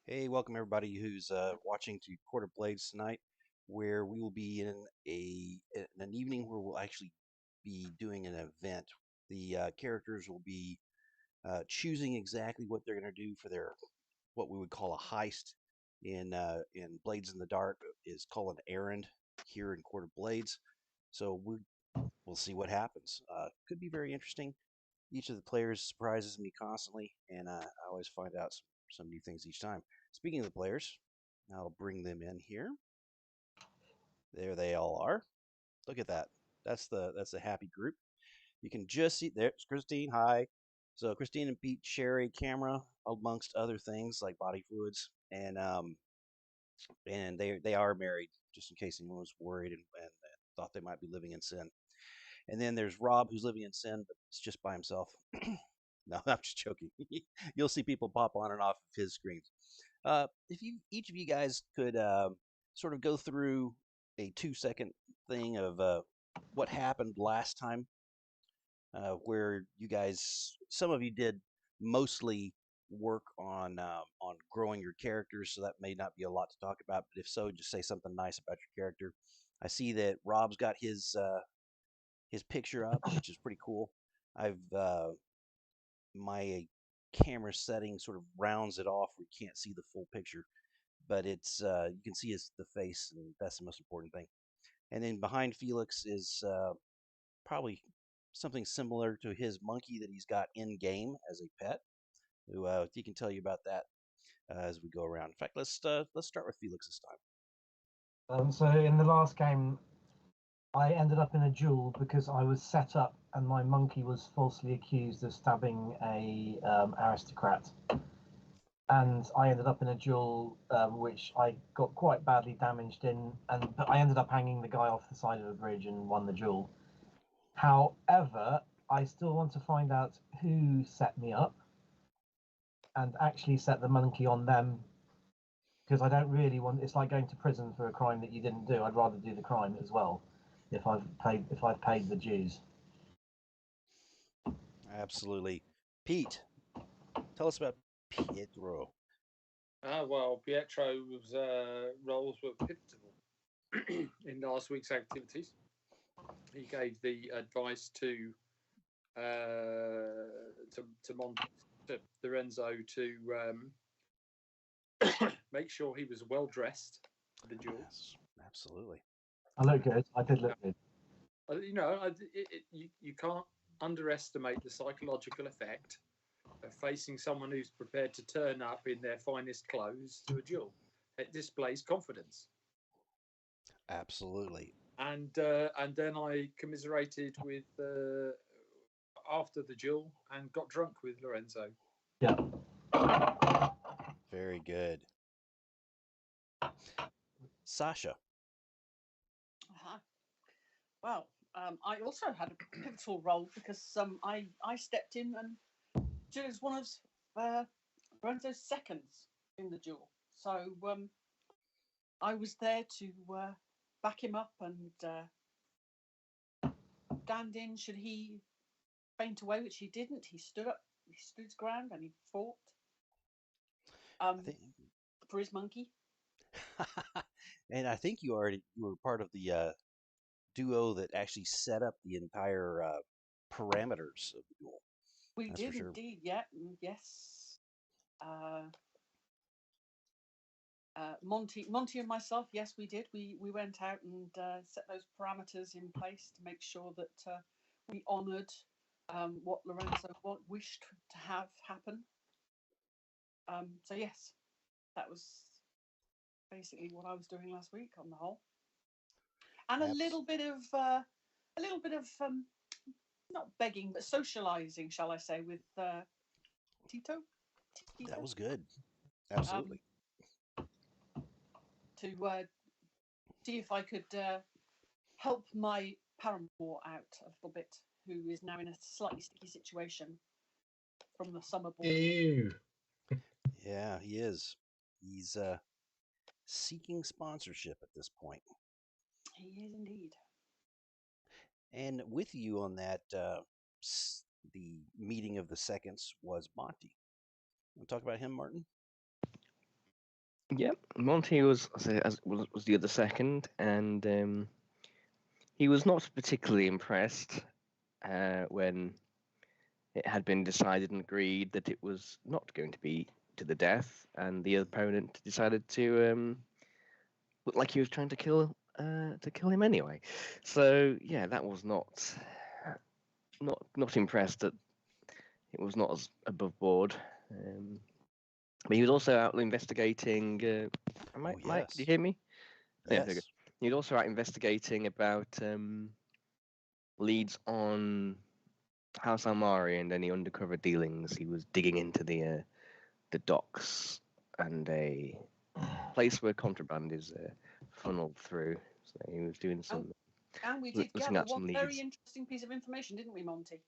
Hey, welcome everybody who's watching to Court of Blades tonight, where we will be in an evening where we'll actually be doing an event. The characters will be choosing exactly what they're going to do for their what we would call a heist in Blades in the Dark is called an errand here in Court of Blades. So we'll see what happens. Could be very interesting. Each of the players surprises me constantly, and I always find out some new things each time. Speaking of the players, I'll bring them in here. There they all are. Look at that. That's the happy group. You can just see there's Christine. Hi. So Christine and Pete share a camera amongst other things like body fluids, and they are married, just in case anyone was worried and thought they might be living in sin. And then there's Rob, who's living in sin, but it's just by himself. No, I'm just joking. You'll see people pop on and off of his screens. If you each of you guys could sort of go through a 2 second thing of what happened last time, where you guys, some of you did mostly work on growing your characters, so that may not be a lot to talk about. But if so, just say something nice about your character. I see that Rob's got his picture up, which is pretty cool. I've my camera setting sort of rounds it off where you can't see the full picture, but it's you can see his the face, and that's the most important thing. And then behind Felix is probably something similar to his monkey that he's got in game as a pet. Who he can tell you about that as we go around. In fact, let's start with Felix this time. So in the last game, I ended up in a duel because I was set up and my monkey was falsely accused of stabbing a aristocrat, and I ended up in a duel which I got quite badly damaged in, but I ended up hanging the guy off the side of a bridge and won the duel. However, I still want to find out who set me up and actually set the monkey on them, because I don't really want. It's like going to prison for a crime that you didn't do. I'd rather do the crime as well if I've paid the dues. Absolutely, Pete. Tell us about Pietro. Well, Pietro's roles were pivotal in last week's activities. He gave the advice to Lorenzo to make sure he was well dressed for the duel. Yes, absolutely. I look good. I did look good. You can't underestimate the psychological effect of facing someone who's prepared to turn up in their finest clothes to a duel. It displays confidence. Absolutely. And then I commiserated with after the duel and got drunk with Lorenzo. Yeah. Very good. Sasha. Uh-huh. Well, I also had a pivotal role because I stepped in and was one of Lorenzo's seconds in the duel. So I was there to back him up and stand in should he faint away, which he didn't. He stood up, he stood his ground, and he fought think, for his monkey. and I think you were part of the duo that actually set up the entire parameters of the duel. We That's did for sure. indeed, yeah, yes. Monty and myself, yes, we did. We went out and set those parameters in place to make sure that we honoured what Lorenzo wished to have happen. So yes, that was basically what I was doing last week on the whole, and a little bit of not begging but socialising, shall I say, with Tito. That was good. Absolutely. To see if I could help my paramour out a little bit, who is now in a slightly sticky situation from the summer ball. Ew. Yeah, he is. He's seeking sponsorship at this point. He is indeed. And with you on that, the meeting of the seconds was Monty. Want to talk about him, Martin? Yep, Monty was was the other second, and he was not particularly impressed when it had been decided and agreed that it was not going to be to the death, and the opponent decided to look like he was trying to kill him anyway. So yeah, that was not impressed that it was not as above board. But he was also out investigating. Mike, Oh, Mike, do you yes. hear me? Yeah, there you go. Yes. He was also out investigating about leads on House Almari and any undercover dealings. He was digging into the docks and a place where contraband is funneled through. So he was doing some And we did looking gather at some one very leads. interesting piece of information, didn't we, Monty?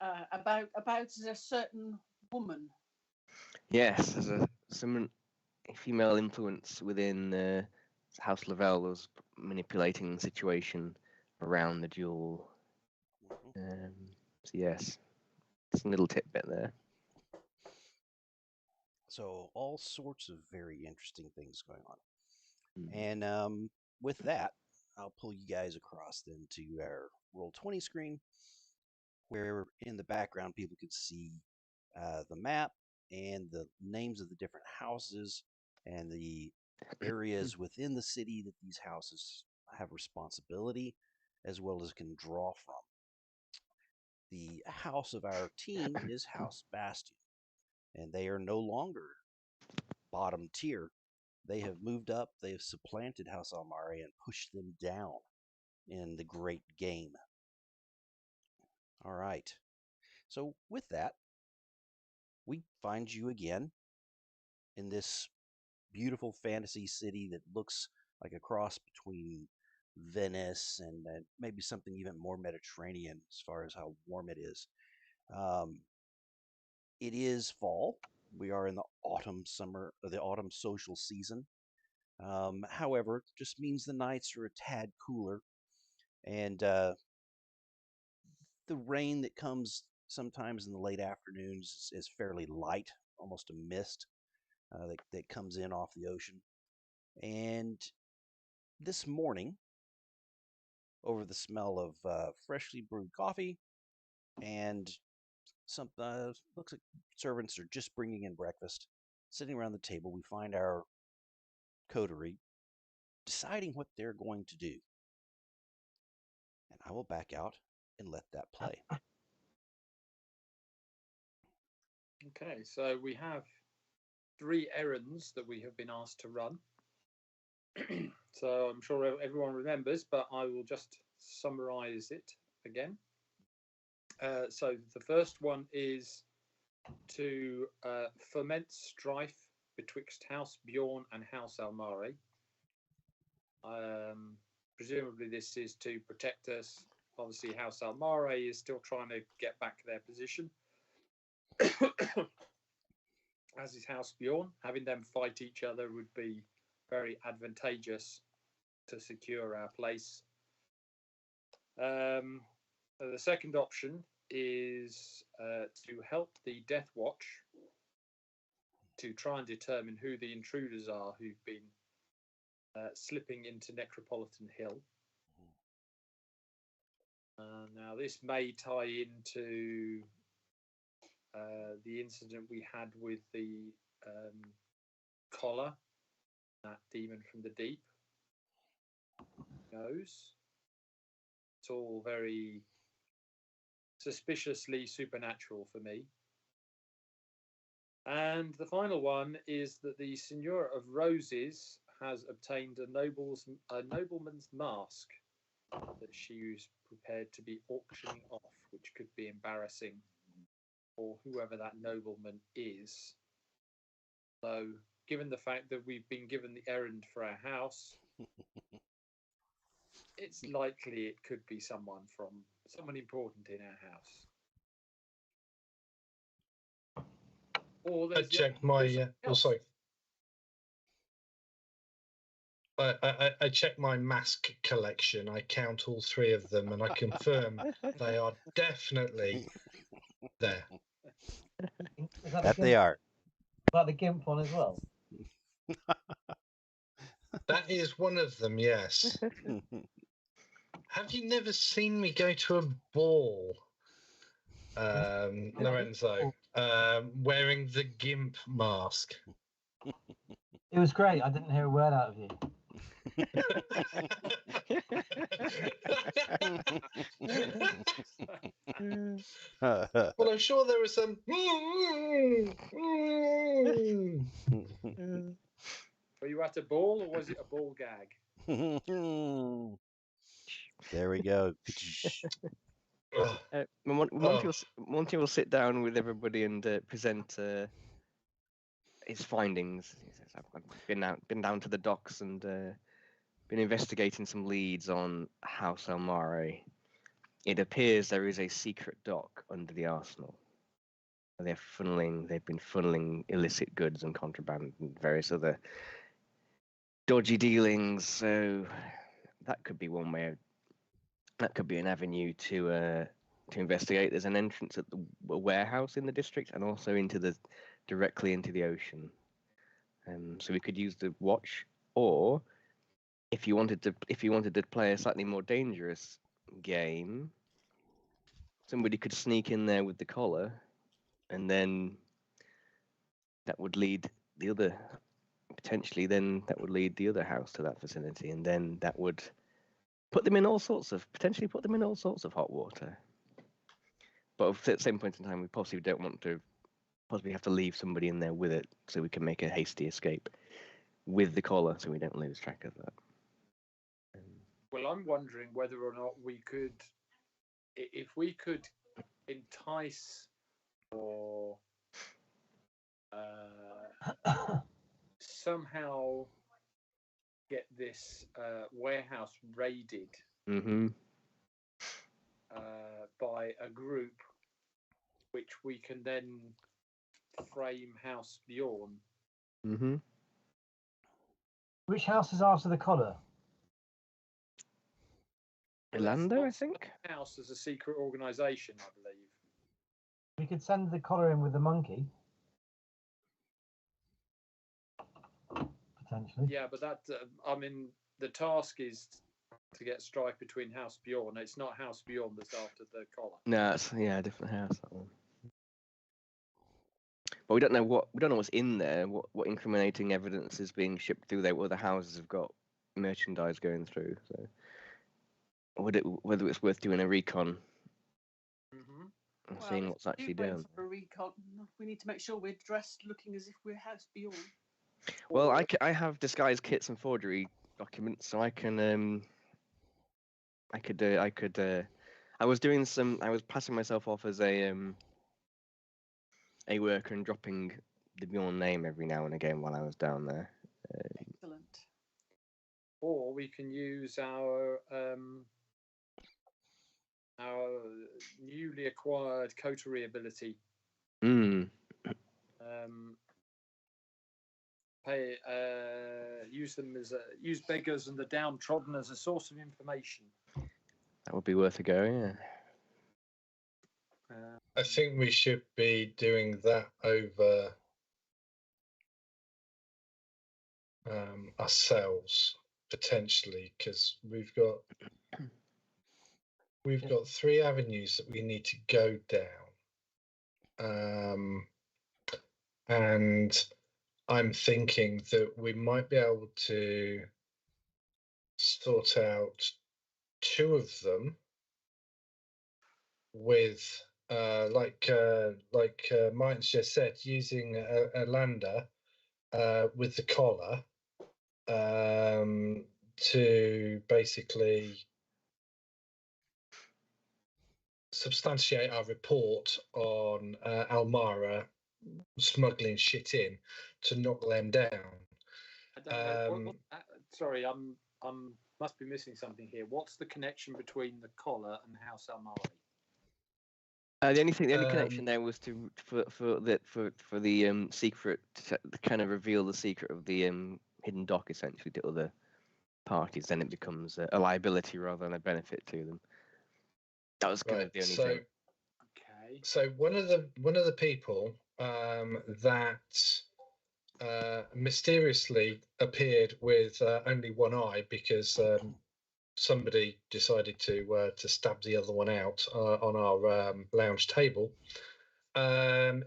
About a certain woman. Yes, there's some female influence within House Lavelle was manipulating the situation around the duel. Mhm. So yes, it's a little tidbit there. So all sorts of very interesting things going on. Mm. And with that, I'll pull you guys across then to our Roll20 screen, where in the background people could see the map and the names of the different houses and the areas within the city that these houses have responsibility, as well as can draw from. The house of our team is House Bastion, and they are no longer bottom tier. They have moved up, they have supplanted House Almari and pushed them down in the great game. All right. So, with that, we find you again in this beautiful fantasy city that looks like a cross between Venice and maybe something even more Mediterranean as far as how warm it is. Um, it is fall. We are in the autumn social season. However, just means the nights are a tad cooler, and the rain that comes sometimes in the late afternoons is fairly light, almost a mist that comes in off the ocean. And this morning, over the smell of freshly brewed coffee and some looks like servants are just bringing in breakfast, sitting around the table, we find our coterie deciding what they're going to do. And I will back out and let that play. Okay, so we have 3 errands that we have been asked to run. So I'm sure everyone remembers, but I will just summarize it again. So the first one is to foment strife betwixt House Bjorn and House Almari. Presumably this is to protect us. Obviously House Almari is still trying to get back their position. As is House Bjorn. Having them fight each other would be very advantageous to secure our place. The second option is to help the Death Watch to try and determine who the intruders are who've been slipping into Necropolitan Hill. Now, this may tie into the incident we had with the collar, that demon from the deep. Who knows? It's all very suspiciously supernatural for me. And the final one is that the Signora of Roses has obtained a nobleman's mask that she was prepared to be auctioning off, which could be embarrassing for whoever that nobleman is. So, given the fact that we've been given the errand for our house, it's likely it could be someone important in our house. Or I checked my. Sorry. I checked my mask collection. I count all 3 of them, and I confirm they are definitely there. Is that That they are. Is that the GIMP one as well? That is one of them, yes. Have you never seen me go to a ball, Lorenzo, wearing the GIMP mask? It was great. I didn't hear a word out of you. Well, I'm sure there was some. Were you at a ball or was it a ball gag? There we go. Monty will sit down with everybody and present his findings. He says, I've been down to the docks and been investigating some leads on House Elmare. It appears there is a secret dock under the arsenal. They've been funneling illicit goods and contraband and various other dodgy dealings. So that could be one way. That could be an avenue to investigate. There's an entrance at the warehouse in the district and also directly into the ocean. So we could use the watch, or if you wanted to play a slightly more dangerous game, somebody could sneak in there with the collar, and then that would lead the other house to that vicinity, and then that would put them in all sorts of hot water. But at the same point in time, we possibly don't want to have to leave somebody in there with it, so we can make a hasty escape with the collar, so we don't lose track of that. Well, I'm wondering whether or not we could, if we could entice or somehow get this warehouse raided by a group, which we can then frame House Bjorn. Which house is after the collar? Orlando, I think. House as a secret organisation, I believe. We could send the collar in with the monkey. Potentially. Yeah, but that, the task is to get strike between House Bjorn. It's not House Bjorn that's after the collar. No, it's a different house, that one. But we don't know what's in there. What incriminating evidence is being shipped through there? What other houses have got merchandise going through? So, whether it's worth doing a recon and seeing what's actually down. For a recon, we need to make sure we're dressed, looking as if we're House Bjorn. Well, I have disguise kits and forgery documents, so I can I was passing myself off as a worker and dropping the Bjorn name every now and again while I was down there. Excellent. Or we can use our newly acquired coterie ability. Use them use beggars and the downtrodden as a source of information. That would be worth a go, yeah. I think we should be doing that over ourselves potentially, because we've got 3 avenues that we need to go down, and I'm thinking that we might be able to sort out 2 of them with like Martin's just said, using a lander with the collar to basically substantiate our report on Almara smuggling shit in to knock them down. I don't know. Sorry, I'm must be missing something here. What's the connection between the collar and House Almari? The only connection there was for the secret, to kind of reveal the secret of the hidden dock essentially to other parties. Then it becomes a liability rather than a benefit to them. That was kind of the only thing. Okay. So one of the people that mysteriously appeared with only one eye because somebody decided to stab the other one out on our lounge table,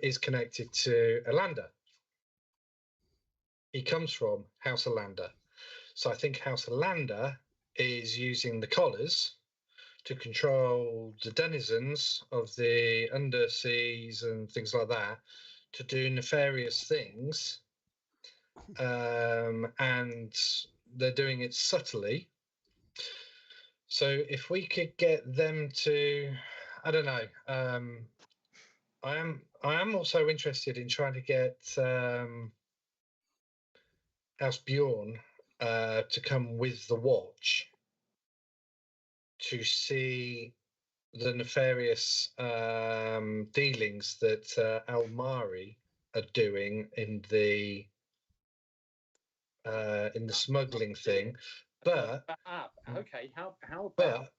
is connected to Alander. He comes from House Alander. So I think House Alander is using the collars to control the denizens of the underseas and things like that to do nefarious things. And they're doing it subtly. So if we could get them to, I don't know. I am also interested in trying to get House Bjorn to come with the watch to see the nefarious dealings that Almari are doing in the smuggling thing. But okay, how about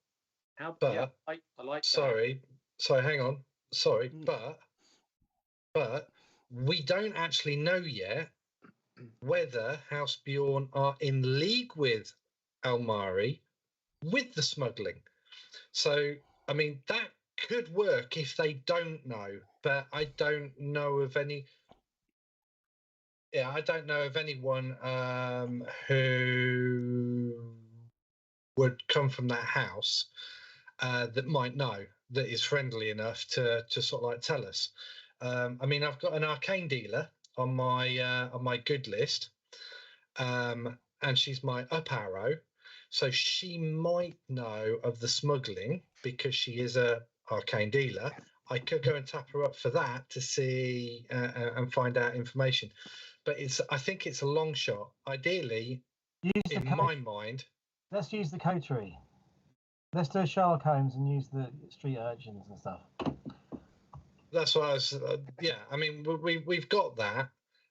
but yeah, I like that. sorry, hang on. Sorry, but we don't actually know yet whether House Bjorn are in league with Almari with the smuggling. So, I mean, that could work if they don't know, but I don't know of any. Yeah, I don't know of anyone who would come from that house that might know, that is friendly enough to sort of like tell us. I mean, I've got an arcane dealer on my good list, and she's my up arrow, so she might know of the smuggling because she is a arcane dealer. I could go and tap her up for that to see and find out information, but I think it's a long shot. Ideally, in my mind, let's use the coterie. Let's do Sherlock Holmes and use the street urchins and stuff. That's what I was. Yeah, I mean, we've got that.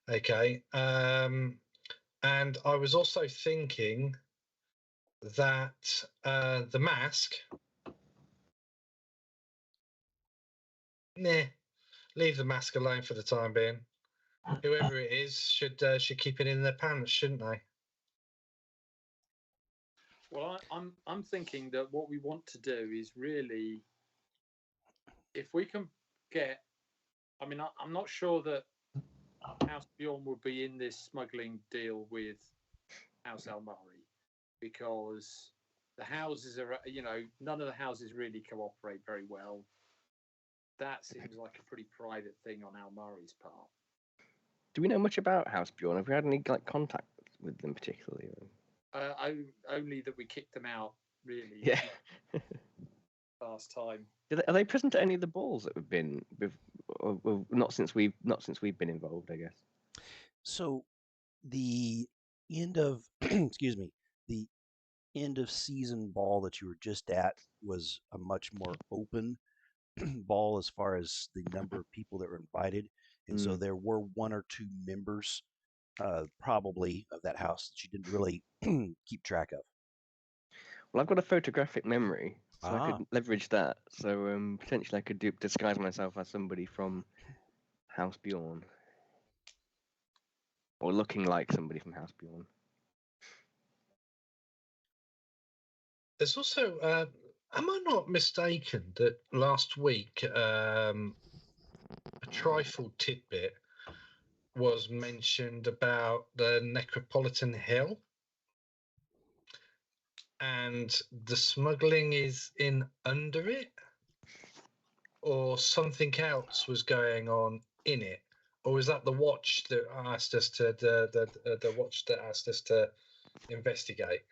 Okay, and I was also thinking that the mask. Nah, leave the mask alone for the time being. Whoever it is should keep it in their pants, shouldn't they? Well, I'm thinking that what we want to do is really, if we can get, I mean, I'm not sure that House Bjorn will be in this smuggling deal with House Almari because the houses are, none of the houses really cooperate very well. That seems like a pretty private thing on Almari's part. Do we know much about House Bjorn? Have we had any contact with them particularly? Only that we kicked them out, really. Yeah. Last time. Are they present at any of the balls that we've been? Not since we've been involved, I guess. So, the end of excuse me, the end of season ball that you were just at was a much more open ball as far as the number of people that were invited, and so there were one or two members, probably of that house that you didn't really keep track of. Well, I've got a photographic memory, so I could leverage that. So potentially I could disguise myself as somebody from House Bjorn. Or looking like somebody from House Bjorn. There's also, am I not mistaken that last week a trifle tidbit was mentioned about the Necropolitan Hill? And the smuggling is in under it? Or something else was going on in it? Or was that the watch that asked us to the watch that asked us to investigate?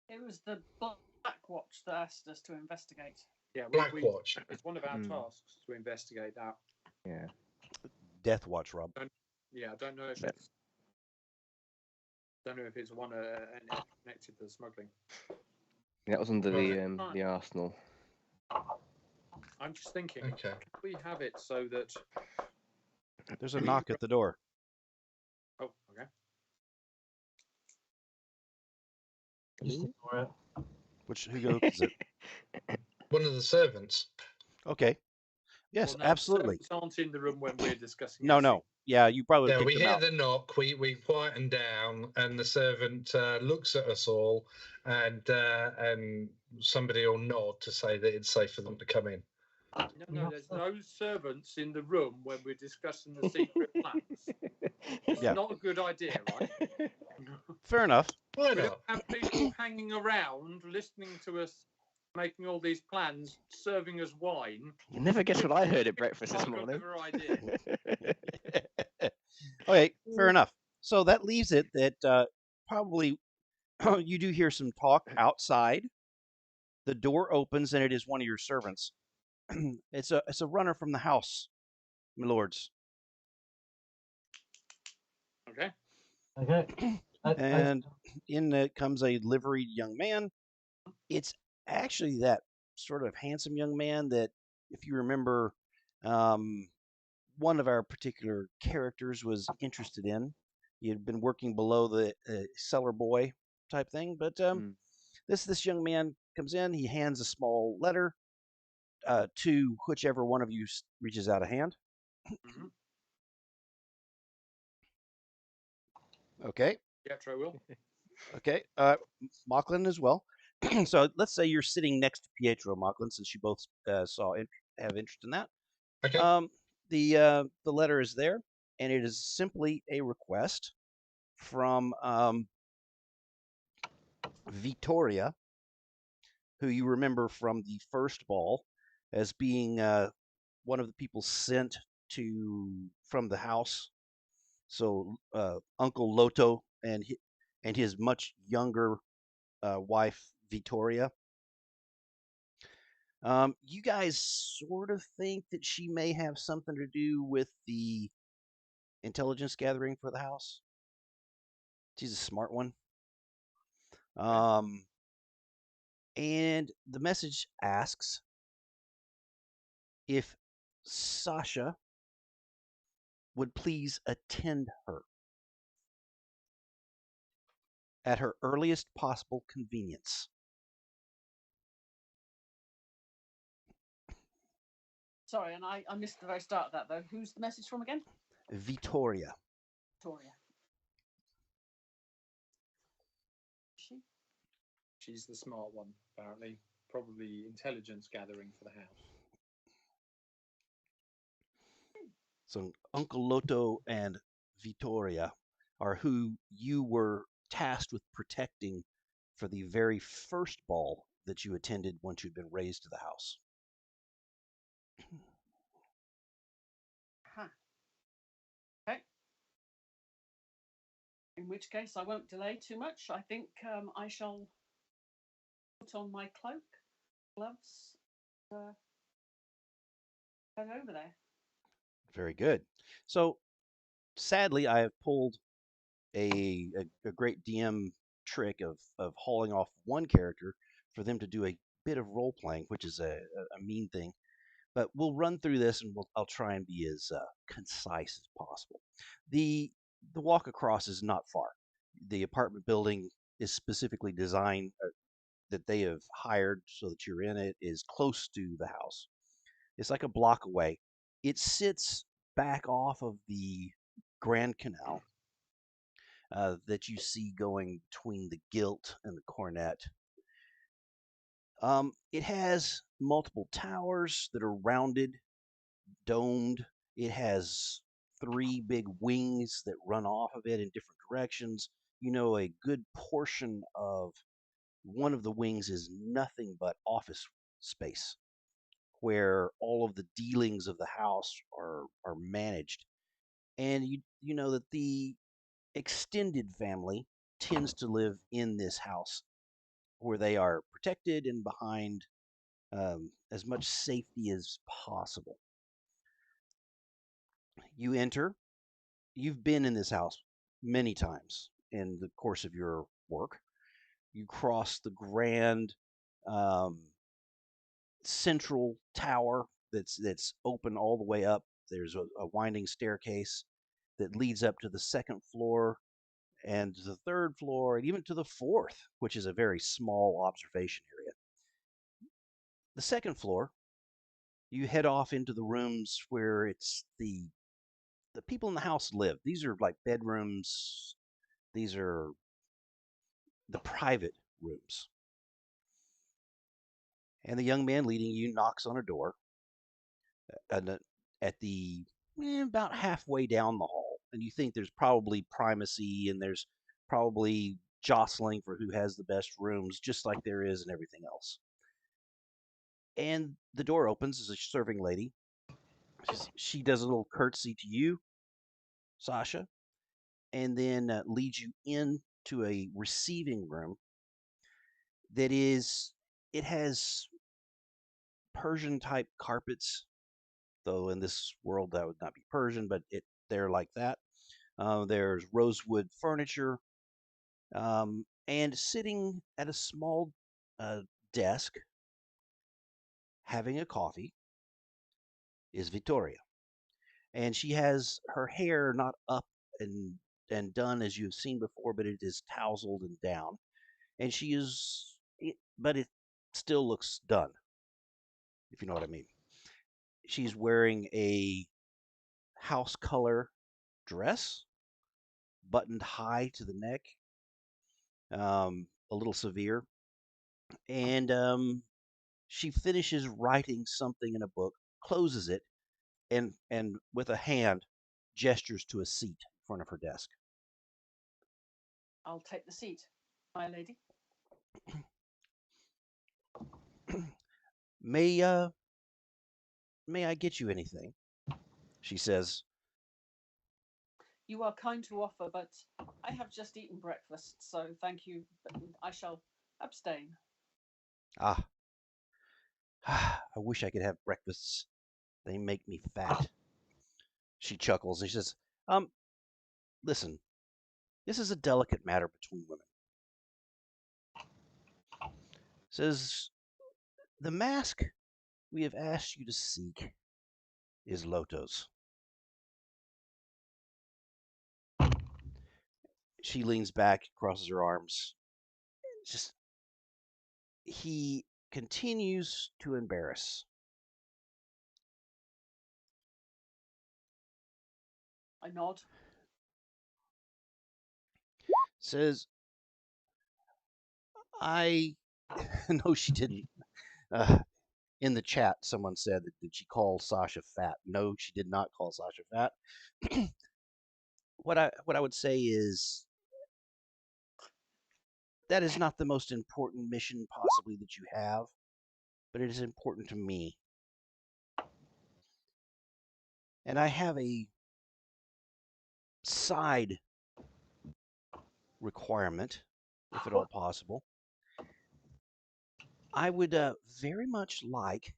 It was the Black Watch that asked us to investigate. Yeah, Black Watch. It's one of our tasks to investigate that. Yeah. Death Watch, Rob. Yeah, I don't know if it's one connected to the smuggling. That was under the Arsenal. I'm just thinking, okay. Can we have it so that there's a knock at the door? Oh, okay. Who opens it? One of the servants. Okay. Yes, Well, no, absolutely. servants aren't in the room when we're discussing. No, our no. Yeah, you probably Yeah, kicked we them hear out. the knock. We quieten down, and the servant looks at us all, and somebody will nod to say that it's safe for them to come in. No, there's no servants in the room when we're discussing the secret plans. It's Yeah. not a good idea, right? Fair enough. Why We don't not? have people hanging around listening to us making all these plans, serving us wine. You never guess what I heard at breakfast this Quite a morning. clever idea. Okay, fair enough. So that leaves it that probably you do hear some talk outside. The door opens and it is one of your servants. It's a runner from the house, my lords. Okay. Okay. And in it comes a liveried young man. It's actually that sort of handsome young man that, if you remember, one of our particular characters was interested in. He had been working below the cellar boy type thing, but this young man comes in. He hands a small letter to whichever one of you reaches out a hand. Mm-hmm. Okay. Pietro will. Okay. Mocklin as well. So let's say you're sitting next to Pietro, Mocklin, since you both have interest in that. Okay. The letter is there, and it is simply a request from Vittoria, who you remember from the first ball as being one of the people sent from the house. So Uncle Loto and his much younger wife Vittoria. You guys sort of think that she may have something to do with the intelligence gathering for the house. She's a smart one. And the message asks if Sasha would please attend her at her earliest possible convenience. Sorry, and I missed the very start of that though. Who's the message from again? Vittoria. Victoria. She? She's the smart one, apparently. Probably intelligence gathering for the house. So Uncle Loto and Vittoria are who you were tasked with protecting for the very first ball that you attended once you'd been raised to the house. Huh. Okay. In which case, I won't delay too much. I think I shall put on my cloak, gloves, head over there. Very good. So sadly, I have pulled a great DM trick of hauling off one character for them to do a bit of role playing, which is a mean thing. But we'll run through this, and I'll try and be as concise as possible. The walk across is not far. The apartment building is specifically designed that they have hired so that you're in it is close to the house. It's like a block away. It sits back off of the Grand Canal that you see going between the Gilt and the Cornet. It has multiple towers that are rounded, domed. It has three big wings that run off of it in different directions. You know, a good portion of one of the wings is nothing but office space where all of the dealings of the house are managed. And you know that the extended family tends to live in this house where they are protected and behind as much safety as possible. You enter. You've been in this house many times in the course of your work. You cross the grand um, central tower that's open all the way up. There's a winding staircase that leads up to the second floor and the third floor and even to the fourth, which is a very small observation area. The second floor You head off into the rooms where it's the people in the house live. These are like bedrooms. These are the private rooms. And the young man leading you knocks on a door and at the about halfway down the hall. And you think there's probably primacy and there's probably jostling for who has the best rooms, just like there is in everything else. And the door opens as a serving lady. She does a little curtsy to you, Sasha, and then leads you into a receiving room that is, it has Persian type carpets, though in this world that would not be Persian, but they're like that. There's rosewood furniture, and sitting at a small uh, desk having a coffee is Vittoria, and she has her hair not up and done as you've seen before, but it is tousled and down, and but it still looks done, if you know what I mean. She's wearing a house color dress, buttoned high to the neck, a little severe, and she finishes writing something in a book, closes it, and with a hand gestures to a seat in front of her desk. I'll take the seat, my lady. May may I get you anything? She says. You are kind to offer, but I have just eaten breakfast, so thank you, but I shall abstain. Ah, I wish I could have breakfasts. They make me fat. She chuckles and she says, um, listen, this is a delicate matter between women. Says, the mask we have asked you to seek is Loto's. She leans back, crosses her arms. Just he continues to embarrass. I nod. Says, I no, she didn't. Uh, in the chat, someone said that did she call Sasha fat? No, she did not call Sasha fat. What I would say is that is not the most important mission possibly that you have, but it is important to me. And I have a side requirement, if at all possible. I would very much like,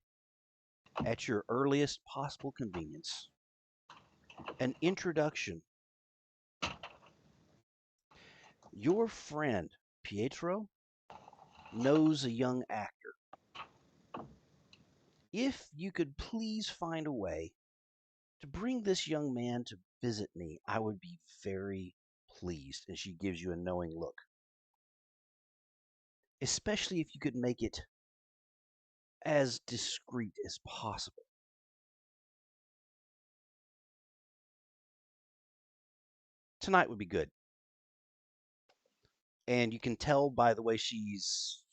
at your earliest possible convenience, an introduction. Your friend, Pietro, knows a young actor. If you could please find a way to bring this young man to visit me, I would be very pleased. And she gives you a knowing look. Especially if you could make it as discreet as possible. Tonight would be good. And you can tell by the way she's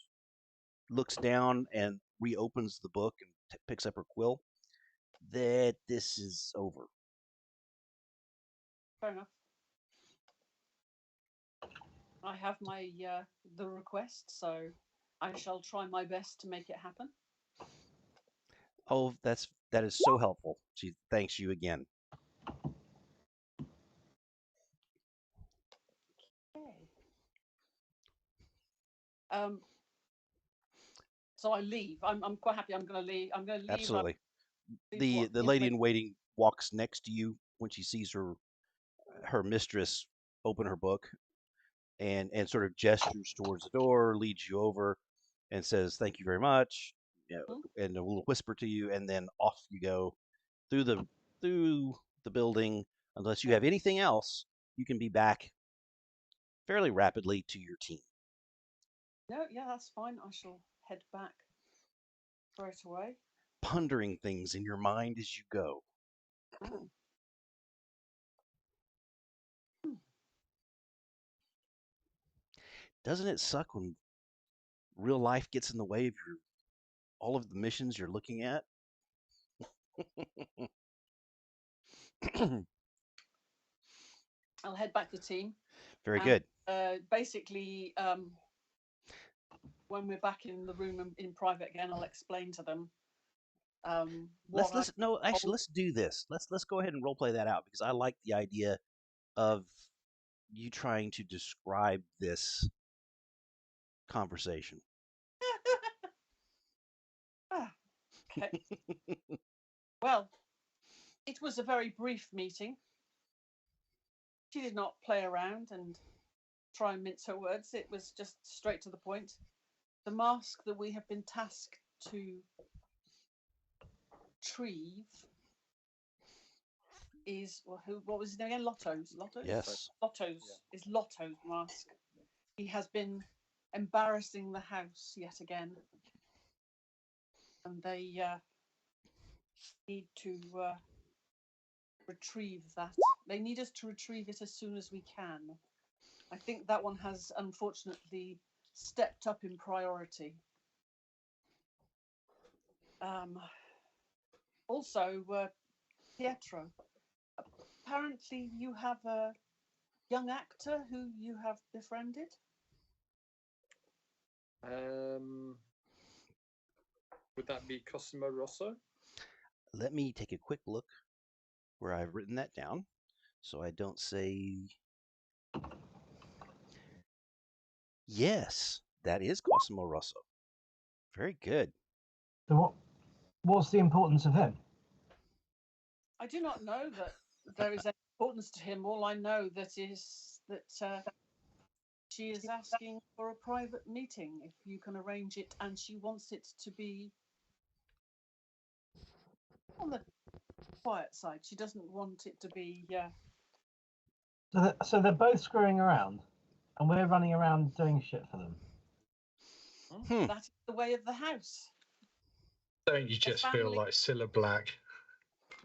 looks down and reopens the book and picks up her quill that this is over. Fair enough. I have my the request, so I shall try my best to make it happen. Oh, that is so helpful. She thanks you again. Okay. So I leave. I'm quite happy. I'm going to leave. I'm going to leave. Absolutely. Leave The lady in waiting walks next to you when she sees her mistress open her book and sort of gestures towards the door, leads you over, and says, "Thank you very much," you know, and a little whisper to you, and then off you go through the building. Unless you have anything else, you can be back fairly rapidly to your team. No, yeah, that's fine. I shall head back right away. pondering things in your mind as you go. Doesn't it suck when real life gets in the way of all of the missions you're looking at? I'll head back to team. Very And, good. Basically, when we're back in the room in private again, I'll explain to them. Let's do this. Let's go ahead and role play that out because I like the idea of you trying to describe this conversation. Okay. Well, it was a very brief meeting. She did not play around and try and mince her words. It was just straight to the point. The mask that we have been tasked to retrieve is what was his name again? Lotto's. Yes. Lotto's is Lotto's mask. He has been embarrassing the house yet again, and they need to retrieve that. They need us to retrieve it as soon as we can. I think that one has unfortunately stepped up in priority. Also, Pietro, apparently you have a young actor who you have befriended. Would that be Cosimo Rosso? Let me take a quick look where I've written that down so I don't say. Yes, that is Cosimo Rosso. Very good. So what's the importance of him? I do not know that there is any importance to him. All I know is that she is asking for a private meeting if you can arrange it, and she wants it to be on the quiet side. She doesn't want it to be. So they're both screwing around, and we're running around doing shit for them. That's the way of the house. Don't you just feel like Cilla Black?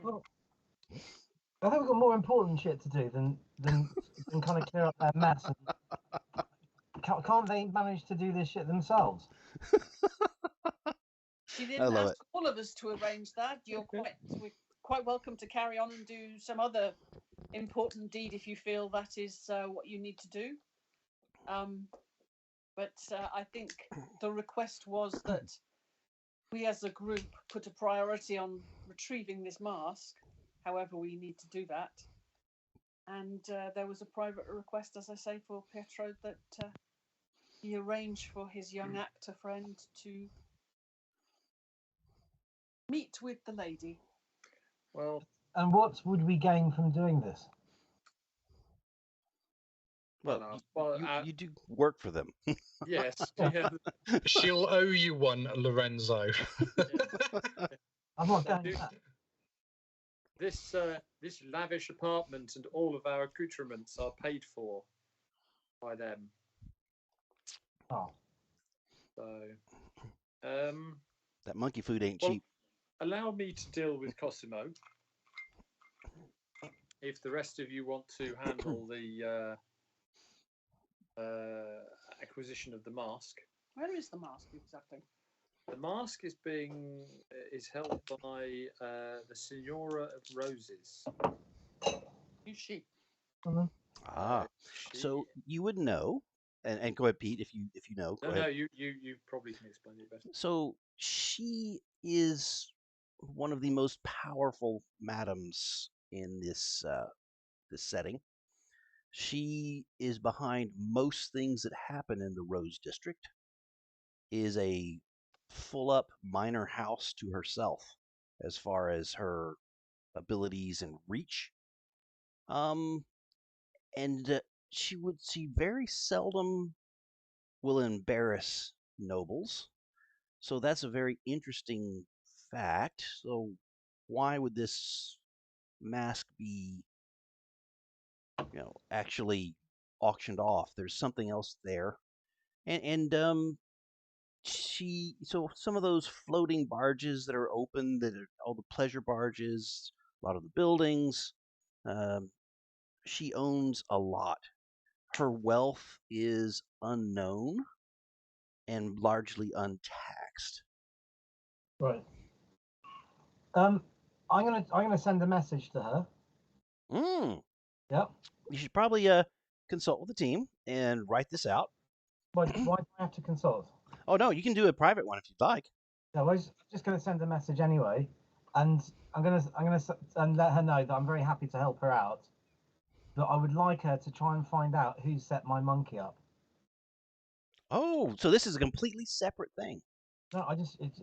Well, I think we've got more important shit to do than kind of clear up their mess. And can't they manage to do this shit themselves? She didn't ask all of us to arrange that. We're quite welcome to carry on and do some other important deed if you feel that is what you need to do. But I think the request was that we as a group put a priority on retrieving this mask, however we need to do that. And there was a private request, as I say, for Pietro that he arrange for his young actor friend to meet with the lady. Well, and what would we gain from doing this? Well, you do work for them. Yes. Yeah. She'll owe you one, Lorenzo. I'm not going back. This lavish apartment and all of our accoutrements are paid for by them. Oh. So, that monkey food ain't cheap. Allow me to deal with Cosimo. If the rest of you want to handle the acquisition of the mask. Where is the mask exactly? The mask is held by the Signora of Roses. Who's she? So you would know, and go ahead, Pete, if you know. Go ahead. No, you probably can explain it better. So she is one of the most powerful madams in this setting. She is behind most things that happen in the Rose District. Is a full-up minor house to herself as far as her abilities and reach. And she very seldom will embarrass nobles. So that's a very interesting fact. So why would this mask be, actually auctioned off? There's something else there, and so some of those floating barges that are open, that are all the pleasure barges, a lot of the buildings. Um, she owns a lot. Her wealth is unknown and largely untaxed. Right. I'm gonna send a message to her. Mm. Yep. You should probably consult with the team and write this out. Why do I have to consult? Oh no, you can do a private one if you'd like. No, I'm just gonna send a message anyway, and I'm gonna and let her know that I'm very happy to help her out. But I would like her to try and find out who set my monkey up. Oh, so this is a completely separate thing. No,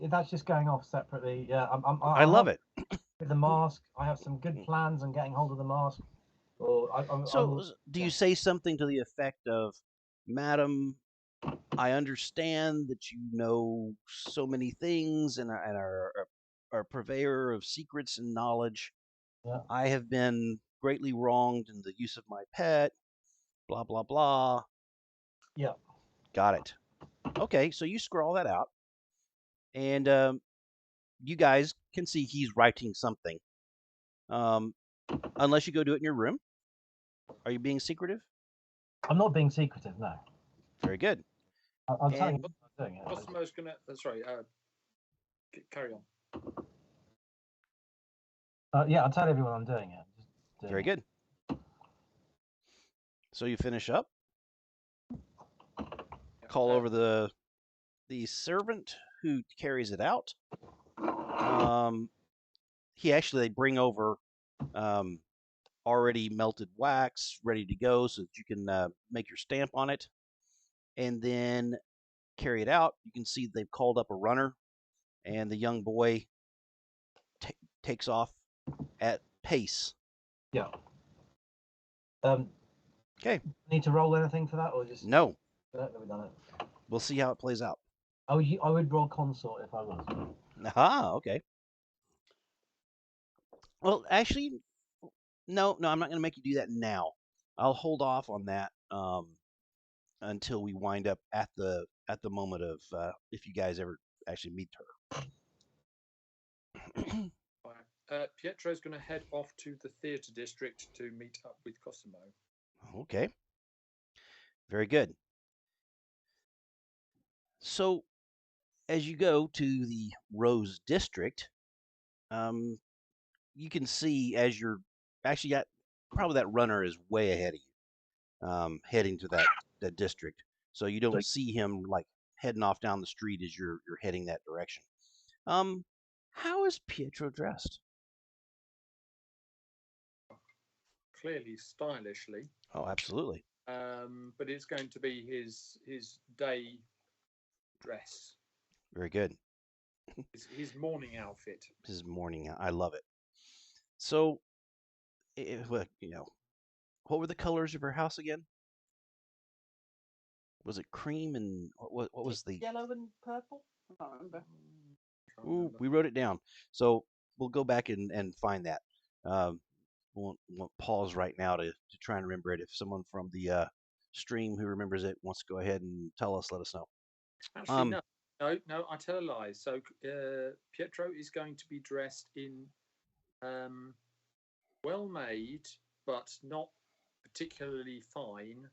that's just going off separately. Yeah, I I'll love help it. with the mask. I have some good plans on getting hold of the mask. Or I So, will. do Yeah. you say something to the effect of, "Madam, I understand that you know so many things and are a purveyor of secrets and knowledge. Yeah. I have been greatly wronged in the use of my pet, blah, blah, blah." Yeah. Got it. Okay, so you scroll that out, and you guys can see he's writing something. Unless you go do it in your room. Are you being secretive? I'm not being secretive. No. Very good. I'll tell you And what I'm doing it. Cosmo's gonna. Sorry. Carry on. Yeah, I'll tell everyone I'm doing it. Just doing very it. good. So you finish up, call over the servant who carries it out. They bring over already melted wax ready to go so that you can make your stamp on it, and then carry it out. You can see they've called up a runner, and the young boy takes off at pace. Yeah. Okay. Need to roll anything for that, or just No, we've done it. we'll see how it plays out. I would roll consort if I was. Aha, okay. Well, actually, no, I'm not going to make you do that now. I'll hold off on that until we wind up at the moment of if you guys ever actually meet her. Pietro's going to head off to the theatre district to meet up with Cosimo. Okay. Very good. So, as you go to the Rose District, you can see as you're actually got probably that runner is way ahead of you, heading to that district. So you don't see him like heading off down the street as you're heading that direction. How is Pietro dressed? Clearly, stylishly. Oh, absolutely. But it's going to be his day dress. Very good. His morning outfit. His morning. I love it. So, what were the colors of her house again? Was it cream and what was the Yellow and purple? I can't remember. Ooh, we wrote it down. So we'll go back and find that. Um, won't pause right now to try and remember it. If someone from the stream who remembers it wants to go ahead and tell us, let us know. Actually, no, I tell a lie. So Pietro is going to be dressed in well-made but not particularly fine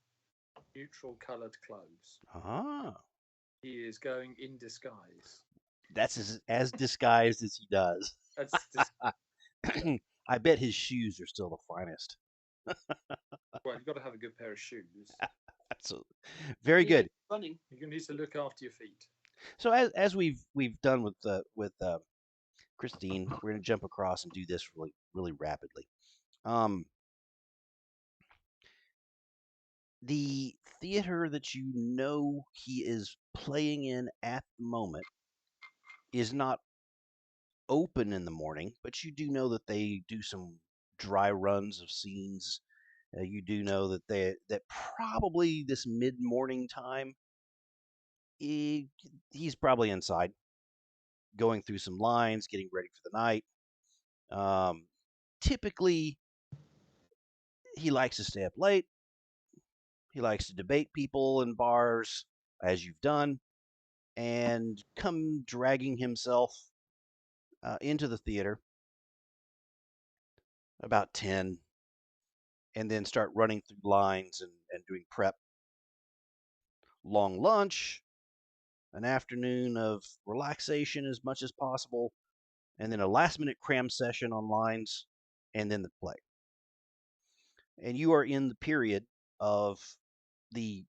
neutral coloured clothes. Ah, He is going in disguise. that's as disguised as he does. That's I bet his shoes are still the finest. well, you've got to have a good pair of shoes. Absolutely, very good. Running. You need to look after your feet. So as we've done with Christine, we're going to jump across and do this really rapidly. The theater that you know he is playing in at the moment is not open in the morning, but you do know that they do some dry runs of scenes. You do know that probably this mid morning time, he's probably inside, going through some lines, getting ready for the night. Typically, he likes to stay up late. He likes to debate people in bars, as you've done. and come dragging himself into the theater about 10, and then start running through lines and doing prep. Long lunch, an afternoon of relaxation as much as possible, and then a last minute cram session on lines, and then the play. And you are in the period of the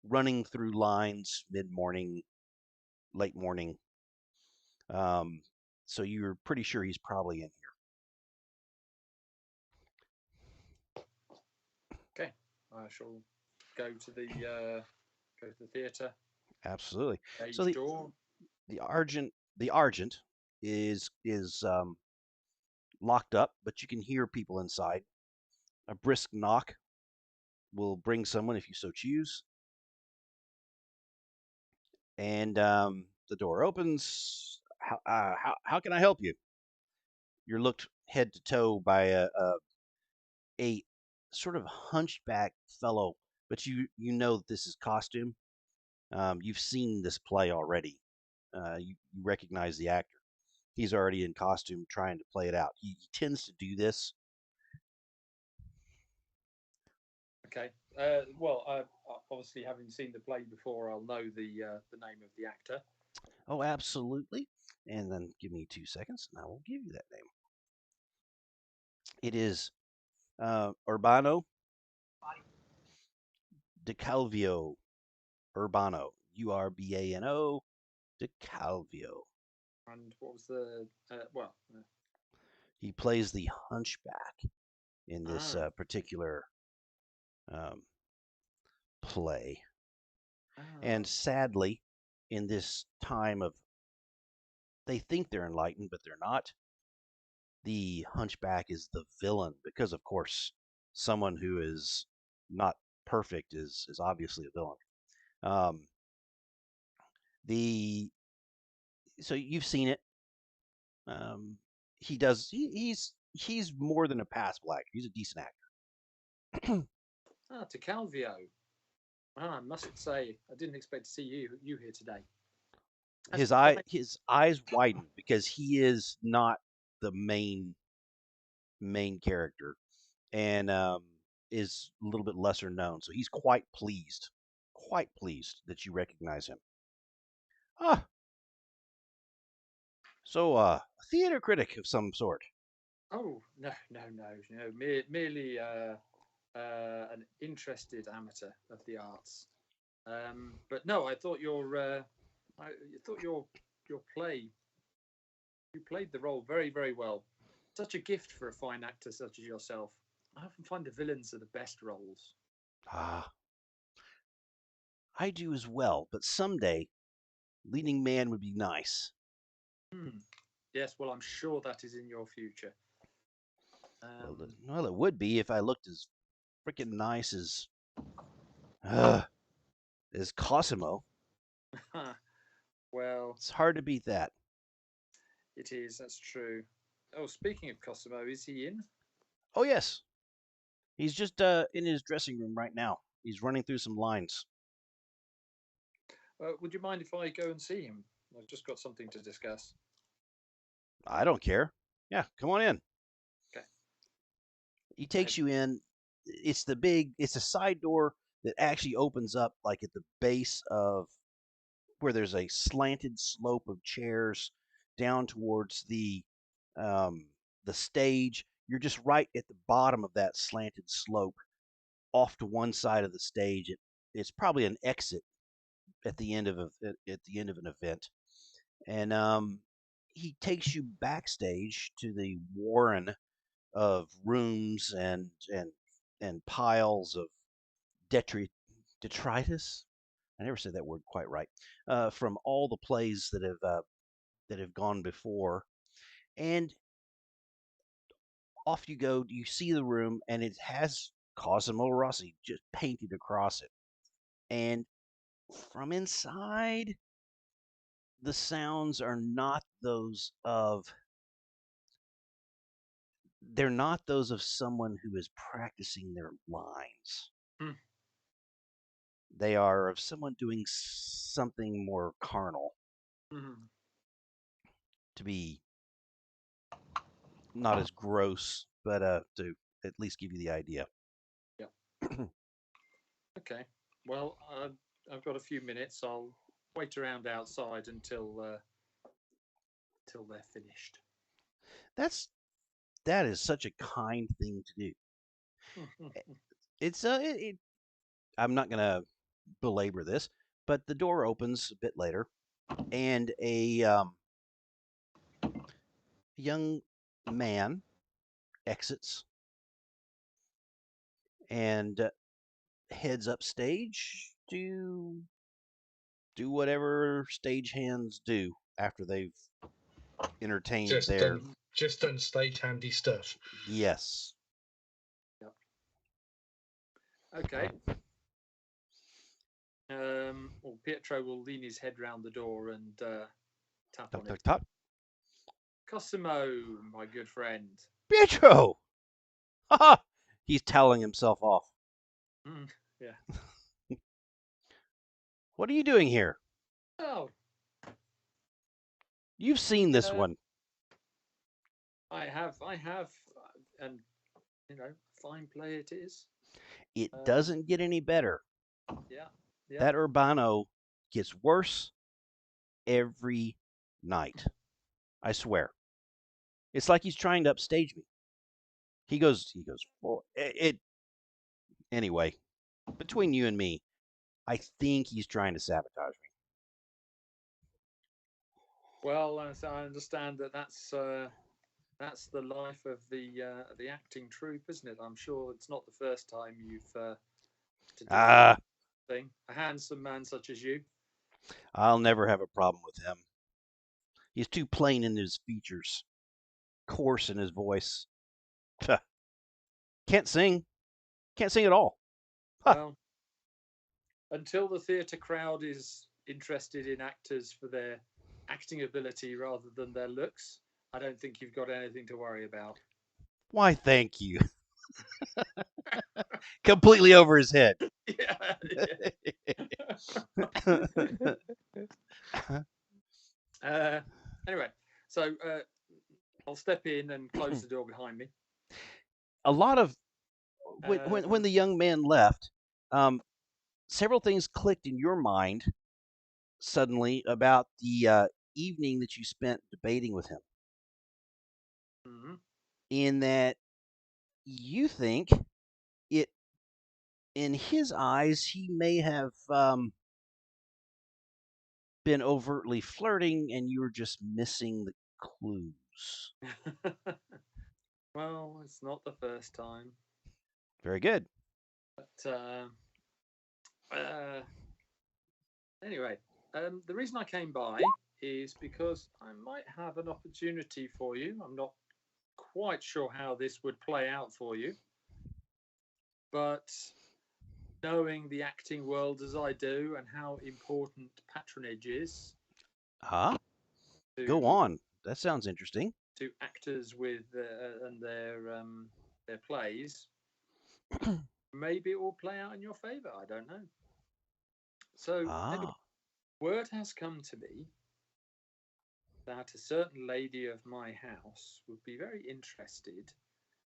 running through lines mid morning, late morning. So you're pretty sure he's probably in Okay, I shall go to the theatre. here. Absolutely. So Stage door. the argent is locked up, but you can hear people inside. A brisk knock will bring someone if you so choose, and the door opens. How can I help you? You're looked head to toe by a sort of hunchback fellow, but you know that this is costume. You've seen this play already. You recognize the actor. He's already in costume trying to play it out. He tends to do this. Okay. Well, obviously, having seen the play before, I'll know the name of the actor. Oh, absolutely. And then give me 2 seconds, and I will give you that name. It is Urbano de Calvio. Urbano. Urbano de Calvio. And what was the well? He plays the hunchback in this Ah, particular um, play. ah, And sadly, in this time of, they think they're enlightened, but they're not. The hunchback is the villain because, of course, someone who is not perfect is obviously a villain. Um, the so you've seen it. Um, he does. He's more than a passable actor. He's a decent actor. to Calvio. I must say, I didn't expect to see you here today. That's fine. His eyes widen because he is not the main character, and is a little bit lesser known. So he's quite pleased that you recognize him. Ah, so a theater critic of some sort. Oh no! Merely an interested amateur of the arts. But no, I thought I thought your play you played the role very well. Such a gift for a fine actor such as yourself. I often find the villains are the best roles. Ah, I do as well, but someday leading man would be nice. Hmm. Yes, well, I'm sure that is in your future. Um, Well, it would be if I looked as freaking nice uh, as Cosimo. well, It's hard to beat that. it is. That's true. Oh, speaking of Cosimo, is he in? Oh yes, he's just in his dressing room right now. He's running through some lines. Would you mind if I go and see him? I've just got something to discuss. I don't care. Yeah, come on in. Okay. He I, takes you in. It's a side door that actually opens up like at the base of where there's a slanted slope of chairs down towards um, the stage. You're just right at the bottom of that slanted slope, off to one side of the stage. It's probably an exit at the end of an event, and he takes you backstage to the warren of rooms and piles of detritus. I never said that word quite right. From all the plays that have gone before, and off you go. You see the room, and it has Cosimo Rossi just painted across it. And from inside, the sounds are not those of they're not those of someone who is practicing their lines. hmm. They are of someone doing something more carnal, Mhm. to be not as gross, but to at least give you the idea. Okay. Well, I've got a few minutes. I'll wait around outside until they're finished. That is such a kind thing to do. It's I'm not gonna belabor this, but the door opens a bit later, and a young man exits and heads upstage to do whatever stagehands do after they've entertained Just their. done, just done stagehandy stuff. Yes. Yep. Okay. Well, Pietro will lean his head round the door and tap Tuck, on tuck, it. tuck. Cosimo, my good friend. Pietro! Ha! He's toweling himself off. Yeah. What are you doing here? Oh, You've seen this one. I have, and fine play it is. It doesn't get any better. Yeah. Yeah. That Urbano gets worse every night. I swear. It's like he's trying to upstage me. He goes, well, anyway, between you and me, I think he's trying to sabotage me. Well, so I understand that's the life of the acting troupe, isn't it? I'm sure it's not the first time you've to deal with Ah, that thing. A handsome man such as you. I'll never have a problem with him. He's too plain in his features, coarse in his voice. Can't sing. Can't sing at all. Huh. Well, until the theatre crowd is interested in actors for their acting ability rather than their looks, I don't think you've got anything to worry about. Why, thank you. Completely over his head. Yeah. Anyway, so I'll step in and close the door behind me. A lot of when the young man left, several things clicked in your mind suddenly about the evening that you spent debating with him. Mhm. In that you think it, in his eyes, he may have been overtly flirting, and you were just missing the clues. Well, it's not the first time. Very good. But anyway, the reason I came by is because I might have an opportunity for you. I'm not quite sure how this would play out for you, but knowing the acting world as I do and how important patronage is Huh? Go to on. That sounds interesting. actors with and their plays, maybe it will play out in your favour. I don't know. So anyway, Ah. word has come to me that a certain lady of my house would be very interested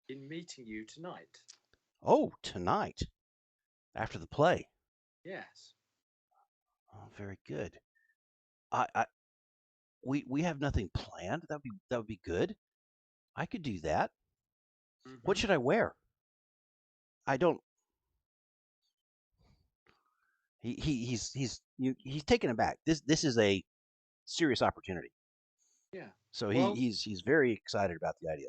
in meeting you tonight. Oh, tonight after the play. Yes. Oh, very good. I we have nothing planned. That would be good. I could do that. What Mm-hmm. should I wear? I don't. He's taken aback. This is a serious opportunity. Yeah. So Well, he's very excited about the idea.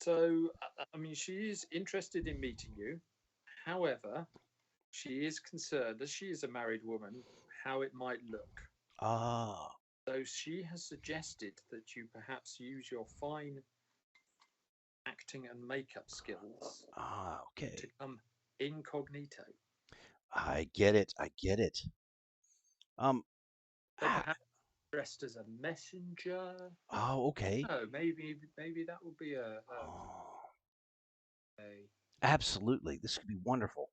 so I mean, she is interested in meeting you. However, she is concerned, as she is a married woman, how it might look. Ah. So she has suggested that you perhaps use your fine acting and makeup skills Ah. to Okay. come incognito. I get it. I get it. Um. So Ah, perhaps dressed as a messenger. oh. Okay. Oh, maybe that would be Oh, a absolutely. This could be wonderful.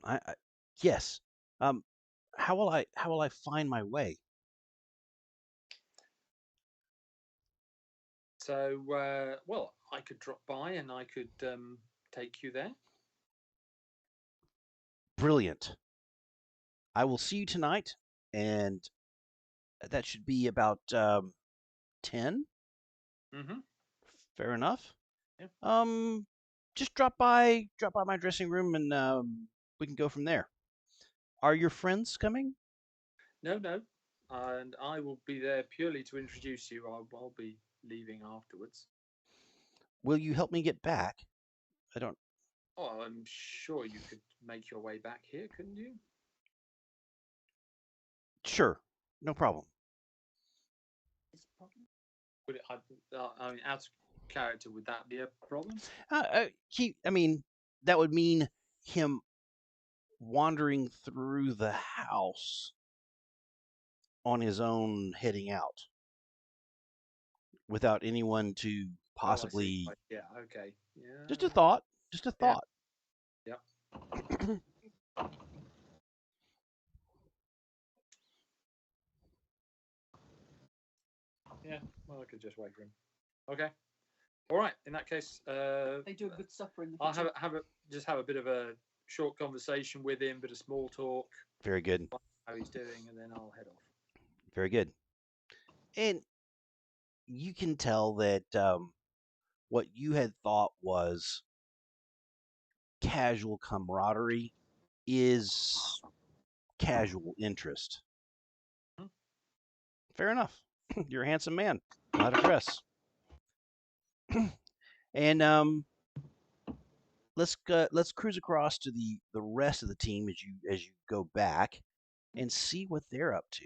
I Yes. How will I find my way? So, well, I could drop by and I could take you there. Brilliant. I will see you tonight, and that should be about 10. Mm-hmm. Fair enough. Yeah. Just drop by my dressing room, and we can go from there. Are your friends coming? No, no. And I will be there purely to introduce you. I'll be leaving afterwards. Will you help me get back? I don't. Oh, I'm sure you could make your way back here, couldn't you? Sure, no problem. Is a problem. Would it, I mean, out of character, would that be a problem? I mean, that would mean him wandering through the house on his own, heading out without anyone to Oh, I see. possibly. Right, yeah. Okay. Yeah. Just a thought. Just a Yeah. thought. Yep. Yeah. Well, I could just wait for him. Okay. All right. In that case, They do a good supper in the I'll kitchen. have a bit of a short conversation with him, bit of small talk, Very good. how he's doing, and then I'll head off. Very good. And you can tell that what you had thought was casual camaraderie is casual interest. Hmm. Fair enough. You're a handsome man. Know how to dress. And let's cruise across to the rest of the team as you go back and see what they're up to.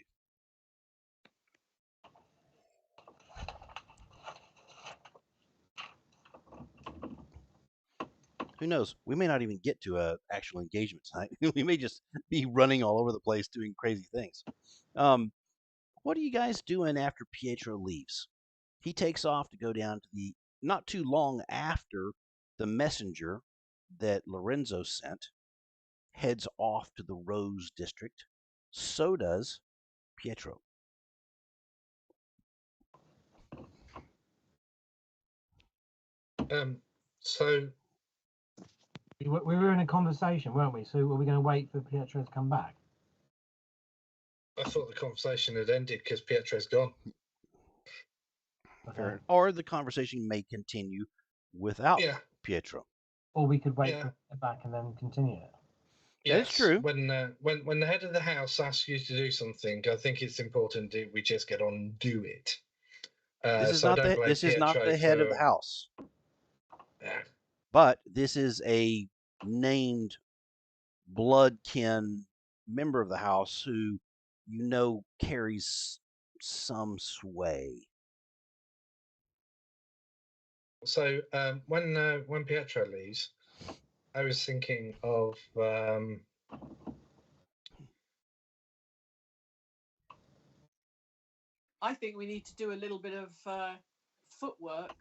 Who knows? We may not even get to a actual engagement tonight. We may just be running all over the place doing crazy things. What are you guys doing after Pietro leaves? He takes off to go down to the not too long after the messenger that Lorenzo sent heads off to the Rose District. So does Pietro. So We were in a conversation, weren't we? So were we going to wait for Pietro to come back? I thought the conversation had ended because Pietro's gone. Okay. Or the conversation may continue without Yeah. Pietro. Or we could wait Yeah. for him to get back and then continue it. That is Yes. true. When the head of the house asks you to do something, I think it's important that we just get on and do it. This is So I not don't blame this is not Pietro the head of the for. house, Yeah. but this is a named bloodkin member of the house who carries some sway. So when Pietro leaves, I was thinking of I think we need to do a little bit of footwork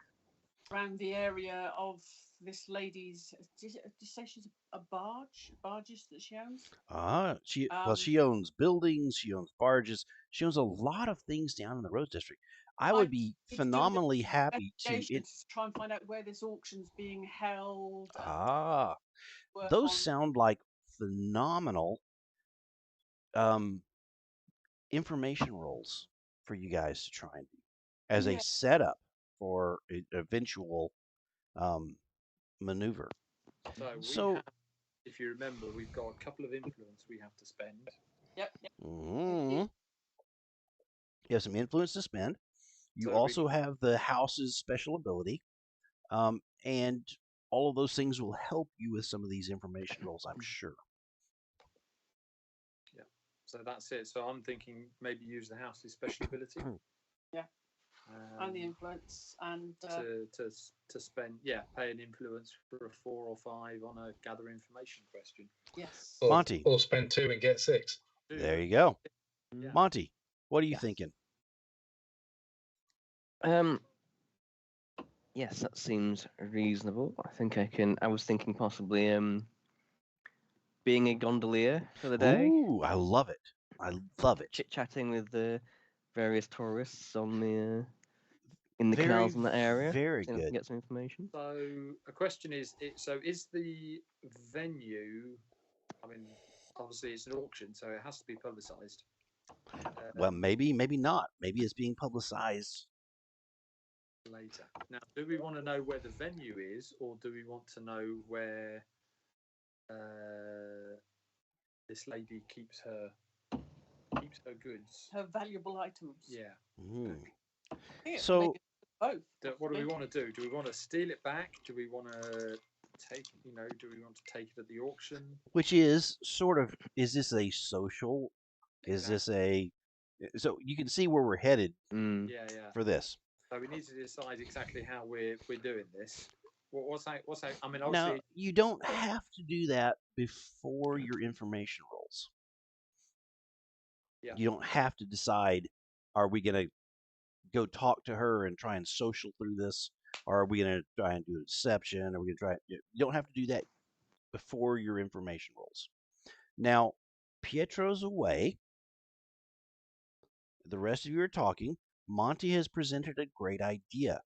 around the area of this lady's. Did you say she's a barge? Barges that she owns? She owns buildings, she owns barges, she owns a lot of things down in the Rose District. I would be need to do a phenomenally happy to investigation to try and find out where this auction's being held. Work those on. sound like phenomenal um information rolls for you guys to try and do as a Yeah. setup for an eventual um maneuver. So we So have, if you remember, we've got a couple of influence we have to spend. Yep. mhm, you have some influence to spend. You So we also have the house's special ability, and all of those things will help you with some of these information rolls, I'm sure. Yeah. So that's it. So I'm thinking maybe use the house's special ability. Yeah. And the Um, influence and to spend pay an influence for a 4 or 5 on a gather information question. yes. Monty. or spend 2 and get 6. There you go. Yeah. Monty, what are you Yes. thinking? Yes, that seems reasonable. I think I can. I was thinking possibly being a gondolier for the day, Ooh, I love it. I love it. chit-chatting with the various tourists on the in the Very, canals in that area. very See if we can good. get some information. So a question is, so is the venue? I mean, obviously it's an auction, so it has to be publicised. Well, maybe not. Maybe it's being publicized. Later. Now, do we want to know where the venue is, or do we want to know where this lady keeps her goods? Her valuable items. Yeah. Mm. Yeah, So- maybe both. What do we possibly. want to do? Do we want to steal it back? Do we want to take? Do we want to take it at the auction? Which is sort of, is this a social? Is Exactly. this a? So you can see where we're headed Mm. Yeah, yeah. for this. So we need to decide exactly how we're doing this. What's that? I mean, Now, obviously, you don't have to do that before your information rolls. Yeah. You don't have to decide, are we going to go talk to her and try and social through this? Or are we going to try and do a deception? Are we going to try? You don't have to do that before your information rolls. Now, Pietro's away. The rest of you are talking. Monty has presented a great idea.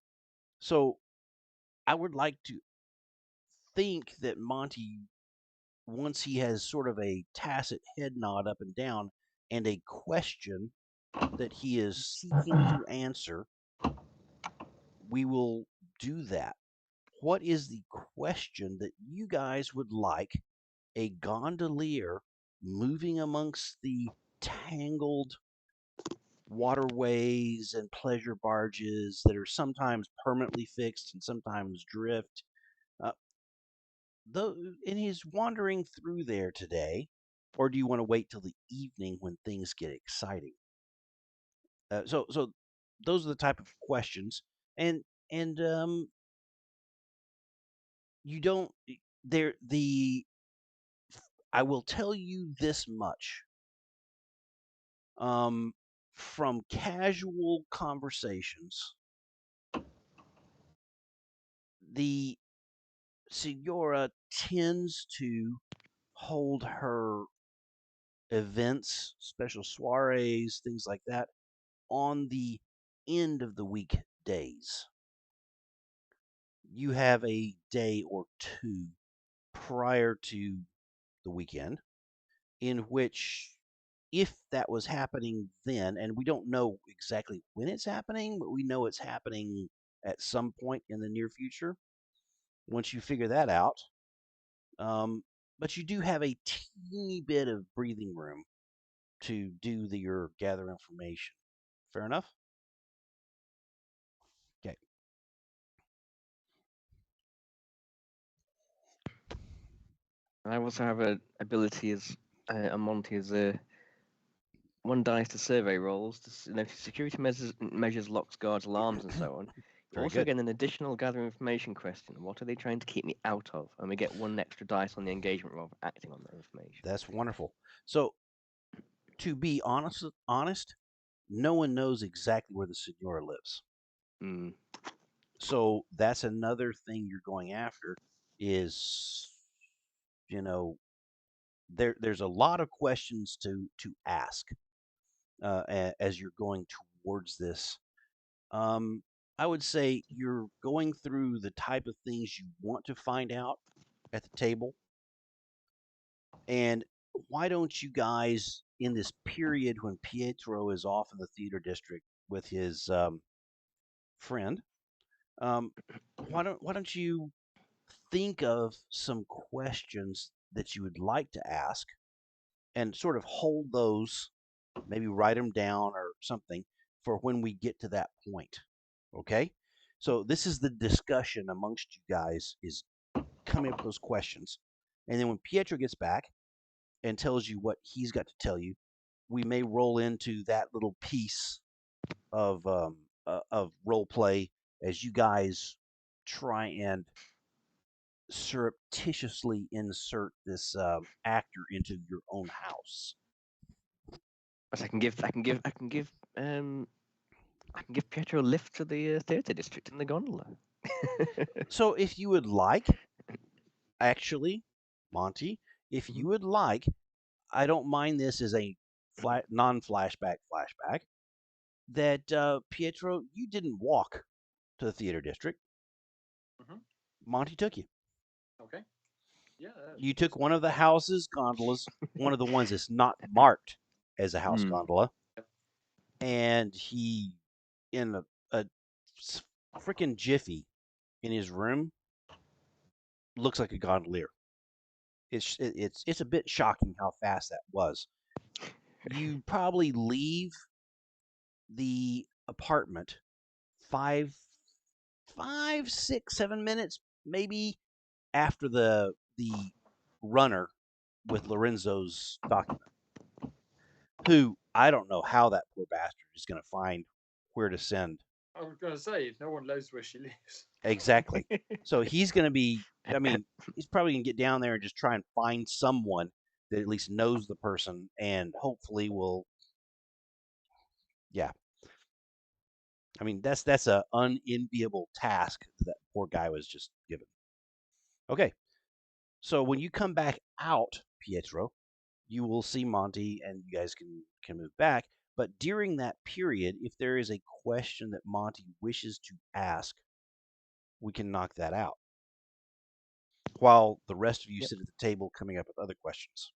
So I would like to think that Monty, once he has sort of a tacit head nod up and down and a question that he is seeking to answer, we will do that. What is the question that you guys would like a gondolier moving amongst the tangled waterways and pleasure barges that are sometimes permanently fixed and sometimes drift? Though, and he's wandering through there today, or do you want to wait till the evening when things get exciting? So those are the type of questions, and you don't there the I will tell you this much. From casual conversations, the Signora tends to hold her events, special soirees, things like that, on the end of the weekdays. You have a day or two prior to the weekend in which, if that was happening then, and we don't know exactly when it's happening, but we know it's happening at some point in the near future. Once you figure that out, but you do have a teeny bit of breathing room to do your gather information. Fair enough? Okay. I also have a ability as a Monty as a one dice to survey rolls, to notice security measures, locks, guards, alarms, and so on. You Very also good. get an additional gather information question. What are they trying to keep me out of? And we get one extra dice on the engagement roll for acting on that information. That's wonderful. So, to be honest, no one knows exactly where the Senora lives. Mm. So that's another thing you're going after is, there's a lot of questions to ask as you're going towards this. I would say you're going through the type of things you want to find out at the table. And why don't you guys, in this period when Pietro is off in the theater district with his friend, why don't you think of some questions that you would like to ask and sort of hold those, maybe write them down or something for when we get to that point. Okay? So this is the discussion amongst you guys, is coming up with those questions. And then when Pietro gets back and tells you what he's got to tell you, we may roll into that little piece of role play as you guys try and surreptitiously insert this actor into your own house. But I can give Pietro a lift to the theatre district in the gondola. So if you would like, actually, Monty, If you would like, I don't mind this as a non-flashback flashback. That Pietro, you didn't walk to the theater district. Mhm. Monty took you. Okay. Yeah. You took one of the house's gondolas, one of the ones that's not marked as a house gondola, and he, in a freaking jiffy, in his room, looks like a gondolier. It's a bit shocking how fast that was. You probably leave the apartment five, 6, 7 minutes, maybe after the runner with Lorenzo's document. Who I don't know how that poor bastard is going to find where to send. I was going to say, no one knows where she lives. Exactly. So he's going to be. I mean, he's probably going to get down there and just try and find someone that at least knows the person, and hopefully will. Yeah. I mean, that's a unenviable task that poor guy was just given. Okay. So when you come back out, Pietro, you will see Monty and you guys can move back. But during that period, if there is a question that Monty wishes to ask, we can knock that out. While the rest of you sit at the table coming up with other questions.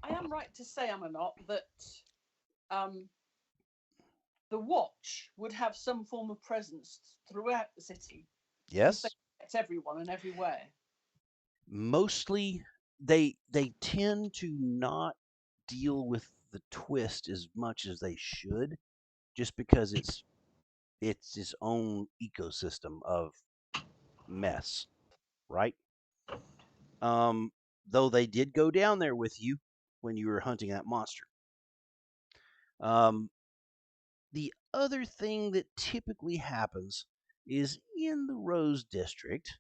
I am right to say, am I not, that the watch would have some form of presence throughout the city because they Yes? protect everyone and everywhere. Mostly they tend to not deal with the twist as much as they should, just because it's its own ecosystem of mess, right? Though they did go down there with you when you were hunting that monster. The other thing that typically happens is in the Rose District,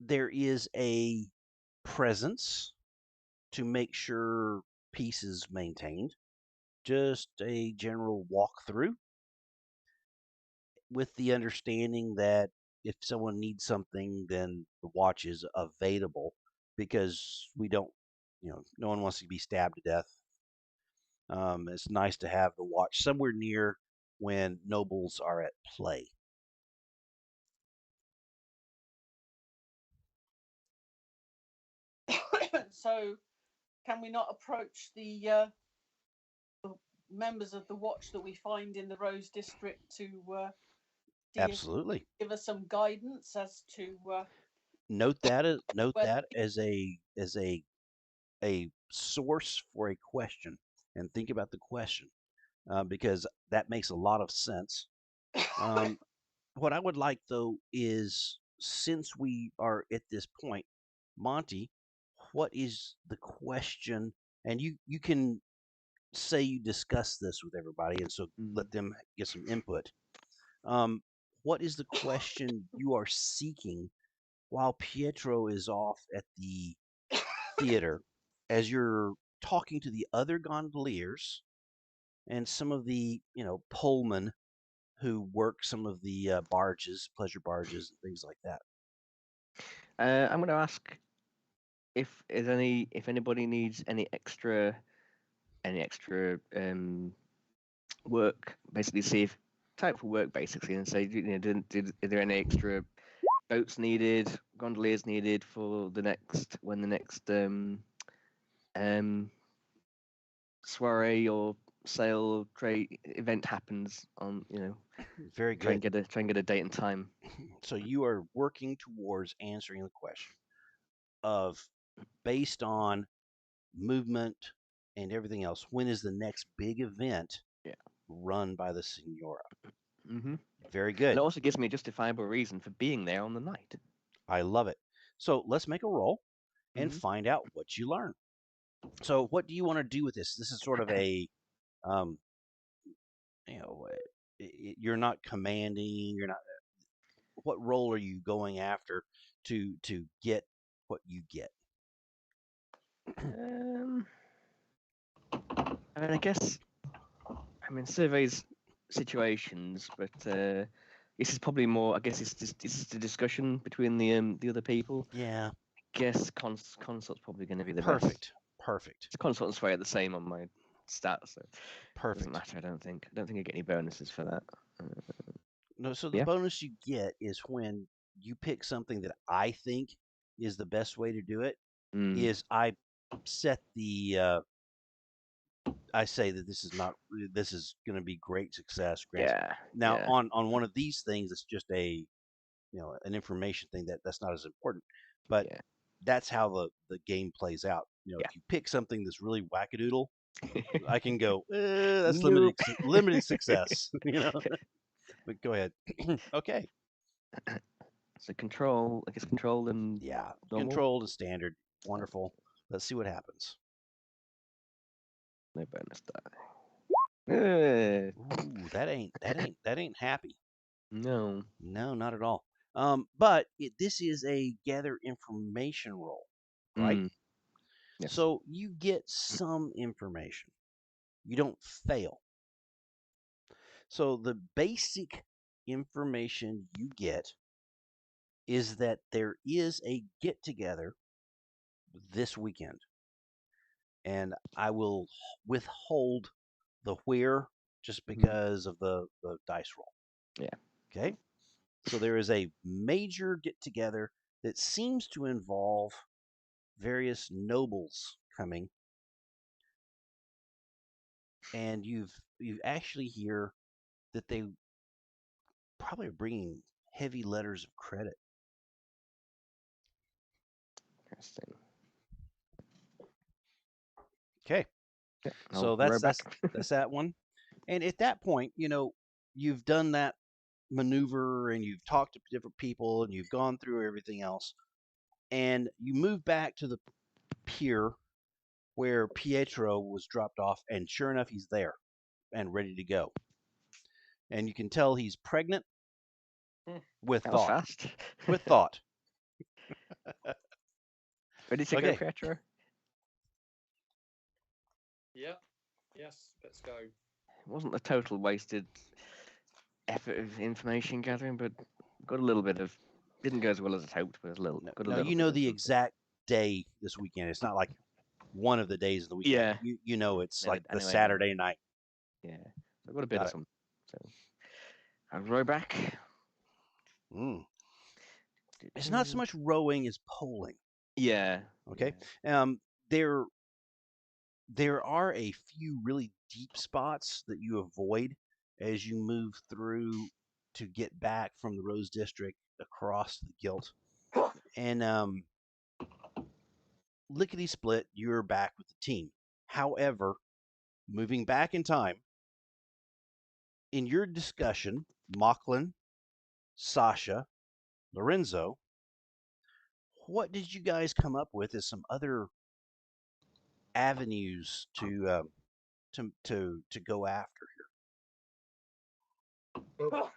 there is a presence to make sure peace is maintained. Just a general walkthrough with the understanding that if someone needs something, then the watch is available because we don't, no one wants to be stabbed to death. It's nice to have the watch somewhere near when nobles are at play. So, can we not approach the members of the watch that we find in the Rose District to Absolutely. give us some guidance as to Note where that as a source for a question, and think about the question because that makes a lot of sense. What I would like though is, since we are at this point, Monty, what is the question? And you can say you discuss this with everybody, and so let them get some input. Um, what is the question you are seeking while Pietro is off at the theater, as you're talking to the other gondoliers and some of the Pullman who work some of the barges, pleasure barges, and things like that. I'm going to ask if anybody needs any extra work. Basically, see if type of work basically, and say, are there any extra boats needed, gondoliers needed for the next soiree or sale trade event happens on Very try and good. get a date and time. So you are working towards answering the question of, based on movement and everything else, when is the next big event run by the Senora? Very And good. it also gives me a justifiable reason for being there on the night. I love it. So let's make a roll and find out what you learn. So what do you want to do with this? This is sort of a, um, you know, you're not commanding. You're not. What role are you going after to get what you get? I mean, surveys situations, but This is probably more. I guess this is the discussion between the other people. Yeah. I guess consult's probably going to be the best. Perfect. The consult and sway are the same on my stats, so it Perfect. doesn't matter. I don't think I get any bonuses for that. No, so the Yeah. bonus you get is when you pick something that I think is the best way to do it. Mm, Is I set the I say that this is going to be great success. Grants. yeah. Now Yeah. on one of these things, it's just an information thing that's not as important, but Yeah. that's how the game plays out. Yeah. If you pick something that's really wackadoodle, I can go, that's Nope. limited success. But go ahead. Okay. So control. I guess control and Yeah. normal. Controlled is standard. Wonderful. Let's see what happens. No bonus die. Ooh, that ain't happy. No. No, not at all. But this is a gather information roll, right? Mm, yes. So you get some information. You don't fail. So the basic information you get is that there is a get together this weekend. And I will withhold the where just because of the dice roll. Yeah. Okay. So there is a major get together that seems to involve various nobles coming, and you actually hear that they probably are bringing heavy letters of credit. Interesting. Okay. Yeah, So I'll that's row back. that's that one. And at that point, you've done that maneuver and you've talked to different people and you've gone through everything else. And you move back to the pier where Pietro was dropped off, and sure enough, he's there and ready to go. And you can tell he's pregnant with That was thought. fast. With thought. Ready to go, Okay. Pietro? Yeah. Yes. Let's go. It wasn't a total wasted effort of information gathering, but got a little bit of. Didn't go as well as I hoped, but got a No, little. you bit know of the something. exact day this weekend. It's not like one of the days of the weekend. Yeah. You know it's Never- like the anyway, Saturday night. Yeah. So I got a bit Got of it. something. So I'll row back. Mm. It's not so much rowing as polling. Yeah. Okay. Yeah. There are a few really deep spots that you avoid as you move through to get back from the Rose District across the Gilt. And lickety split, you're back with the team. However, moving back in time, in your discussion, Mocklin, Sasha, Lorenzo, what did you guys come up with as some other avenues to go after here? Well,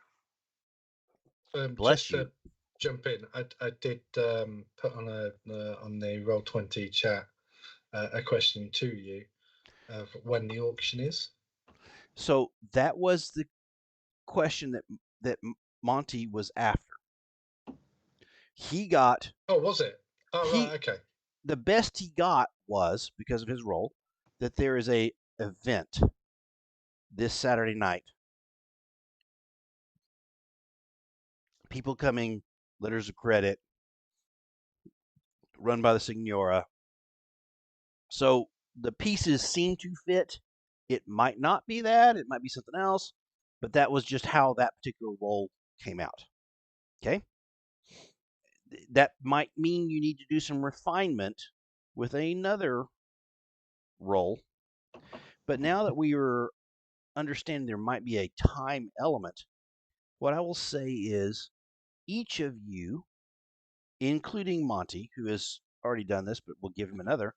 Bless just you. to jump in, I did put on on the Roll20 chat a question to you of when the auction is. So that was the question that Monty was after. He got Oh, was it? Oh, he right, okay. the best he got was, because of his role, that there is a event this Saturday night. People coming, letters of credit, run by the Signora. So the pieces seem to fit. It might not be that, it might be something else, but that was just how that particular role came out. Okay? That might mean you need to do some refinement with another role. But now that we are understanding there might be a time element, what I will say is each of you, including Monty, who has already done this, but we'll give him another,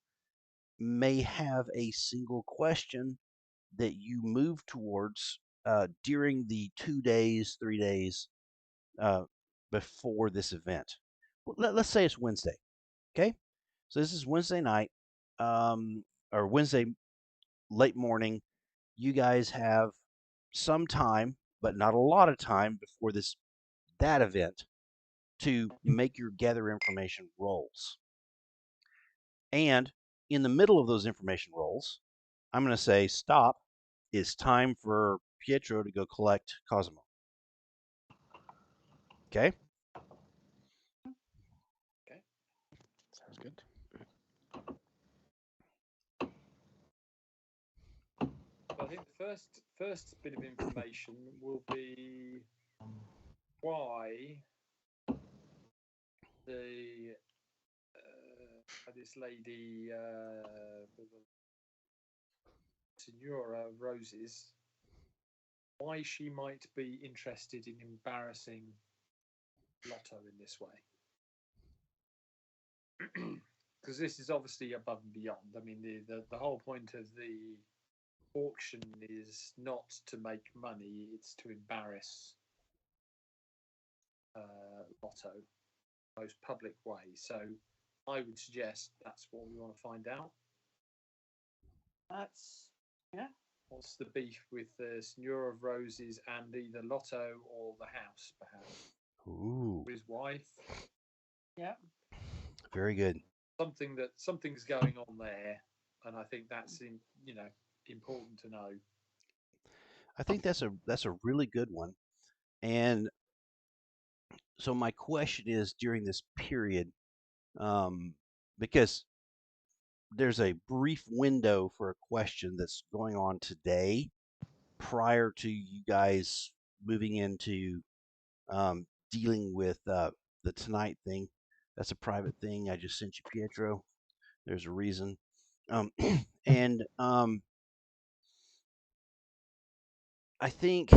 may have a single question that you move towards during the 2 days, 3 days before this event. Let's say it's Wednesday. Okay? So this is Wednesday night, or Wednesday late morning. You guys have some time, but not a lot of time before this that event to make your gather information rolls. And in the middle of those information rolls, I'm going to say, stop. It's time for Pietro to go collect Cosimo. Okay? Sounds good. I think the first bit of information will be why the this lady, Signora of Roses, why she might be interested in embarrassing Lotto in this way. Because this is obviously above and beyond. I mean, the whole point of the auction is not to make money, it's to embarrass Lotto in the most public way. So I would suggest that's what we want to find out. That's, yeah. What's the beef with the Signora of Roses and either Lotto or the house, perhaps? Ooh. His wife. Yeah. Very good. Something's going on there, and I think that's important to know. I think that's a really good one. And so my question is during this period, because there's a brief window for a question that's going on today prior to you guys moving into dealing with the tonight thing. That's a private thing. I just sent you, Pietro. There's a reason. And I think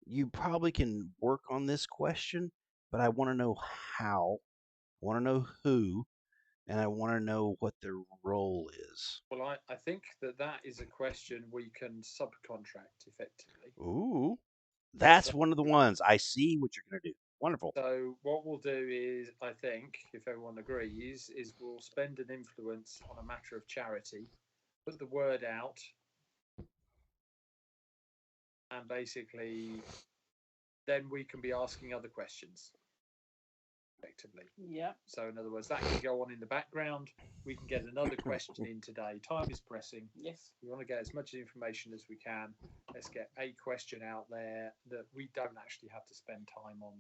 you probably can work on this question, but I want to know how. I want to know who, and I want to know what their role is. Well, I think that is a question we can subcontract effectively. Ooh, that's one of the ones. I see what you're going to do. Wonderful. So what we'll do is, I think, if everyone agrees, is we'll spend an influence on a matter of charity, put the word out, and basically then we can be asking other questions effectively. Yeah. So in other words, that can go on in the background. We can get another question in today. Time is pressing. Yes. We want to get as much information as we can. Let's get a question out there that we don't actually have to spend time on.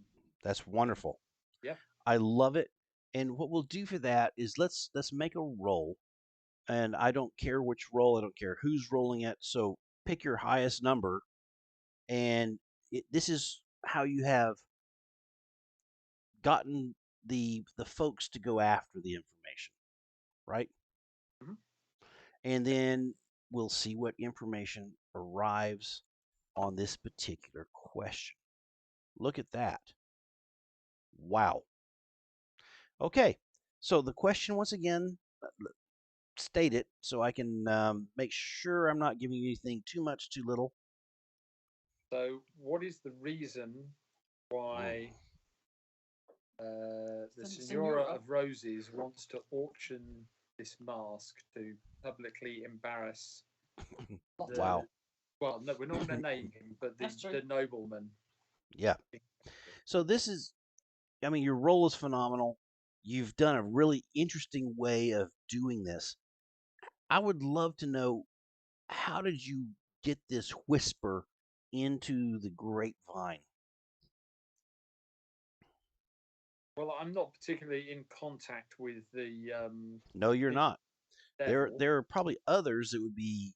That's wonderful. Yeah. I love it. And what we'll do for that is let's make a roll. And I don't care which roll, I don't care who's rolling it. So pick your highest number. And this is how you have gotten the folks to go after the information, right? Mhm. And then we'll see what information arrives on this particular question. Look at that. Wow. Okay. So the question, once again, state it so I can make sure I'm not giving you anything too much, too little. So what is the reason why the Signora of Roses wants to auction this mask to publicly embarrass Wow. Well, no, we're not going to name him, but the nobleman. Yeah. So this is, I mean, your role is phenomenal. You've done a really interesting way of doing this. I would love to know, how did you get this whisper into the grapevine? Well, I'm not particularly in contact with the. No, you're not. Devil. There are probably others that would be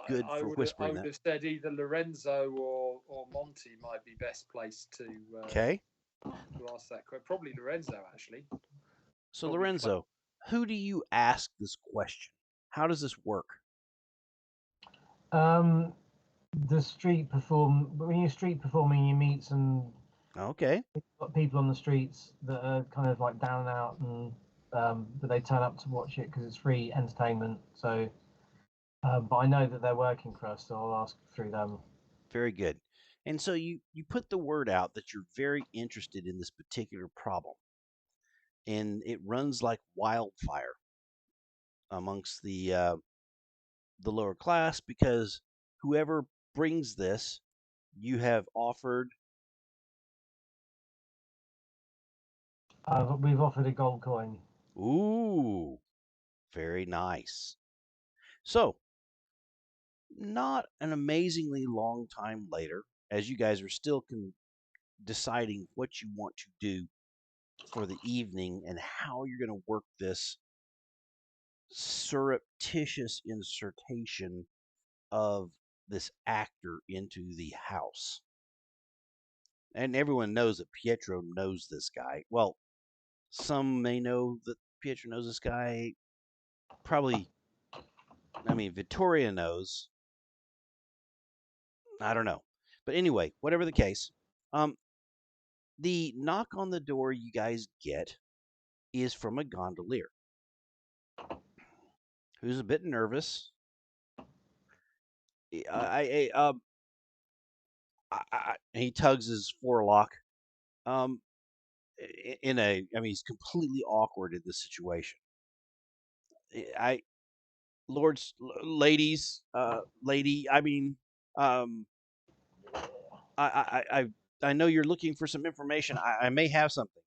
good for whispering I would have said either Lorenzo or Monty might be best placed to ask that question. Probably Lorenzo, actually. So Lorenzo, who do you ask this question? How does this work? The street when you're street performing, you meet some people on the streets that are kind of like down and out, and but they turn up to watch it because it's free entertainment. So, but I know that they're working for us, so I'll ask through them. Very good. And so you put the word out that you're very interested in this particular problem, and it runs like wildfire amongst the lower class, because whoever brings this, you have offered We've offered a gold coin. Ooh, very nice. So, not an amazingly long time later, as you guys are still deciding what you want to do for the evening and how you're going to work this surreptitious insertion of this actor into the house. And everyone knows that Pietro knows this guy. Well, some may know that Pietro knows this guy. Probably, I mean, Vittoria knows. I don't know. But anyway, whatever the case, the knock on the door you guys get is from a gondolier who's a bit nervous. He tugs his forelock. Um, I mean, he's completely awkward in this situation. I, lords, ladies, lady. I mean, um, I know you're looking for some information. I may have something.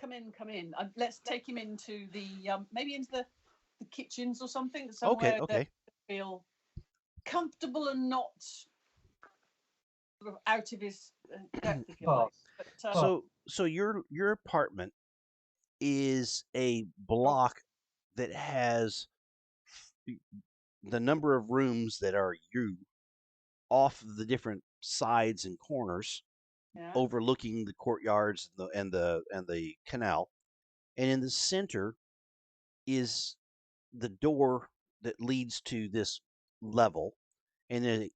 Come in, come in. Let's take him into the maybe into the kitchens or something, Okay, somewhere that okay. feel comfortable and not sort of out of his depth, if you like. But, So your apartment is a block that has the number of rooms that are you off the different sides and corners, yeah, overlooking the courtyards and the canal, and in the center is the door that leads to this level, and a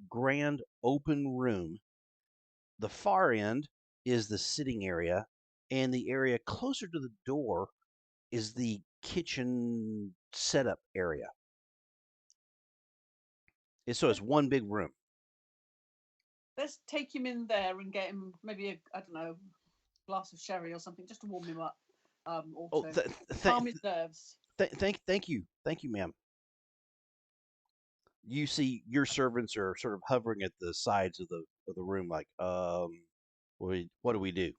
grand open room. The far end is the sitting area, and the area closer to the door is the kitchen setup area. So it's one big room. let's take him in there and get him maybe I don't know, glass of sherry or something just to warm him up. Or to calm his nerves. Thank you, ma'am. You see, your servants are sort of hovering at the sides of the room, like, what do we do?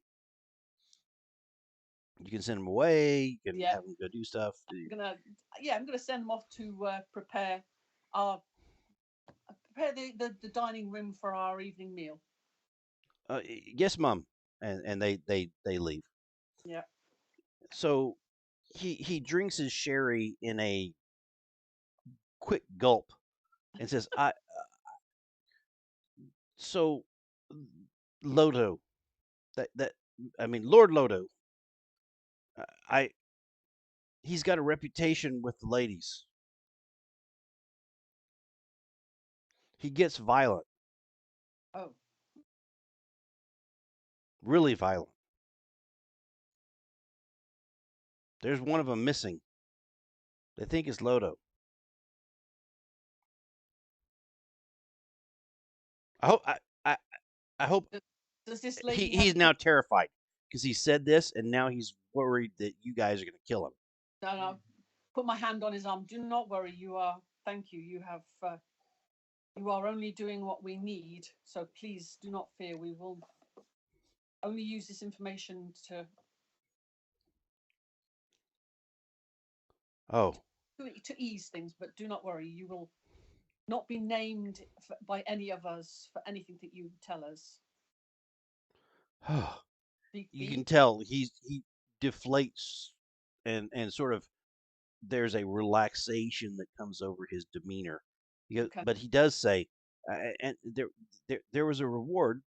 You can send them away. You can have them go do stuff. I'm gonna send them off to prepare the dining room for our evening meal. Yes, mum, and they leave. Yeah. So he drinks his sherry in a quick gulp and says, so Lodo, that I mean Lord Lodo, I he's got a reputation with the ladies. He gets violent. Oh. Really violent. There's one of them missing. They think it's Lodo. I hope Does this lady he's now terrified because he said this and now he's worried that you guys are going to kill him. No. Put my hand on his arm. Do not worry. Thank you. You have. You are only doing what we need. So please do not fear. We will only use this information to. Oh. To ease things, but do not worry. You will not be named by any of us for anything that you tell us. You can tell he deflates and sort of there's a relaxation that comes over his demeanor. But he does say, and there was a reward.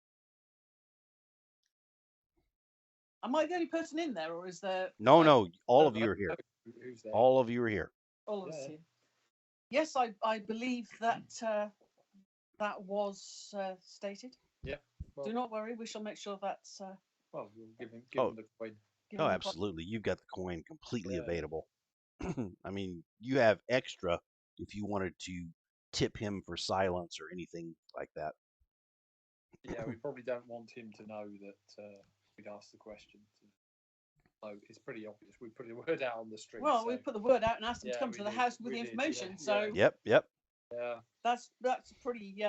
Am I the only person in there, or is there? No, all of you are here. Who's there? All of you are here. All of us here. Yes, I believe that that was stated. Yeah. Well, do not worry. We shall make sure that's. Well, we'll give him the coin. Absolutely. You've got the coin completely available. I mean, you have extra if you wanted to tip him for silence or anything like that. Yeah, we probably don't want him to know that we'd asked the question. So it's pretty obvious. We put the word out on the street. Well, we put the word out and asked him to come to the house with the information. So Yep. Yeah. That's pretty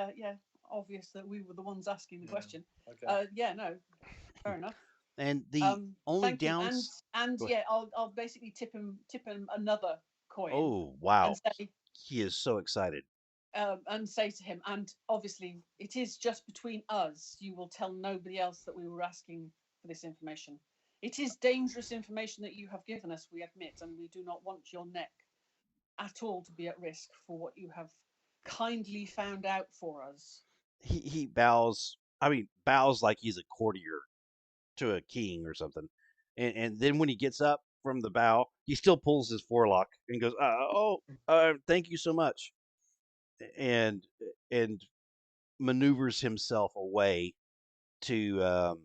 obvious that we were the ones asking the question. Okay. No, fair enough. And the only Thank you. downs. And Go ahead. yeah, I'll basically tip him another coin Oh and wow, say he is so excited. to him, and obviously it is just between us. You will tell nobody else that we were asking for this information. It is dangerous information that you have given us, we admit, and we do not want your neck at all to be at risk for what you have kindly found out for us. He bows. I mean, bows like he's a courtier to a king or something. And then when he gets up from the bow, he still pulls his forelock and goes, thank you so much," and and maneuvers himself away to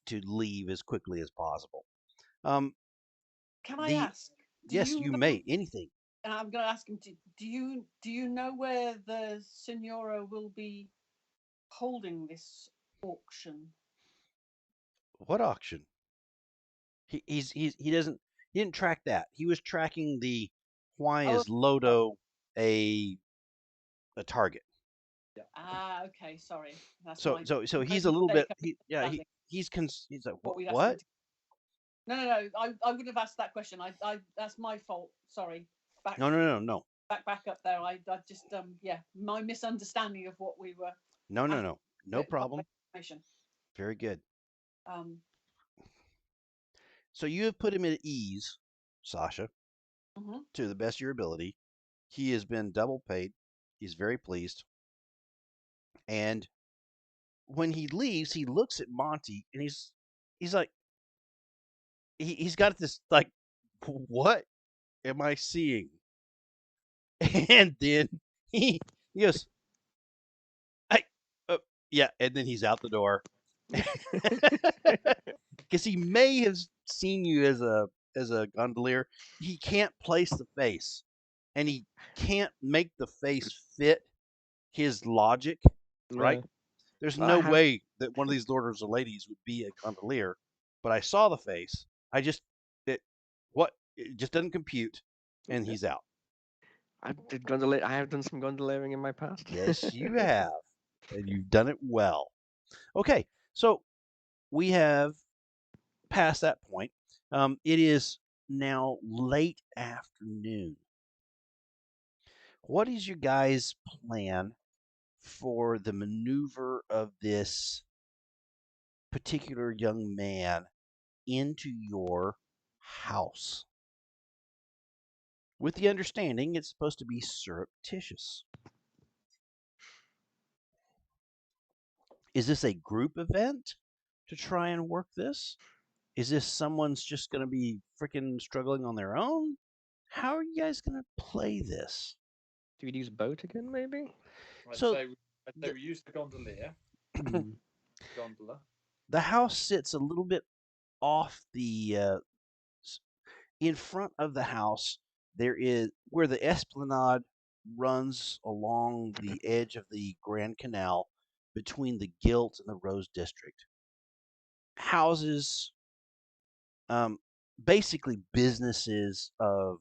to leave as quickly as possible. Um, Can I the ask? Do Yes, you you know? may anything. And I'm going to ask him. Do you know where the Signora will be holding this auction? What auction? He didn't track that. He was tracking the why Oh, is sorry. Lodo a a target. Okay. Sorry, that's So my he's a little mistake. bit of he misunderstanding he's like what we'd asked him what? to. No. I wouldn't have asked that question. I that's my fault. Sorry. Back, No. back up there. I just yeah, my misunderstanding of what we were asking. No Bit complex problem. information. Very good. Um. So you have put him at ease, Sasha, Mhm. to the best of your ability. He has been double paid. He's very pleased. And when he leaves, he looks at Monty and he's like he's got this like what am I seeing? And then he he goes, I yeah, and then he's out the door. Because he may have seen you as a gondolier. He can't place the face, and he can't make the face fit his logic. Right? No. There's I no have way that one of these lords or ladies would be a gondolier. But I saw the face. I just it what it just doesn't compute, and he's out. I have done some gondoliering in my past. Yes, you have, and you've done it well. Okay, so we have past that point. It is now late afternoon. What is your guys' plan for the maneuver of this particular young man into your house? With the understanding it's supposed to be surreptitious. Is this a group event to try and work this? Is this someone's just going to be freaking struggling on their own? How are you guys going to play this? Do we use boat again, maybe? I'd So say the, we use the gondolier, gondola. the house sits a little bit off the in front of the house. There is where the esplanade runs along the edge of the Grand Canal between the Gilt and the Rose District. Houses, um, basically businesses of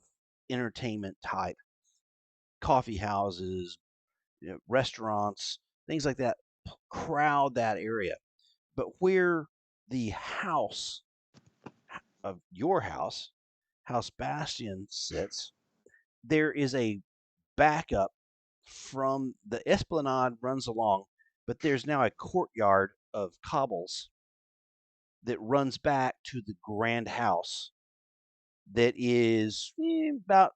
entertainment type, coffee houses, restaurants, things like that, crowd that area. But where the house of your house, House Bastion, sits, there is a backup from the esplanade runs along, but there's now a courtyard of cobbles that runs back to the grand house that is about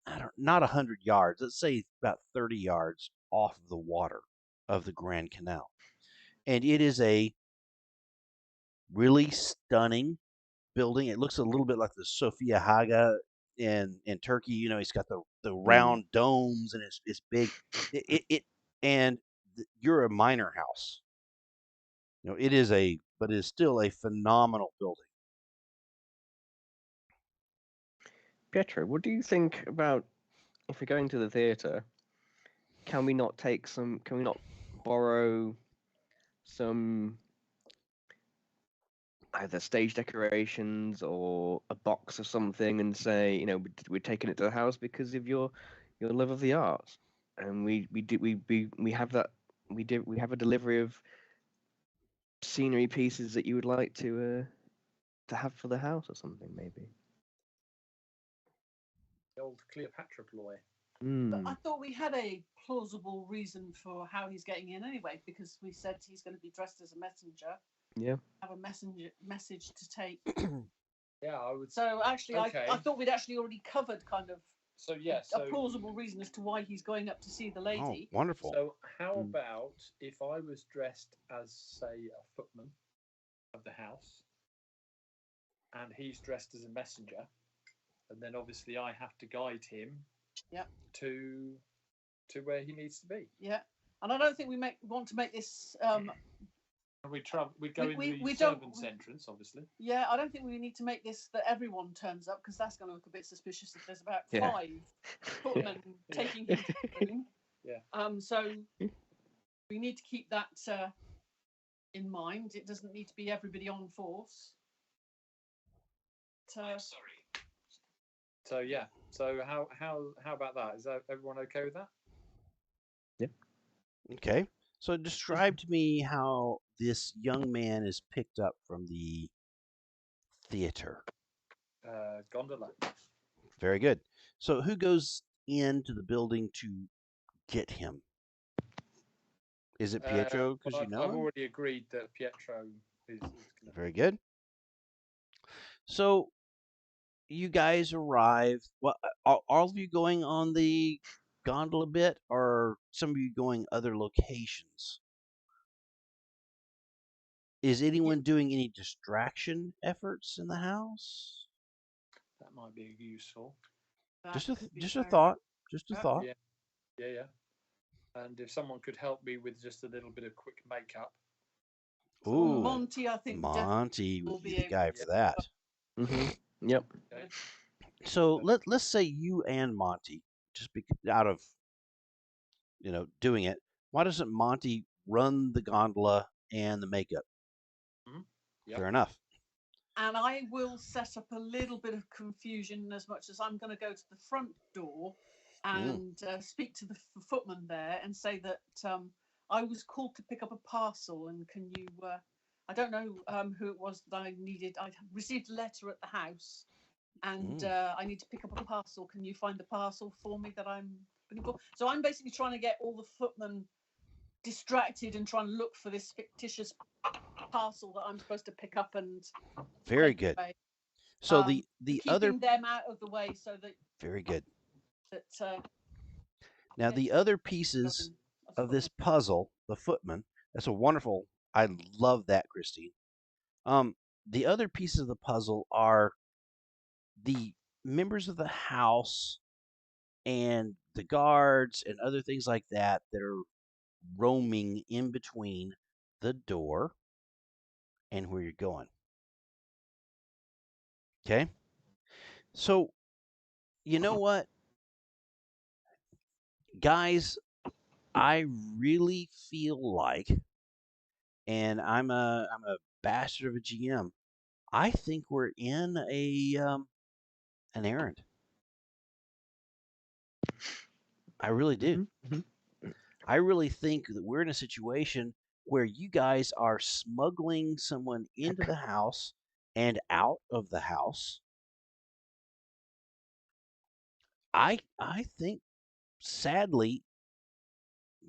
I don't not 100 yards. Let's say about 30 yards off of the water of the Grand Canal, and it is a really stunning building. It looks a little bit like the Sofia Haga in Turkey. You know, it's got the Mm. round domes and it's big. It and you're a minor house. You know, but it is still a phenomenal building. Pietro, what do you think about if we're going to the theatre? Can we not take some? Can we not borrow some either stage decorations or a box or something and say, we're taking it to the house because of your love of the arts, and we have that we have a delivery of scenery pieces that you would like to have for the house or something, maybe. The old Cleopatra ploy. But I Mm. thought we had a plausible reason for how he's getting in anyway, because we said he's going to be dressed as a messenger, Yeah. have a message to take. Yeah, I would. So actually, Okay. I thought we'd actually already covered kind of So yeah, a plausible reason as to why he's going up to see the Oh, lady. wonderful. So how Mm. about if I was dressed as, say, a footman of the house, and he's dressed as a messenger, and then obviously I have to guide him. Yep. To where he needs to be. Yeah, and I don't think we want to make this. We go in the servants' entrance, obviously. Yeah, I don't think we need to make this that everyone turns up, because that's going to look a bit suspicious if there's about Yeah. 5 footmen taking him to the room. Yeah. So we need to keep that in mind. It doesn't need to be everybody on force. Sorry. So yeah. So how about that? Is that everyone okay with that? Okay. So describe to me how this young man is picked up from the theater. Gondola. Very good. So who goes into the building to get him? Is it Pietro because Well, you know I've him? already agreed that Pietro is going to. Very good. So you guys arrive. Well, are all of you going on the gondola bit, or some of you going other locations? Is anyone doing any distraction efforts in the house? That might be useful. Just a thought. Just a thought. Yeah. And if someone could help me with just a little bit of quick makeup. Ooh, Monty, I think Monty will would be be the able guy to for that. Mm-hmm. Yep. Okay. So let's say you and Monty, just out of doing it. Why doesn't Monty run the gondola and the makeup? Yep. Fair enough. And I will set up a little bit of confusion, as much as I'm going to go to the front door and speak to the footman there and say that I was called to pick up a parcel, and can you? I don't know who it was that I needed. I received a letter at the house, and I need to pick up a parcel. Can you find the parcel for me that I'm looking for? So I'm basically trying to get all the footmen distracted and trying to look for this fictitious parcel that I'm supposed to pick up and very good. away. So the keeping other them out of the way so that very good. That Now the other pieces of this puzzle, the footman, that's a wonderful. I love that, Christine. The other pieces of the puzzle are the members of the house and the guards and other things like that that are roaming in between the door and where you're going. Okay? So, you know what? Guys, I really feel like, and I'm a bastard of a GM. I think we're in an errand. I really do. Mm-hmm. I really think that we're in a situation where you guys are smuggling someone into the house and out of the house. I think, sadly,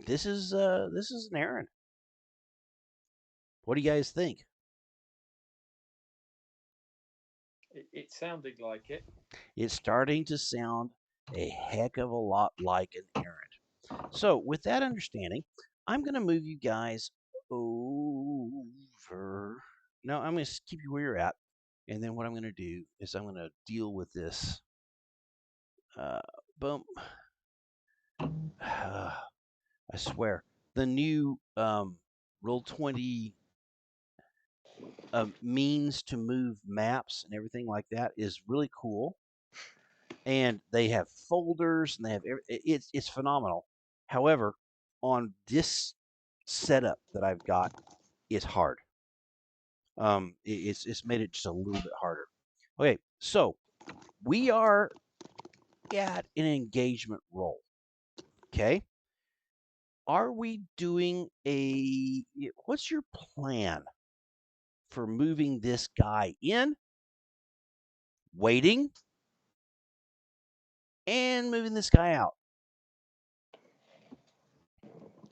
this is an errand. What do you guys think? It sounded like it. It's starting to sound a heck of a lot like an errand. So, with that understanding, I'm going to move you guys over. No, I'm going to keep you where you're at. And then what I'm going to do is I'm going to deal with this. Boom. I swear. The new Roll20 means to move maps and everything like that is really cool. And they have folders and they have it's phenomenal. However, on this setup that I've got, it's hard. It's made it just a little bit harder. Okay, so we are at an engagement roll. Okay, are we doing what's your plan for moving this guy in, waiting, and moving this guy out?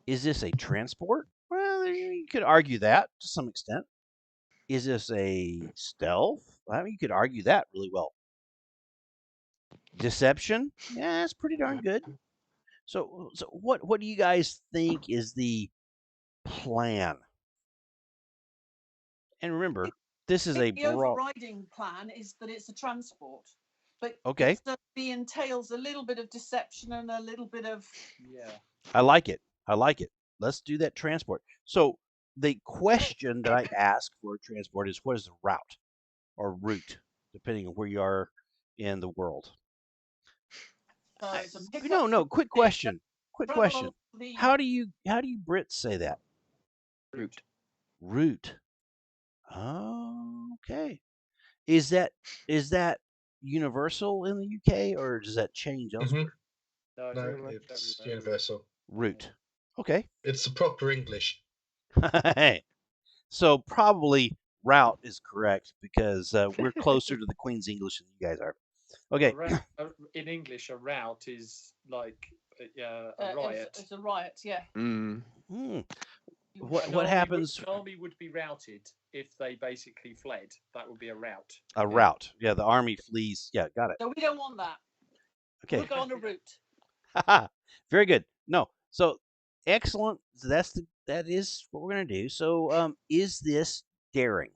Is this a transport? Well, you could argue that to some extent. Is this a stealth? I mean, you could argue that really well. Deception? Yeah, that's pretty darn good. So what do you guys think is the plan? And remember, this is a The broad. overriding plan is that it's a transport, but Okay. it certainly entails a little bit of deception and a little bit of I like it. I like it. Let's do that transport. So the question that I ask for a transport is, what is the route or route, depending on where you are in the world? it's a pickup. No. Quick question. Quick Travel question. along the How do you Brits say that? Route. Route. Oh, okay. Is that universal in the UK, or does that change elsewhere? No, No, pretty much it's everywhere. universal. Route. Okay. It's the proper English. So probably route is correct because we're closer to the Queen's English than you guys are. Okay. In English, a rout is like a riot. It's a riot, yeah. Mm. What happens? An army would be routed if they basically fled. That would be a rout. A route. Yeah, the army flees. Yeah, got it. So we don't want that. Okay. We'll go on a route. Very good. No. So excellent. So that is what we're gonna do. So is this daring?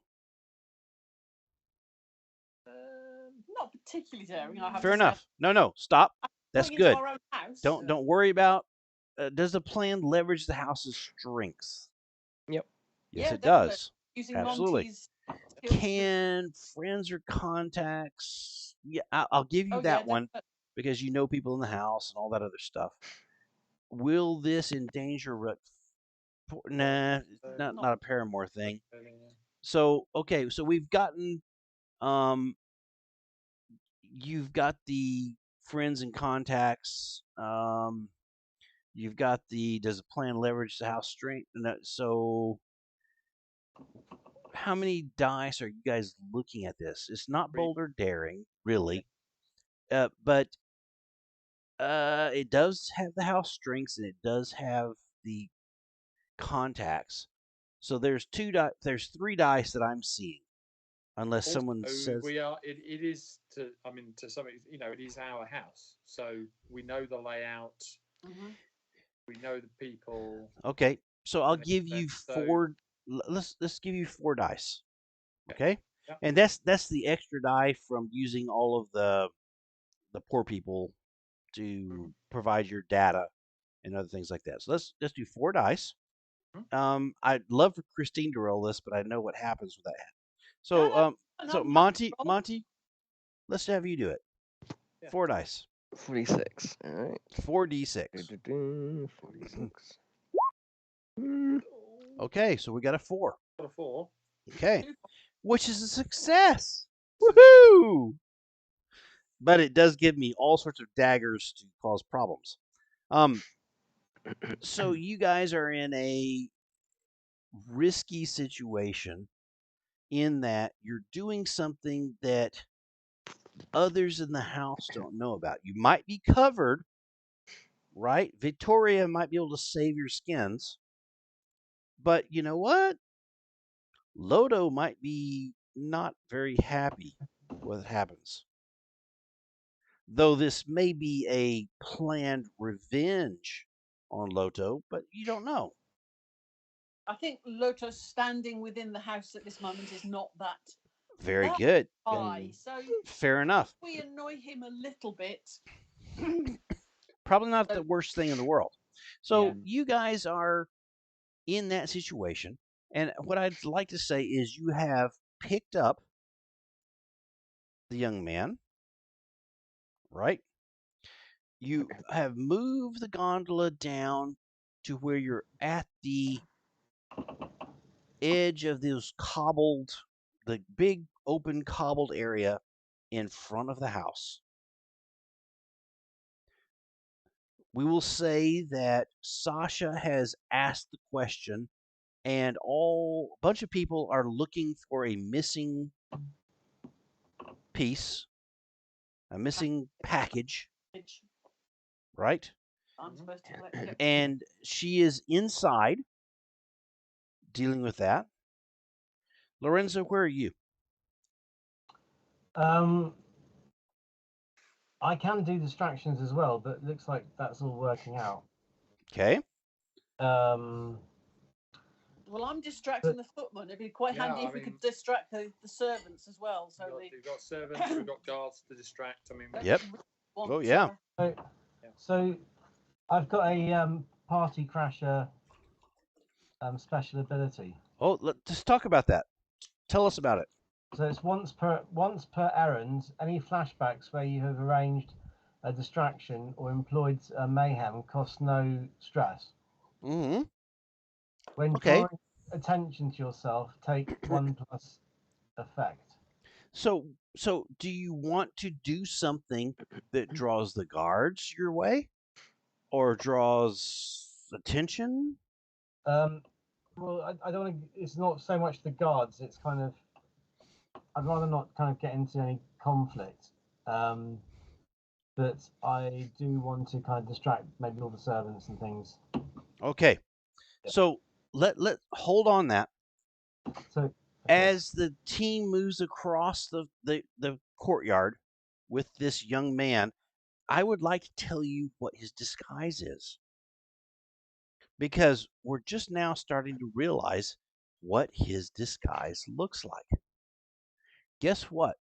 Not particularly daring, I have Fair to say. enough. No. Stop. That's Going good. into our own house. Don't worry about. Does the plan leverage the house's strengths? Yep. Yes, Yeah, it definitely. does. Using Absolutely. Monty's skills. Can friends or contacts? Yeah, I'll give you that one definitely. because you know people in the house and all that other stuff. Will this endanger? Nah, not a paramour thing. So okay, so we've gotten you've got the friends and contacts. You've got the does the plan leverage the house strength? So how many dice are you guys looking at this? It's not bold or daring, really, but it does have the house strengths and it does have the contacts. So there's there's 3 dice that I'm seeing, unless someone says we are. It is to. I mean, to some extent, it is our house, so we know the layout. Mm-hmm. We know the people. Okay, so I'll give you 4. Let's give you 4 dice. Okay, yeah. And that's the extra die from using all of the poor people to provide your data and other things like that. So let's do 4 dice. I'd love for Christine to roll this, but I know what happens with that. So so Monty, let's have you do it. 4 dice. 46. All right. 4d6. 46. Okay, so we got a 4. Got a 4. Okay, which is a success. Woohoo! But it does give me all sorts of daggers to cause problems. So you guys are in a risky situation in that you're doing something that others in the house don't know about. You might be covered, right? Victoria might be able to save your skins. But you know what? Lodo might be not very happy with what happens. Though this may be a planned revenge on Loto, but you don't know. I think Loto's standing within the house at this moment is not that Very good. high. So fair enough. We annoy him a little bit. Probably not the worst thing in the world. So Yeah. you guys are in that situation. And what I'd like to say is you have picked up the young man, right? You have moved the gondola down to where you're at the edge of those the big open cobbled area in front of the house. We will say that Sasha has asked the question and a bunch of people are looking for a missing piece, a missing package, right? I'm supposed to collect it. And she is inside dealing with that. Lorenzo, where are you? I can do distractions as well, but it looks like that's all working out. Okay. Um, Well, I'm distracting the footman. It'd be quite Yeah, handy I if we mean- could distract the servants as well. So You've got servants, we've got guards to distract. I mean, Yep. Oh, yeah. So I've got a party crasher special ability. Oh, let's talk about that. Tell us about it. So it's once per errand. Any flashbacks where you have arranged a distraction or employed mayhem costs no stress. Mm-hmm. When Okay. drawing attention to yourself, take 1 plus effect. So do you want to do something that draws the guards your way, or draws attention? Well, I don't want to. It's not so much the guards. It's kind of. I'd rather not kind of get into any conflict. But I do want to kind of distract maybe all the servants and things. Okay. So let hold on that. So okay. As the team moves across the courtyard with this young man, I would like to tell you what his disguise is. Because we're just now starting to realize what his disguise looks like. Guess what?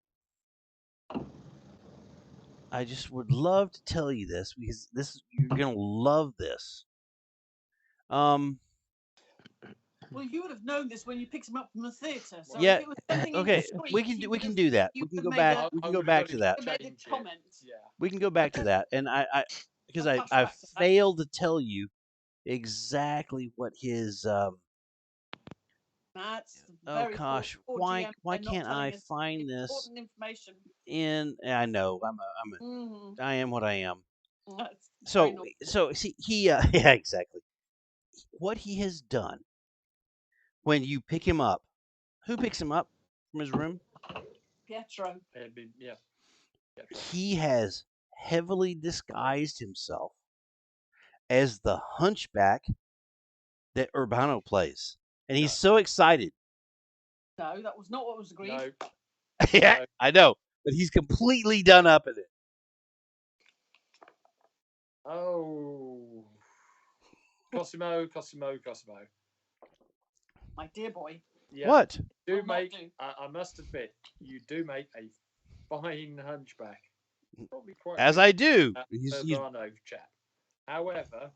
I just would love to tell you this because you're gonna love this. Well, you would have known this when you picked him up from the theatre. So Yeah, if it was something okay, indiscreet, we can you we would can have- do that. you We can would go have back. made a- We can I go would back have to that. made a change it. comment. Yeah. We can go back to that. And I because I Flashback to that. failed to tell you exactly what his That's oh very gosh, poor why GM by not can't telling I us find this important information. in? I know Mhm. I am what I am. That's very So naughty. see he yeah, exactly. What he has done when you pick him up, who picks him up from his room? Pietro. It'd be, yeah. Pietro. He has heavily disguised himself as the hunchback that Urbano plays. And he's so excited. No, that was not what was agreed. No. Yeah, I know. But he's completely done up in it. Oh. Cosimo. My dear boy. Yeah. What? Do Will not make, do. I must admit, you do make a fine hunchback. Probably quite As good, I do. that He's Urbano chap. However,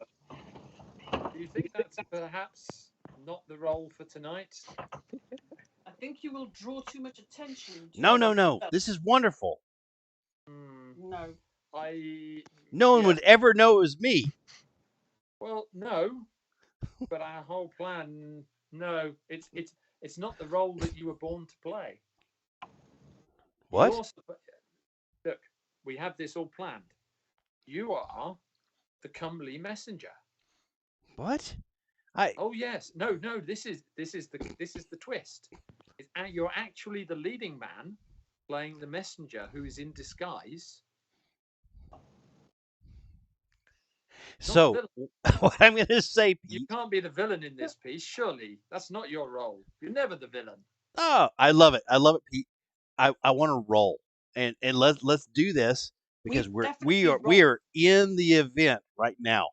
do you think that's perhaps not the role for tonight? I think you will draw too much attention. To no. yourself. This is wonderful. No. No one would ever know it was me. Well, no, but our whole plan. No, it's not the role that you were born to play. What? Look, we have this all planned. You are the comely messenger. What? Oh yes, no. This is the twist. You're actually the leading man, playing the messenger who is in disguise. So what I'm going to say, Pete. You can't be the villain in this piece, surely. That's not your role. You're never the villain. Oh, I love it. I love it, Pete. I want to roll. And let's do this because we are in the event right now.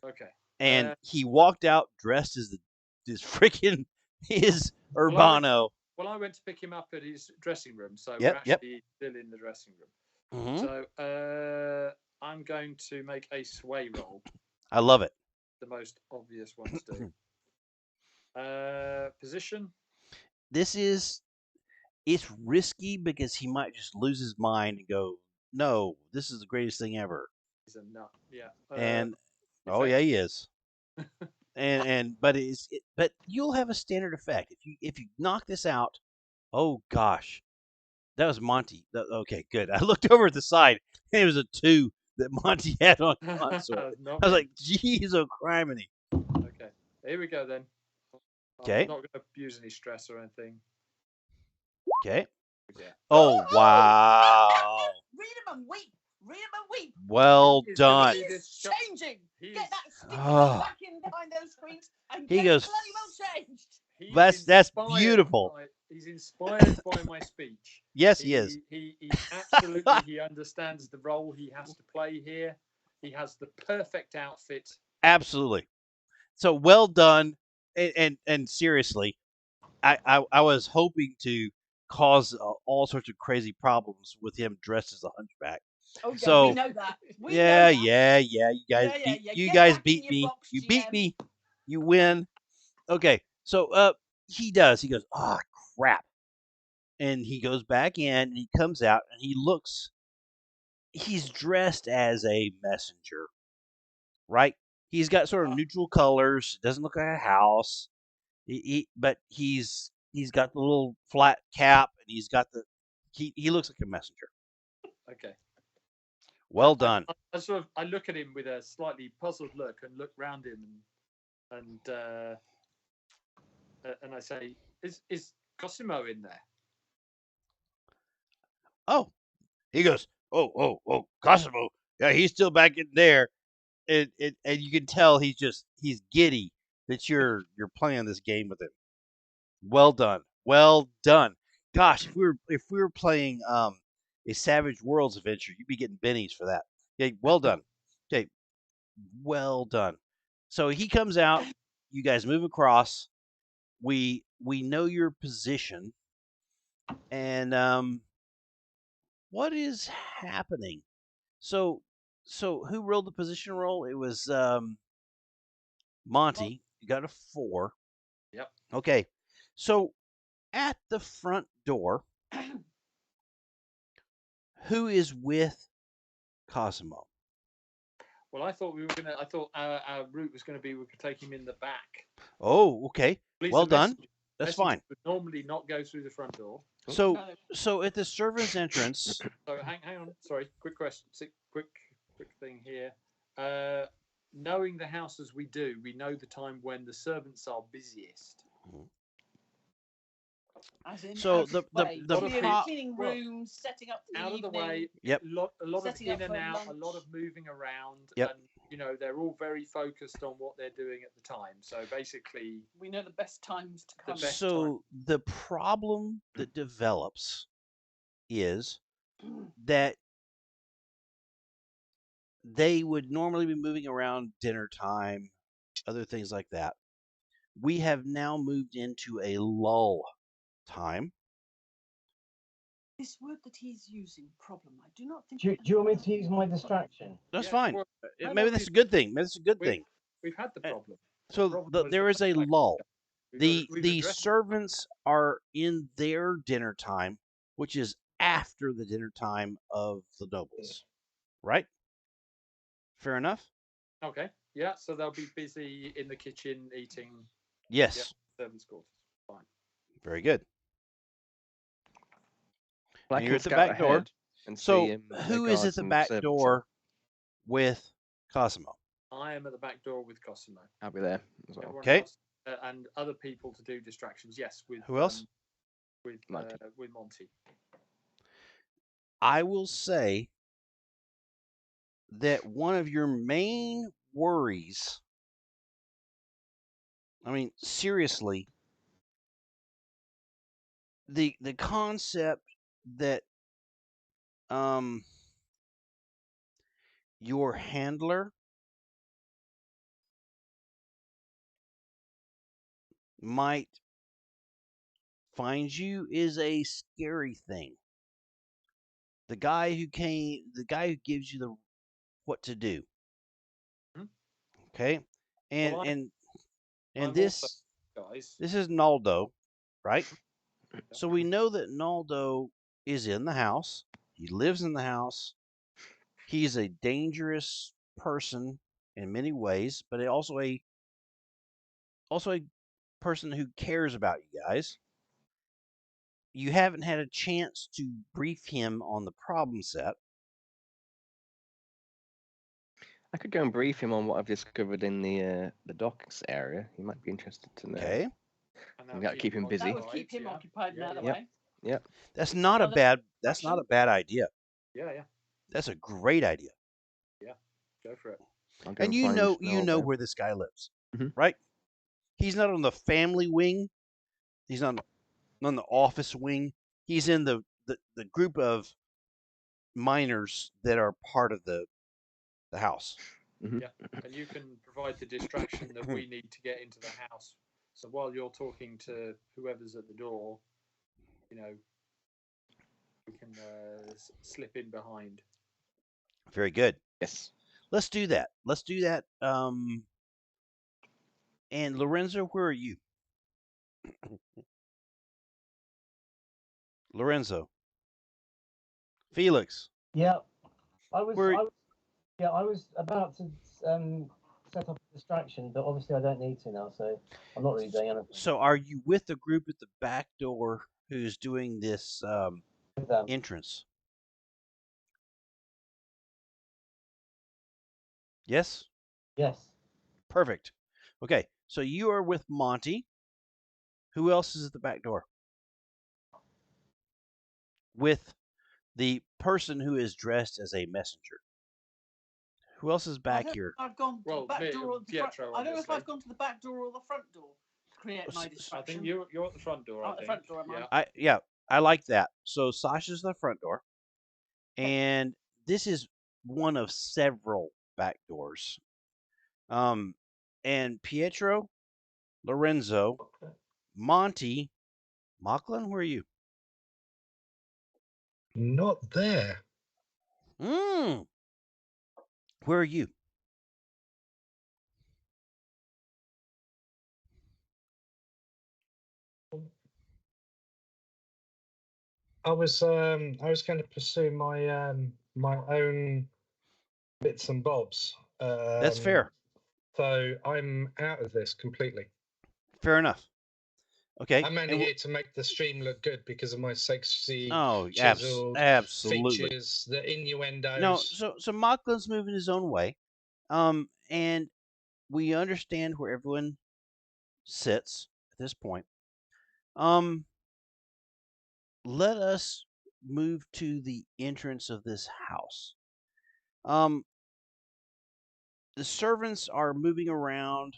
Okay. And he walked out dressed as his freaking Urbano. Well, I went to pick him up at his dressing room, so Yep, we're actually still in the dressing room. Mhm. So I'm going to make a sway roll. I love it. The most obvious ones do. Position. It's risky because he might just lose his mind and go, no, this is the greatest thing ever. He's a nut. Yeah. And oh yeah, he is. But you'll have a standard effect if you knock this out. Oh gosh, that was Monty. Okay, good. I looked over at the side and it was a 2 that Monty had on console. I was like, geez, oh criminy. Okay, here we go then. Okay. I'm not going to use any stress or anything. Okay. Yeah. Oh, wow. Read them and weep. Read them and weep. Well He's gonna done. be He's this shock- changing. he Get is- that stick Oh. back in behind those screens and He get goes, it bloody well changed. He's That's inspired beautiful. he's inspired by my speech. Yes, he is. He absolutely he understands the role he has to play here. He has the perfect outfit. Absolutely. So well done. And seriously, I was hoping to cause all sorts of crazy problems with him dressed as a hunchback. Oh yeah, So- we know that. We know Yeah, that. yeah. You guys Yeah, beat yeah. you Get guys back in beat your me. box, You beat GM. me. You win. Okay. So he does. He goes, "Oh, crap." And he goes back in and he comes out and he's dressed as a messenger, right? He's got sort of neutral colors, doesn't look like a house. But he's got the little flat cap and he's got he looks like a messenger. Okay. Well done. I look at him with a slightly puzzled look and look round him and I say, "Is Cosimo in there?" Oh, he goes, oh, Cosimo. Yeah, he's still back in there. And you can tell he's giddy that you're playing this game with him. Well done. Well done. Gosh, if we were playing a Savage Worlds adventure, you'd be getting bennies for that. Okay, well done. Okay, well done. So he comes out, you guys move across. We know your position. And what is happening? So who rolled the position roll? It was Monty. You got a 4. Yep. Okay. So at the front door, who is with Cosimo? Well, I thought our route was going to be we could take him in the back. Oh, okay. Please, Well the done. messenger- That's messenger fine. Would normally not go through the front door. So No. so at the servants' entrance, So hang on. Sorry. Quick question. Quick thing here. Knowing the house as we do, we know the time when the servants are busiest. As in, So out of the way. the Clearing, pro- cleaning well, rooms, setting up for the Out of the evening. way. Yep. A lot of Setting up in and for out. A lot lunch. of moving around. Yep. And they're all very focused on what they're doing at the time. So basically, We know the best times to come. best so the problem that develops is that they would normally be moving around dinner time, other things like that. We have now moved into a lull time. This word that he's using, problem. I do not think. Do you want me to use my distraction? That's Yeah, fine. well, no, Maybe that's a good thing. Maybe that's a good thing. we've had the problem. So problem was there is a fact lull. we've The addressed- servants are in their dinner time, which is after the dinner time of the nobles. Right? Fair enough? Okay. Yeah. So they'll be busy in the kitchen eating. Yes. Servants' quarters. Fine. Very good. Well, I And can you're at the scout back door. ahead and So see who is at the back door with Cosimo? I am at the back door with Cosimo. I'll be there as well. Everyone Okay. else, and other people to do distractions. Yes, with Who else? With Monty. with Monty. I will say that one of your main worries, I mean, seriously, the concept that your handler might find you is a scary thing. The guy who gives you the what to do. Hmm. Okay? And Well, and I'm this also, guys. this is Naldo, right? So we know that Naldo is in the house. He lives in the house. He's a dangerous person in many ways, but also a person who cares about you guys. You haven't had a chance to brief him on the problem set. I could go and brief him on what I've discovered in the docks area. He might be interested to know. Okay. And You gotta keep him busy. That would keep him occupied in that way. Yep. That's not a bad. That's not a bad idea. Yeah. That's a great idea. Yeah. Go for it. I'll go And find you know Naldo. where this guy lives, Mhm. right? He's not on the family wing. He's not on the office wing. He's in the group of miners that are part of the house. Mhm. Yeah. And you can provide the distraction that we need to get into the house. So while you're talking to whoever's at the door, you know, we can slip in behind. Very good. Yes. Let's do that. Let's do that. And Lorenzo, where are you? Lorenzo. Felix. Yeah, I was, Where? I was about to set up a distraction, but obviously I don't need to now, so I'm not really doing anything So, are you with the group at the back door who's doing this with them. entrance? Yes. Yes. Perfect. Okay. So you are with Monty. Who else is at the back door? With the person who is dressed as a messenger. Who else is back here? I've gone to the back door or the front. Pietro, I don't know if obviously. I've gone to the back door or the front door to create my I distraction. think you're at the front door. Oh, I at the think. front door, am I? Yeah. I like that. So Sasha's the front door, and this is one of several back doors. And Pietro, Lorenzo, Okay. Monty, Macklin, where are you? Not there. Where are you? I was going to pursue my my own bits and bobs. That's fair. So I'm out of this completely. Fair enough. Okay. I'm only here to make the stream look good because of my sexy chiseled absolutely. features, the innuendos. No, so Macklin's moving his own way. And we understand where everyone sits at this point. Let us move to the entrance of this house. The servants are moving around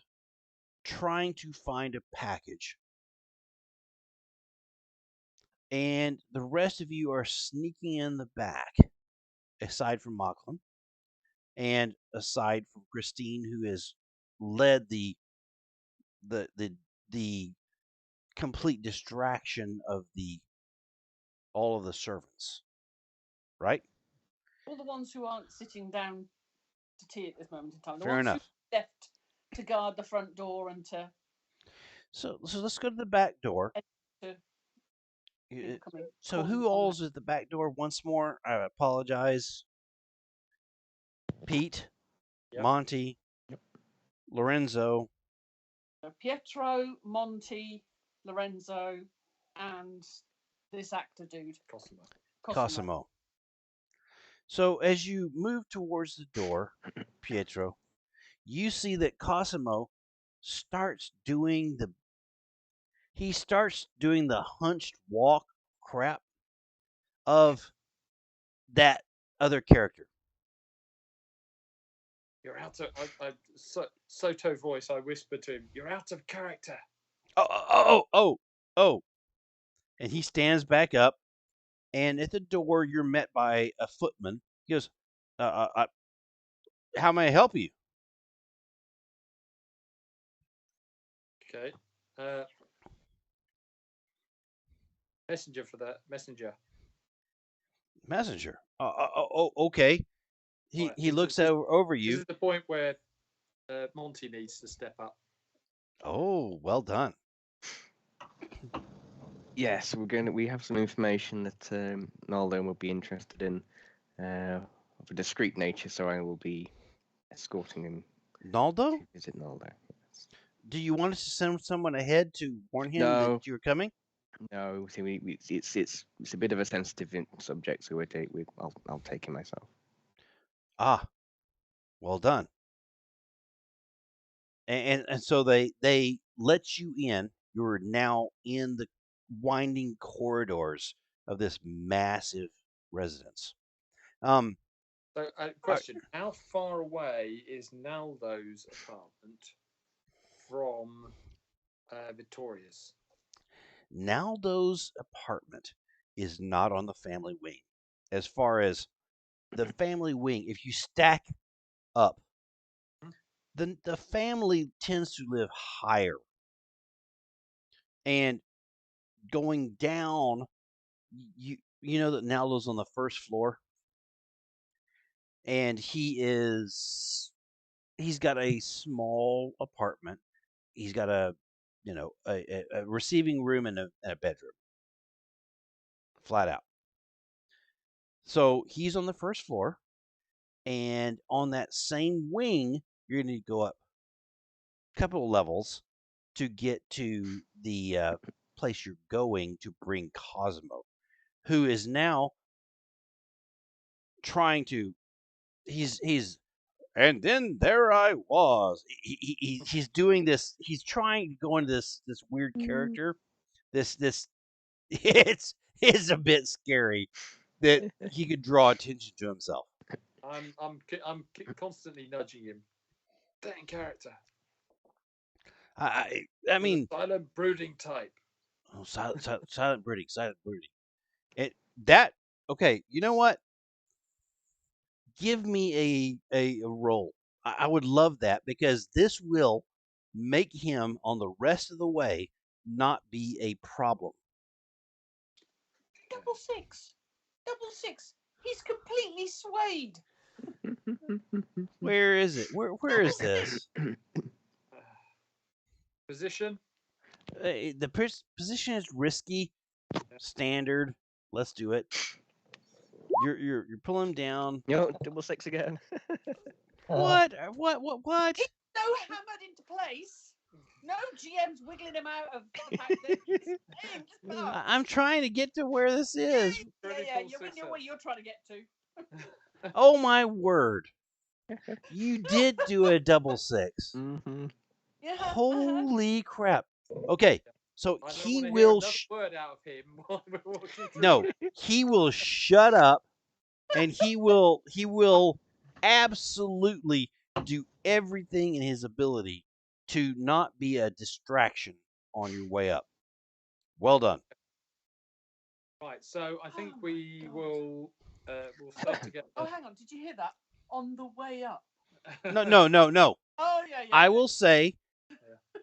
trying to find a package. And the rest of you are sneaking in the back, aside from Macklin, and aside from Christine, who has led the complete distraction of all of the servants. Right? All the ones who aren't sitting down to tea at this moment in time. The Fair ones enough. who left to guard the front door and to. So let's go to the back door. So who all's at the back door once more? I apologize. Pete, Yep. Monty, Lorenzo. Pietro, Monty, Lorenzo, and this actor dude. Cosimo. So as you move towards the door, Pietro, you see that Cosimo starts doing the hunched walk crap of that other character. You're out of. Soto voice. I whispered to him. You're out of character. Oh. And he stands back up, and at the door, you're met by a footman. He goes, how may I help you? Okay. Messenger for that. Messenger. Okay. He Right, looks over This you. is the point where Monty needs to step up. Oh, well done. Yes, we have some information that Naldo will be interested in of a discreet nature, so I will be escorting him Naldo? to visit Naldo. Yes. Do you want us to send someone ahead to warn him No. that you're coming? No, see, it's a bit of a sensitive subject, so I'll take him myself. Ah, well done. And so they let you in. you're now in the winding corridors of this massive residence. Um, So, question: how far away is Naldo's apartment from Victoria's? Naldo's apartment is not on the family wing. As far as the family wing, if you stack up, the family tends to live higher. And going down, you know that Naldo's on the first floor, and he's got a small apartment. He's got a a receiving room and a bedroom, flat out. So he's on the first floor, and on that same wing, you're going to go up a couple of levels to get to the place you're going to bring Cosmo, who is now trying to. He's and then there I was. He's doing this. He's trying to go into this weird character. This it's a bit scary that he could draw attention to himself. I'm constantly nudging him. Stay in character. I You're mean, the silent, brooding type. oh, silent brooding, silent brooding. It that okay. You know what? Give me a roll. I would love that because this will make him on the rest of the way not be a problem. Double six. Double six. He's completely swayed. Where is it? Where is this? Position. The position is risky, standard. Let's do it. You're pulling him down. Double six again. What? What? He's so hammered into place. No GM's wiggling him out of the pack. He's staying just up. I'm trying to get to where this is. Yeah. You're in your way. You're trying to get to. Oh my word! You did do a double six. Mm-hmm. Yeah. Holy crap! Okay, so I don't he want to will. hear another word out of him while we're walking through. No, he will shut up, and he will absolutely do everything in his ability to not be a distraction on your way up. Well done. Right, so I think Oh my we God. we'll stay together. Oh, hang on. Did you hear that? On the way up. No. Oh, yeah. I will say,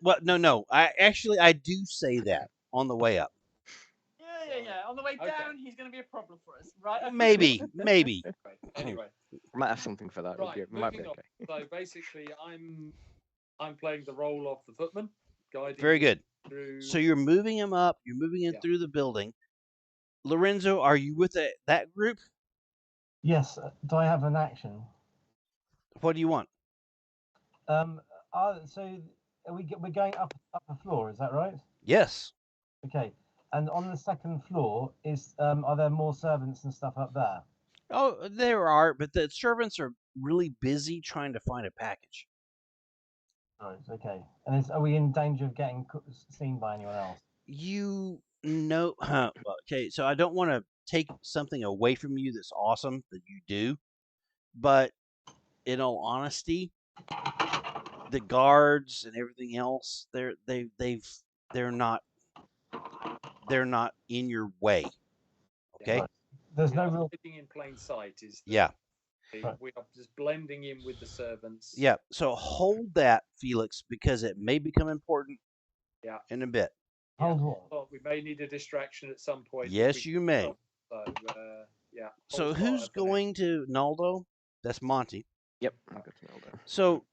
well, no. I do say that on the way up. Yeah. On the way Okay. down, he's going to be a problem for us, right? Maybe. Anyway, I might have something for that. right. It might be Moving on. okay. So basically, I'm playing the role of the footman, guiding Very him good. through. So you're moving him up. You're moving him Yeah. through the building. Lorenzo, are you with that group? Yes. Do I have an action? What do you want? So we're going up a floor. Is that right? Yes. Okay. And on the second floor are there more servants and stuff up there? Oh, there are, but the servants are really busy trying to find a package. Right. Okay. And are we in danger of getting seen by anyone else? You know, okay, so I don't want to take something away from you that's awesome that you do, but in all honesty, the guards and everything else, they're not in your way. Okay? Right. There's We no are real. hiding in plain sight. Yeah. We are just blending in with the servants. Yeah. So hold that, Felix, because it may become important. Yeah. In a bit. Hold what? Well, we may need a distraction at some point. Yes, you may. So, yeah. So who's going to Naldo? That's Monty. Yep. I'll go to Naldo. So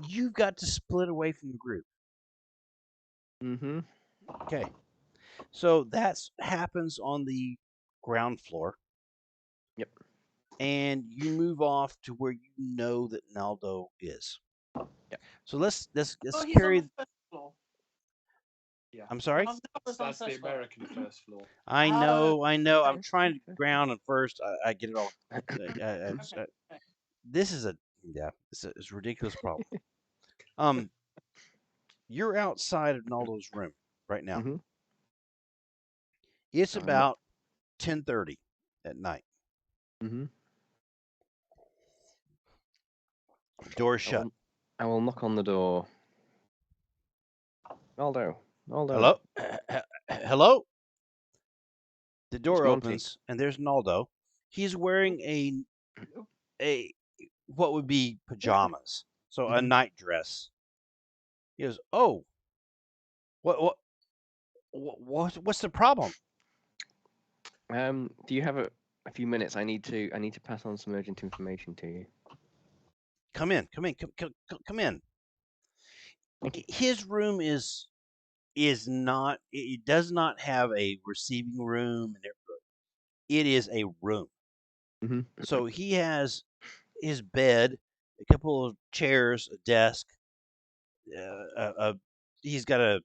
you've got to split away from the group. Mm-hmm. Okay. So that happens on the ground floor. Yep. And you move off to where you know that Naldo is. Yep. So let's Oh, he's carry. on the first floor. Yeah. I'm sorry. That's the American first floor. I know. I'm trying to ground at first. I get it all. This is it's a ridiculous problem. You're outside of Naldo's room, right now. Mhm. It's I'm not. about 10:30 at night. Mhm. Door I shut. will knock on the door. Aldo. Hello? Hello? The It's door Monty. opens and there's Naldo. He's wearing a what would be pajamas. So a Mhm. night dress. He goes, "Oh, what's the problem? Do you have a few minutes? I need to pass on some urgent information to you. Come in. Come in." Thank you. His room is not. It does not have a receiving room, and it is a room. Mhm. So he has his bed, a couple of chairs, a desk. He's got a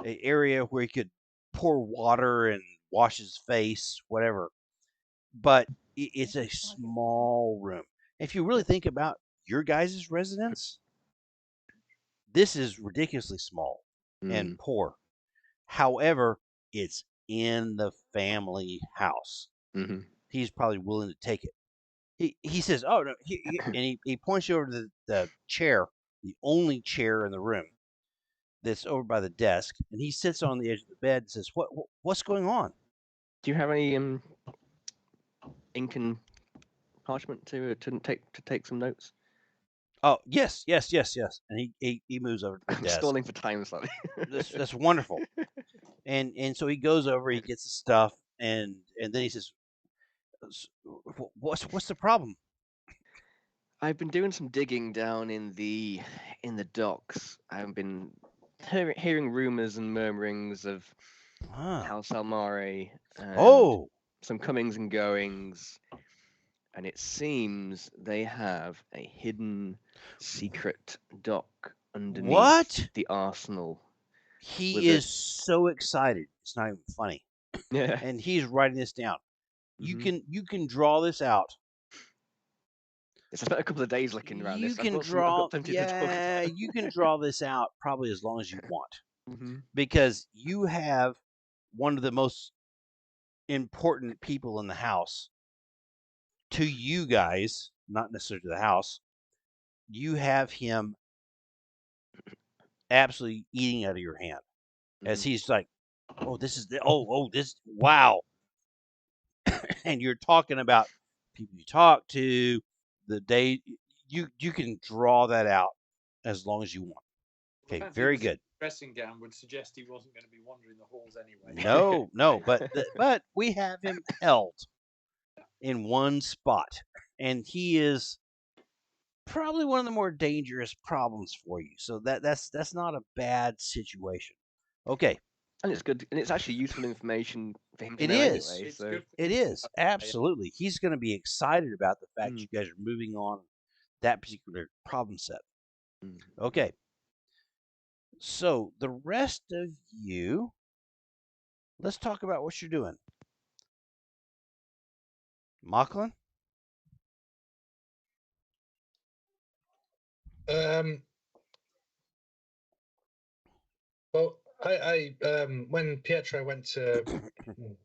area where he could pour water and wash his face, whatever. But it's a small room. If you really think about your guys' residence, this is ridiculously small and Mm. poor. However, it's in the family house. Mhm. He's probably willing to take it. He says, "Oh no," and he points you over to the chair, the only chair in the room that's over by the desk, and he sits on the edge of the bed and says, what's going on?" Do you have any ink and parchment to take some notes? Oh, yes. And he moves over to the I'm desk. stalling for time slightly. That's wonderful. And so he goes over, he gets the stuff, and then he says, what's the problem?" I've been doing some digging down in the docks. I've been hearing rumors and murmurings of Huh. House Almare and Oh, some comings and goings, and it seems they have a hidden secret dock underneath what? the arsenal. He With a is so excited. It's not even funny. yeah. And he's writing this down. Mhm. You can draw this out. Yes, I spent a couple of days looking around You this. can I've draw, got plenty to talk yeah, about. you can draw this out probably as long as you want, Mhm. because you have one of the most important people in the house to you guys, not necessarily to the house. You have him absolutely eating out of your hand as Mhm. he's like, "Oh, this is this, wow." And you're talking about people you talk to, the day you can draw that out as long as you want. The Okay, fact he very was in good. a dressing gown would suggest he wasn't going to be wandering the halls anyway. No, but we have him held in one spot, and he is probably one of the more dangerous problems for you. So that's not a bad situation. Okay, And it's good, and it's actually useful information for him to it know is. anyway. It's So good for It him to is know. absolutely. He's going to be excited about the fact Mm. you guys are moving on that particular problem set. Mm. Okay, so the rest of you, let's talk about what you're doing. Macklin? Well, when Pietro went to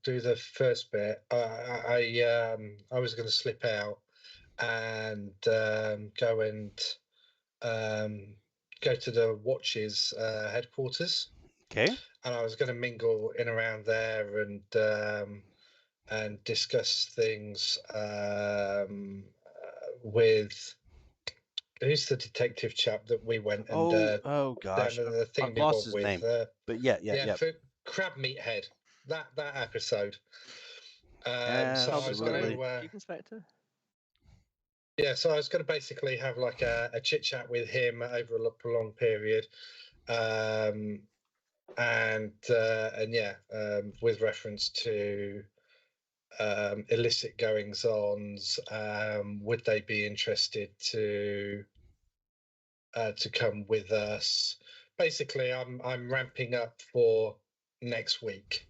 do the first bit, I was going to slip out and go and um, go to the watches headquarters, Okay. and I was going to mingle in around there and discuss things with who's the detective chap that we went and Oh down gosh, to the I've thing lost bob his with. name. But yeah. Yeah, for Crab Meathead, that episode. So I was going Absolutely. to, Chief Inspector. yeah, so I was going to basically have like a chit chat with him over a prolonged period, and yeah, with reference to illicit goings-ons. Would they be interested to come with us? Basically, I'm ramping up for next week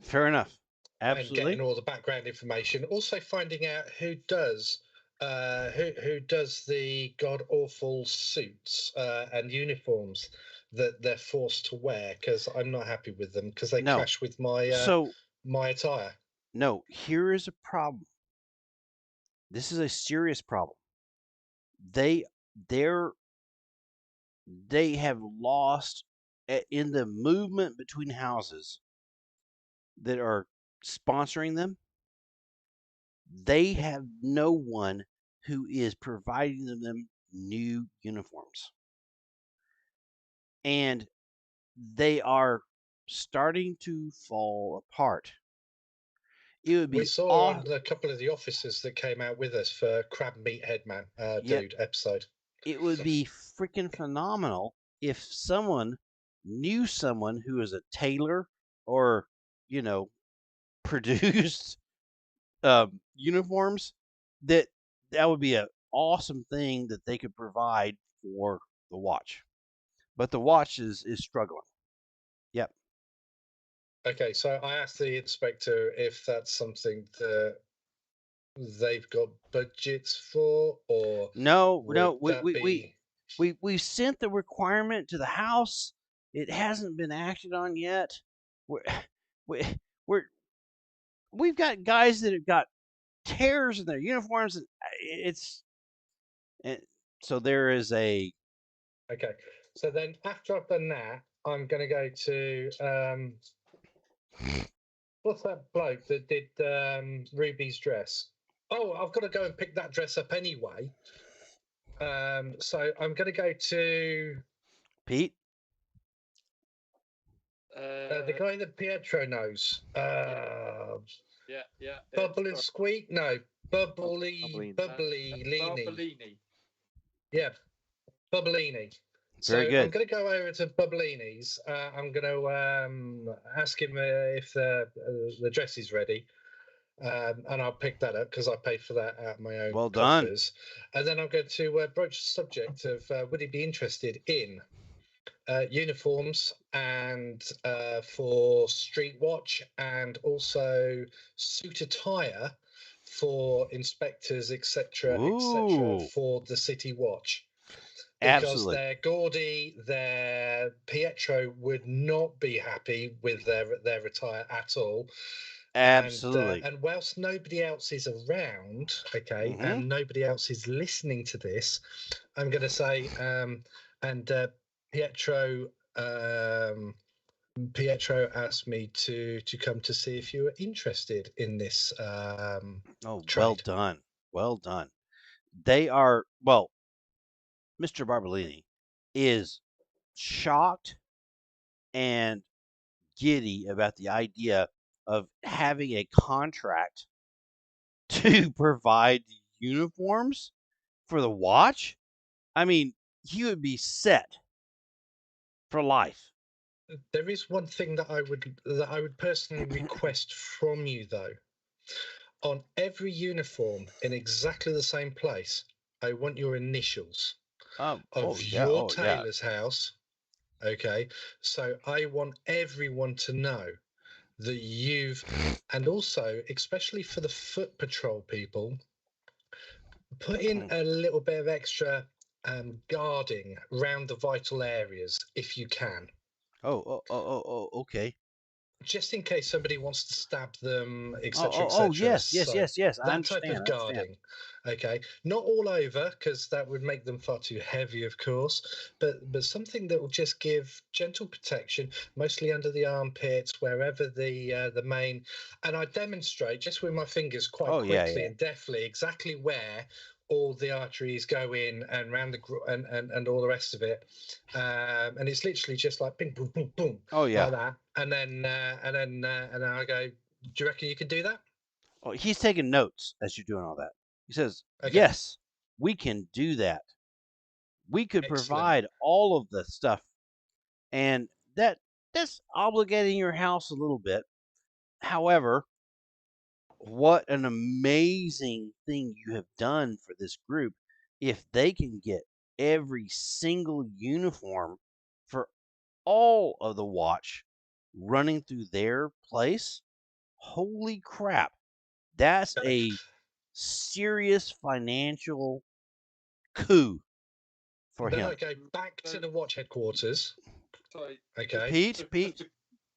Fair enough. and getting Absolutely. all the background information. Also finding out who does the god awful suits and uniforms that they're forced to wear, because I'm not happy with them because they No. clash with my So my attire. no, here is a problem. This is a serious problem. They they're they have lost in the movement between houses that are sponsoring them. They have no one who is providing them new uniforms. And they are starting to fall apart. It would We be saw on a couple of the officers that came out with us for Crab Meathead Man dude episode. It would be freaking phenomenal if someone knew someone who is a tailor or, you know, produced uniforms, that would be an awesome thing that they could provide for the watch. But the watch is struggling. Yep. Okay, so I asked the inspector if that's something that they've got budgets for, or No, would that be... we sent the requirement to the house. It hasn't been acted on yet. We're, we, we're we've got guys that have got tears in their uniforms, and so there is a... Okay, so then after I've done that, I'm going to go to what's that bloke that did Ruby's dress? Oh, I've got to go and pick that dress up anyway. So I'm going to go to Pete. the guy that Pietro knows. Yeah. Bubble and Squeak? No, Bubbly. Barbellini. Yeah, Bubblini. Very So good. I'm going to go over to Bubblini's. I'm going to ask him if the dress is ready. And I'll pick that up because I paid for that out of my own Well done. coffers. And then I'm going to broach the subject of would he be interested in uniforms and for street watch, and also suit attire for inspectors, etc., Ooh. for the city watch. Because Absolutely. they're gaudy, Pietro would not be happy with their attire at all. Absolutely. And whilst nobody else is around, okay, Mhm. and nobody else is listening to this, I'm going to say, Pietro, Pietro asked me to come to see if you were interested in this Oh, trade. well done. Well done. They are, well, Mr. Barbellini is shocked and giddy about the idea of having a contract to provide uniforms for the watch. I mean, he would be set for life. There is one thing that I would personally request from you, though. On every uniform in exactly the same place, I want your initials of your tailor's house. Okay, so I want everyone to know that you've, and also especially for the foot patrol people, put in a little bit of extra guarding around the vital areas if you can. Okay. Just in case somebody wants to stab them, etc., Yes. So I that type understand. of guarding. Okay, not all over, because that would make them far too heavy, of course. But something that will just give gentle protection, mostly under the armpits, wherever the main. And I demonstrate just with my fingers quite quickly and deftly exactly where all the arteries go in and round and all the rest of it. And it's literally just like bing, boom, boom, boom, like that. And then I go, do you reckon you can do that? Oh, he's taking notes as you're doing all that. He says, Okay. yes, we can do that. We could provide all of the stuff, and that's obligating your house a little bit. However, what an amazing thing you have done for this group. If they can get every single uniform for all of the watch running through their place, holy crap. That's a serious financial coup for Then him. I go back to the watch headquarters Sorry, Okay. Pete, just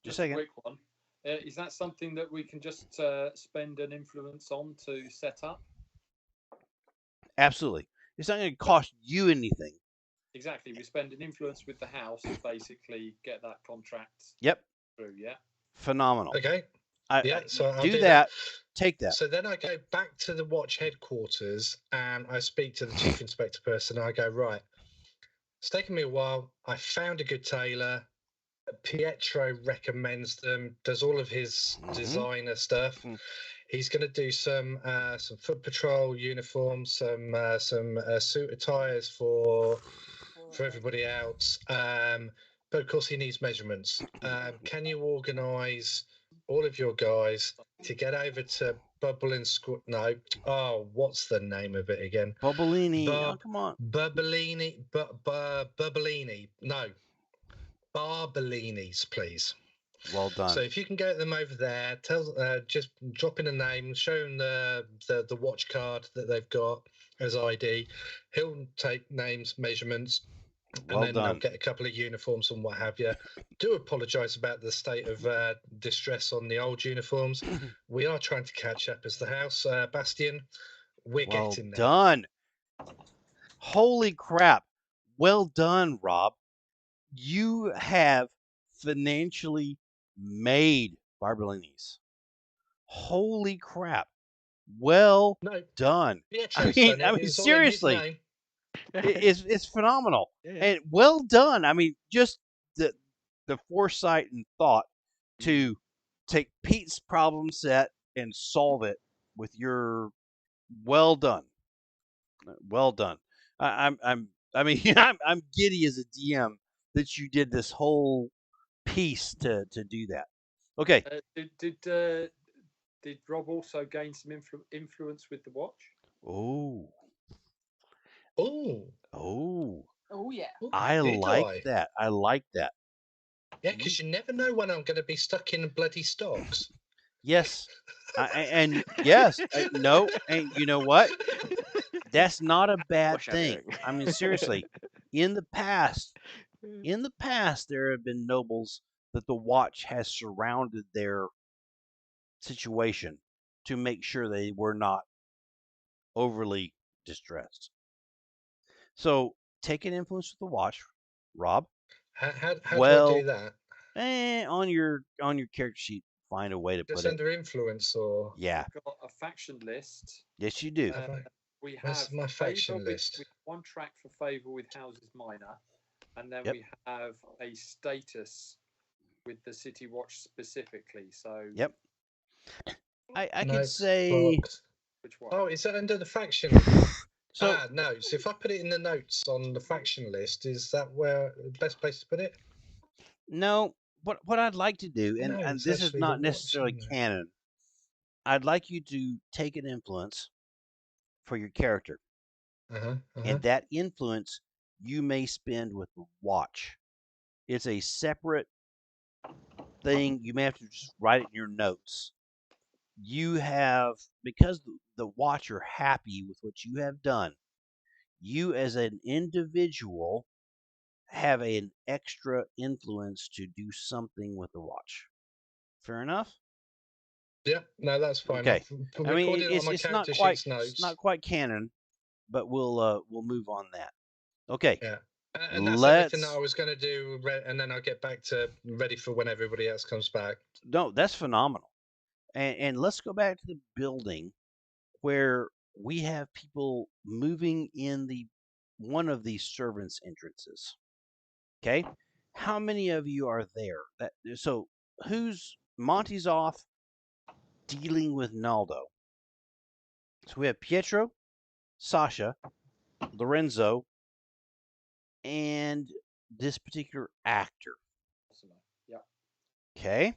just a a second. quick one. Is that something that we can just spend an influence on to set up? Absolutely. It's not going to cost you anything. Exactly. We spend an influence with the house to basically get that contract Yep. through. Yeah. Phenomenal. Okay. Yeah, so I'll do do that. Take that. So then I go back to the watch headquarters and I speak to the chief inspector person. And I go, right, it's taken me a while. I found a good tailor. Pietro recommends them, does all of his designer stuff. Mhm. He's going to do some foot patrol uniforms, some suit attires for everybody else. But of course, he needs measurements. Can you organise all of your guys to get over to Bubbling Squad? No. Oh, what's the name of it again? Bubblini. Oh, come on. Bubblini. Bubblini. No. Barbellini's, please. Well done. So if you can get them over there, just drop in a name, show him the watch card that they've got as ID. He'll take names, measurements, Well and then they'll done. get a couple of uniforms and what have you. Do apologise about the state of distress on the old uniforms. We are trying to catch up as the house, Bastian. We're Well getting there. done. Holy crap. Well done, Rob. You have financially made Barbellini's. Holy crap. Well No, done. Pietro's done it. I mean, It's all in his seriously, name. it's phenomenal. Yeah. And well done. I mean, just the foresight and thought to take Pete's problem set and solve it with your well done. Well done. I mean, I'm giddy as a DM that you did this whole piece to do that. Okay. Did Rob also gain some influence with the watch? Oh. Oh. Oh. Oh yeah. I Did like I? that. I like that. Yeah, because you never know when I'm going to be stuck in bloody stocks. Yes. And yes, no, and you know what? That's not a bad thing. Foreshadowing. I mean, seriously, in the past, there have been nobles that the watch has surrounded their situation to make sure they were not overly distressed. So take an influence with the watch, Rob. How do I Well, do that? on your character sheet, find a way to Just put it. under influence or? Yeah. We've got a faction list. Yes, you do. We Where's have my faction favour list? with one track for favour with houses minor, and then Yep. we have a status with the city watch specifically. So Yep. I could Notes, say box. which one? Oh, is that under the faction? so. Notes. If I put it in the notes on the faction list, is that where the best place to put it? No, what I'd like to do, and it's this is actually not the necessarily watching there. canon. I'd like you to take an influence for your character, and that influence you may spend with the watch. It's a separate thing. You may have to just write it in your notes. You have, because the watch are happy with what you have done, you as an individual have an extra influence to do something with the watch. Fair enough? Yeah, no, that's fine. Okay. I've I mean, recorded it on my it's not character quite sheets notes. it's not quite canon, but we'll move on that. Okay. Yeah. And that's everything that I was going to do, and then I'll get back to ready for when everybody else comes back. No, that's phenomenal. And let's go back to the building where we have people moving in the one of these servants' entrances. Okay? How many of you are there? So who's Monty's off dealing with Naldo? So we have Pietro, Sasha, Lorenzo, and this particular actor. Yeah. Okay.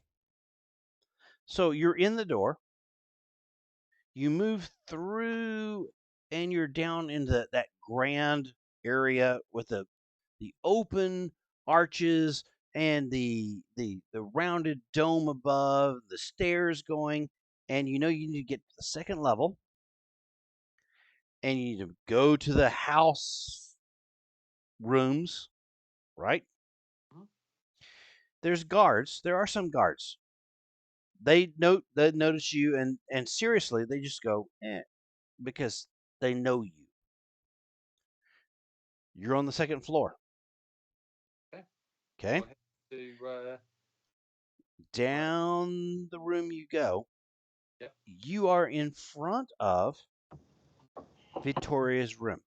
So you're in the door. You move through, and you're down into that grand area with the open arches and the rounded dome above, the stairs going, and you know you need to get to the second level, and you need to go to the house rooms, right? there's guards. There are some guards. They notice you, and seriously, they just go, because they know you. You're on the second floor. Okay. Okay. I'll head to Down the room you go. Yep. You are in front of Victoria's room.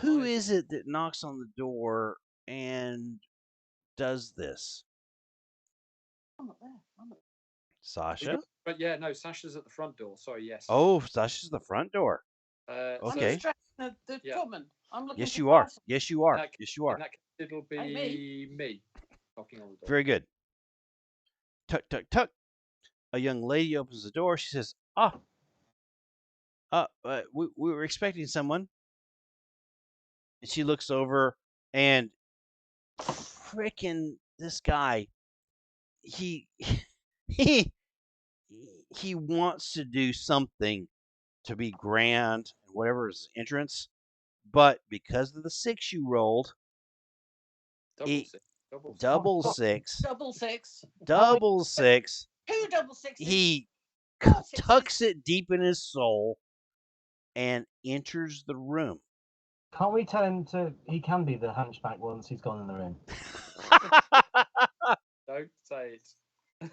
Who my- is it that knocks on the door and does this? I'm not there. I'm not Sasha? But yeah, no, Sasha's at the front door. Sorry, yes. Oh, Sasha's the front door. I'm Okay. distracting the Yeah. footman. I'm looking Yes, for you are. parcel. Yes, you are. That- Yes, you are. In that case, it'll Hey, be me knocking on the door. Very good. Tuck, tuck, tuck. A young lady opens the door. She says, we were expecting someone. And she looks over, and frickin' this guy, he he he wants to do something to be grand and whatever his entrance, but because of the 6 you rolled, Double he- six. Double six. double Oh, 6, Double six. double 6, Two double sixes. he Four sixes. tucks it deep in his soul and enters the room. Can't we tell him to? He can be the hunchback once he's gone in the room. Don't say it.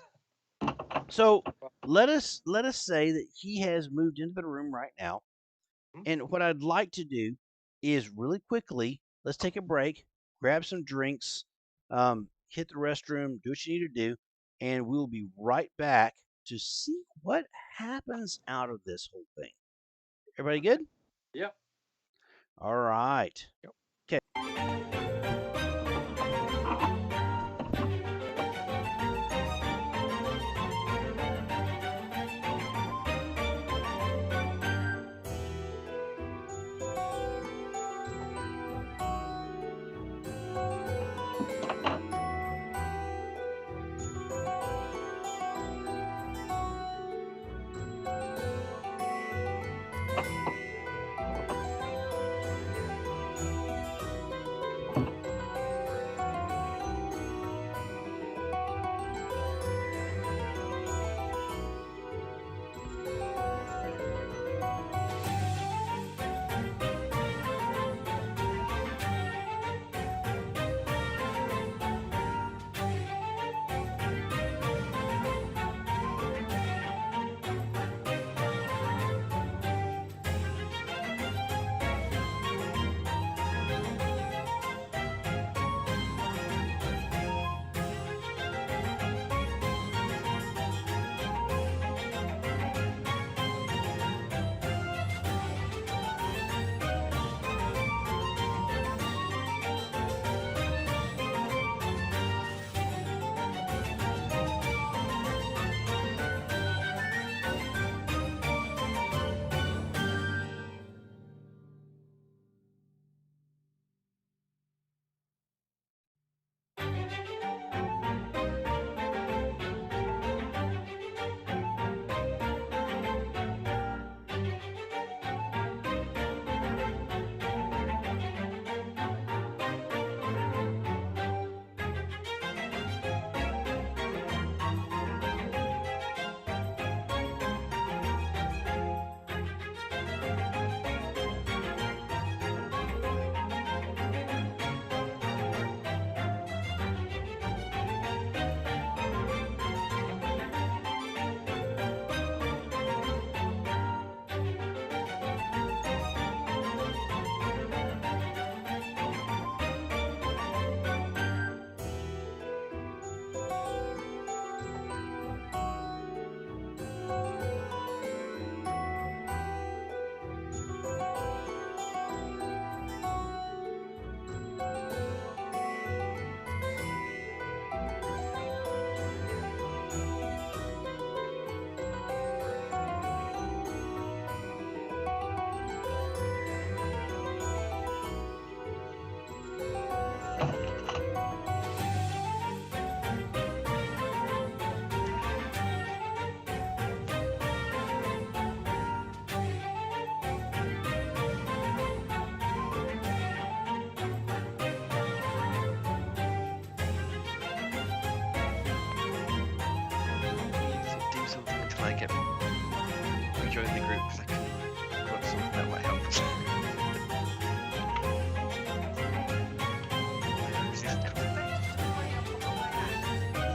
So let us say that he has moved into the room right now. Mhm. And what I'd like to do is really quickly, let's take a break, grab some drinks, hit the restroom, do what you need to do, and we'll be right back to see what happens out of this whole thing. Everybody good? Yep. All right. Yep. Okay.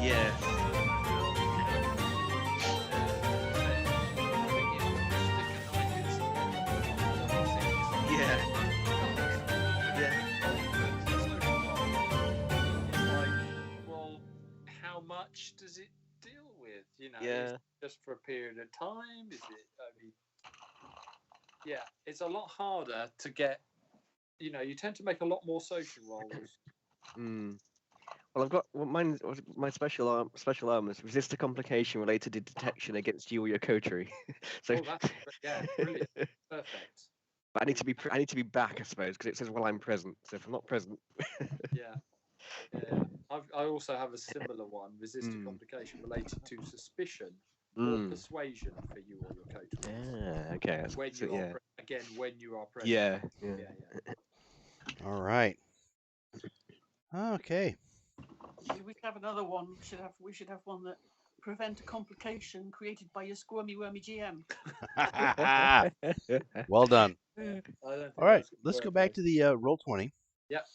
Yeah. Yeah. Yeah. Well, how much does it deal with? Is Yeah. it just for a period of time? Is it? I mean, yeah, it's a lot harder to get. You tend to make a lot more social roles. Well, I've got my special arm is resist a complication related to detection against you or your coterie. So Oh, that's brilliant, perfect. but I need to be back, I suppose, because it says while I'm present. So if I'm not present, Yeah. I also have a similar one: resist a complication related to suspicion or persuasion for you or your coterie. yeah, okay. When So, you yeah, are when you are present. yeah. Yeah. All right. Okay. We should have another one. We should have one that prevent a complication created by your squirmy wormy GM. Well done. I don't think All right, that's gonna let's work, go back though. to the roll 20. Yep.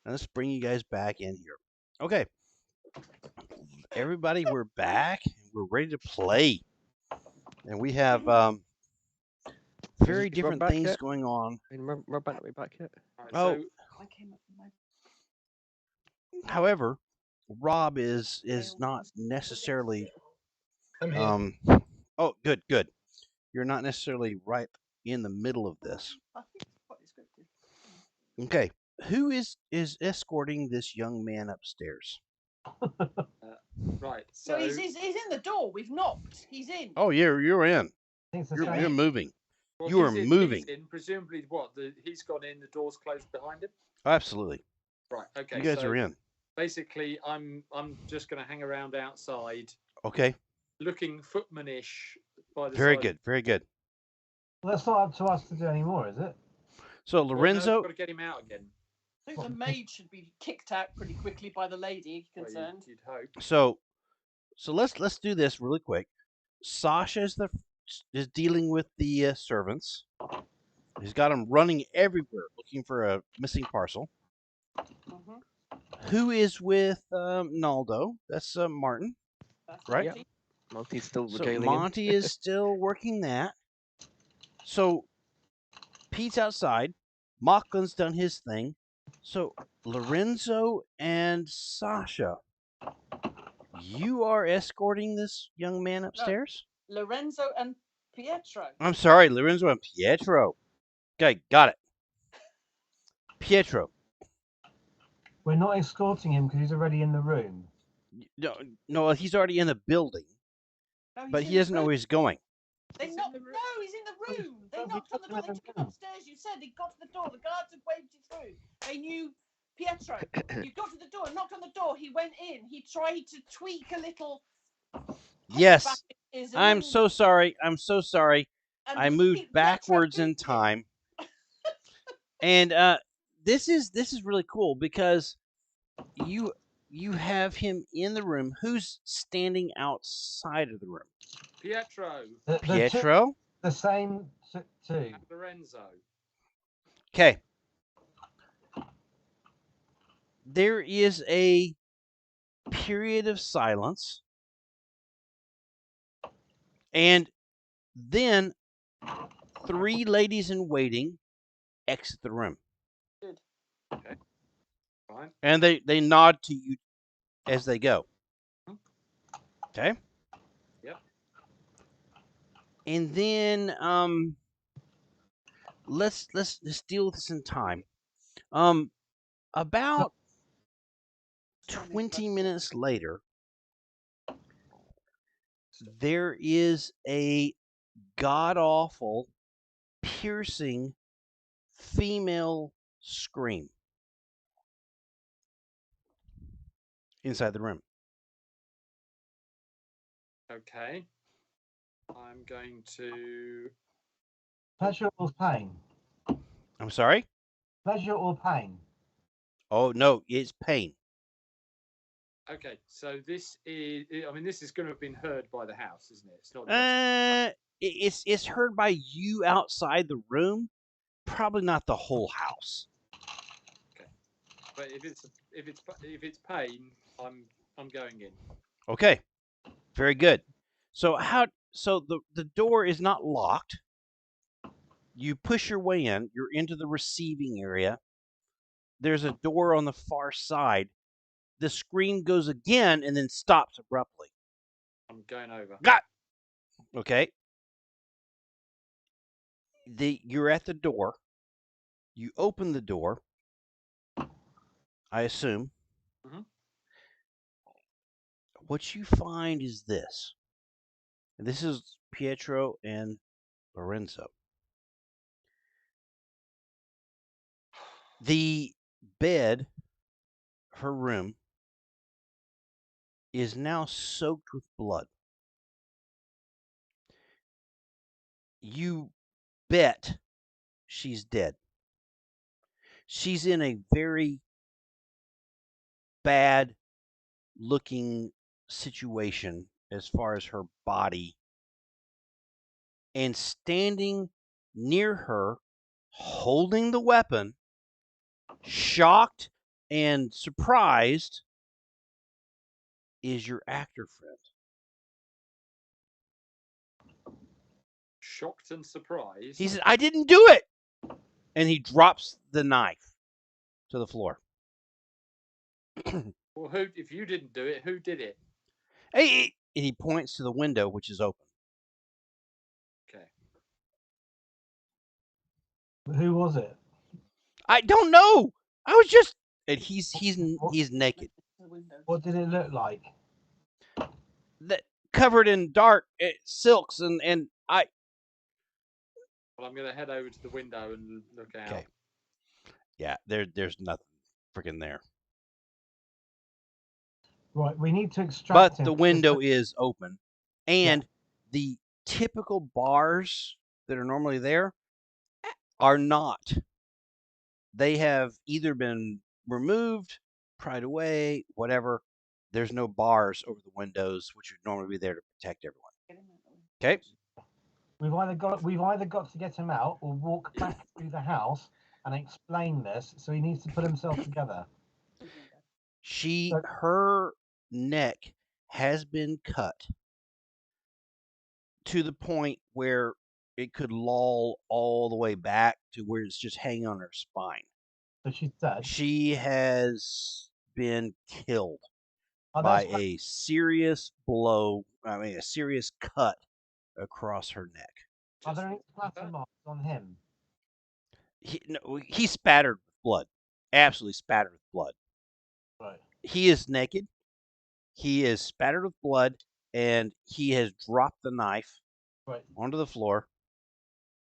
And let's bring you guys back in here. Okay. Everybody, we're back. We're ready to play. And we have very Is Rob different back things yet? going on. Rob back, not be back yet? All right, Oh, so I came up with my however, Rob is not necessarily I'm here. oh, good, good. You're not necessarily right in the middle of this. I think it's quite descriptive. Okay. Who is escorting this young man upstairs? right, So so he's in the door. We've knocked. He's in. Oh, you're in. I think it's the You're same. moving. well, You are he's moving. in, presumably, what? He's gone in. The door's closed behind him. Absolutely. Right. Okay. You guys so are in. basically, I'm just going to hang around outside, Okay. looking footmanish by the Very side. good. Very good. Well, that's not up to us to do anymore, is it? So Well, no, Lorenzo, we've got to get him out again. I think the maid should be kicked out pretty quickly by the lady Well, concerned. you'd hope. so let's do this really quick. Sasha is dealing with the servants. He's got them running everywhere looking for a missing parcel. Mhm. Who is with Naldo? That's Martin. That's Right. Monty. Monty's still So regaling Monty is still working that. So Pete's outside. Machlin's done his thing. So Lorenzo and Sasha, you are escorting this young man upstairs? Lorenzo and Pietro. I'm sorry, Lorenzo and Pietro. Okay, got it. Pietro. We're not escorting him because he's already in the room. No, he's already in the building, No, he's but in he the doesn't know room. where he's going. They He's in knocked. the room. No, he's in the room. They we knocked on the got door. him They in took the him room. upstairs. You said he got to the door. The guards had waved you through. They knew Pietro. You got to the door, knocked on the door. He went in. He tried to tweak a little. Yes, HVAC-ism I'm so sorry. I'm so sorry. and I moved Pietro backwards in moved him. time. And this is really cool because you have him in the room. Who's standing outside of the room? Pietro The two, Pietro? the same two. and Lorenzo. Okay. There is a period of silence. And then 3 ladies in waiting exit the room. Good. Okay. Fine. And they nod to you as they go. Okay? Yep. And then let's deal with this in time. About 20 minutes later, there is a god-awful, piercing female scream inside the room. Okay. I'm going to. Pleasure or pain? I'm sorry? Pleasure or pain? Oh, no, it's pain. Okay, so this is. I mean, this is going to have been heard by the house, isn't it? It's not just. It's heard by you outside the room, probably not the whole house. Okay, but if it's pain, I'm going in. Okay, very good. So the door is not locked. You push your way in. You're into the receiving area. There's a door on the far side. The screen goes again and then stops abruptly. I'm going over. Got. Okay. You're at the door. You open the door. I assume. Mhm. What you find is this. And this is Pietro and Lorenzo. The bed, her room, is now soaked with blood. You bet she's dead. She's in a very bad looking situation as far as her body. And standing near her, holding the weapon, shocked and surprised, is your actor friend. Shocked and surprised. He says, I didn't do it. And he drops the knife to the floor. Well, who? If you didn't do it, who did it? Hey, and he points to the window, which is open. Okay. Who was it? I don't know. I was just, and he's naked, The window. What did it look like? that covered in dark silks, and I. Well, I'm going to head over to the window and look out. Okay. Yeah, there's nothing freaking there. Right, we need to extract But him. the window is open, and the typical bars that are normally there are not. They have either been removed, pried away, whatever. There's no bars over the windows, which would normally be there to protect everyone. Okay. We've either got to get him out or walk back through the house and explain this. So he needs to put himself together. Her neck has been cut to the point where it could loll all the way back to where it's just hanging on her spine. So she's dead. She has been killed Oh, by that's a serious blow. I mean, a serious cut across her neck. Are there any Just splatter that? marks on him? He's spattered with blood, absolutely spattered with blood. Right. He is naked. He is spattered with blood, and he has dropped the knife Right. onto the floor.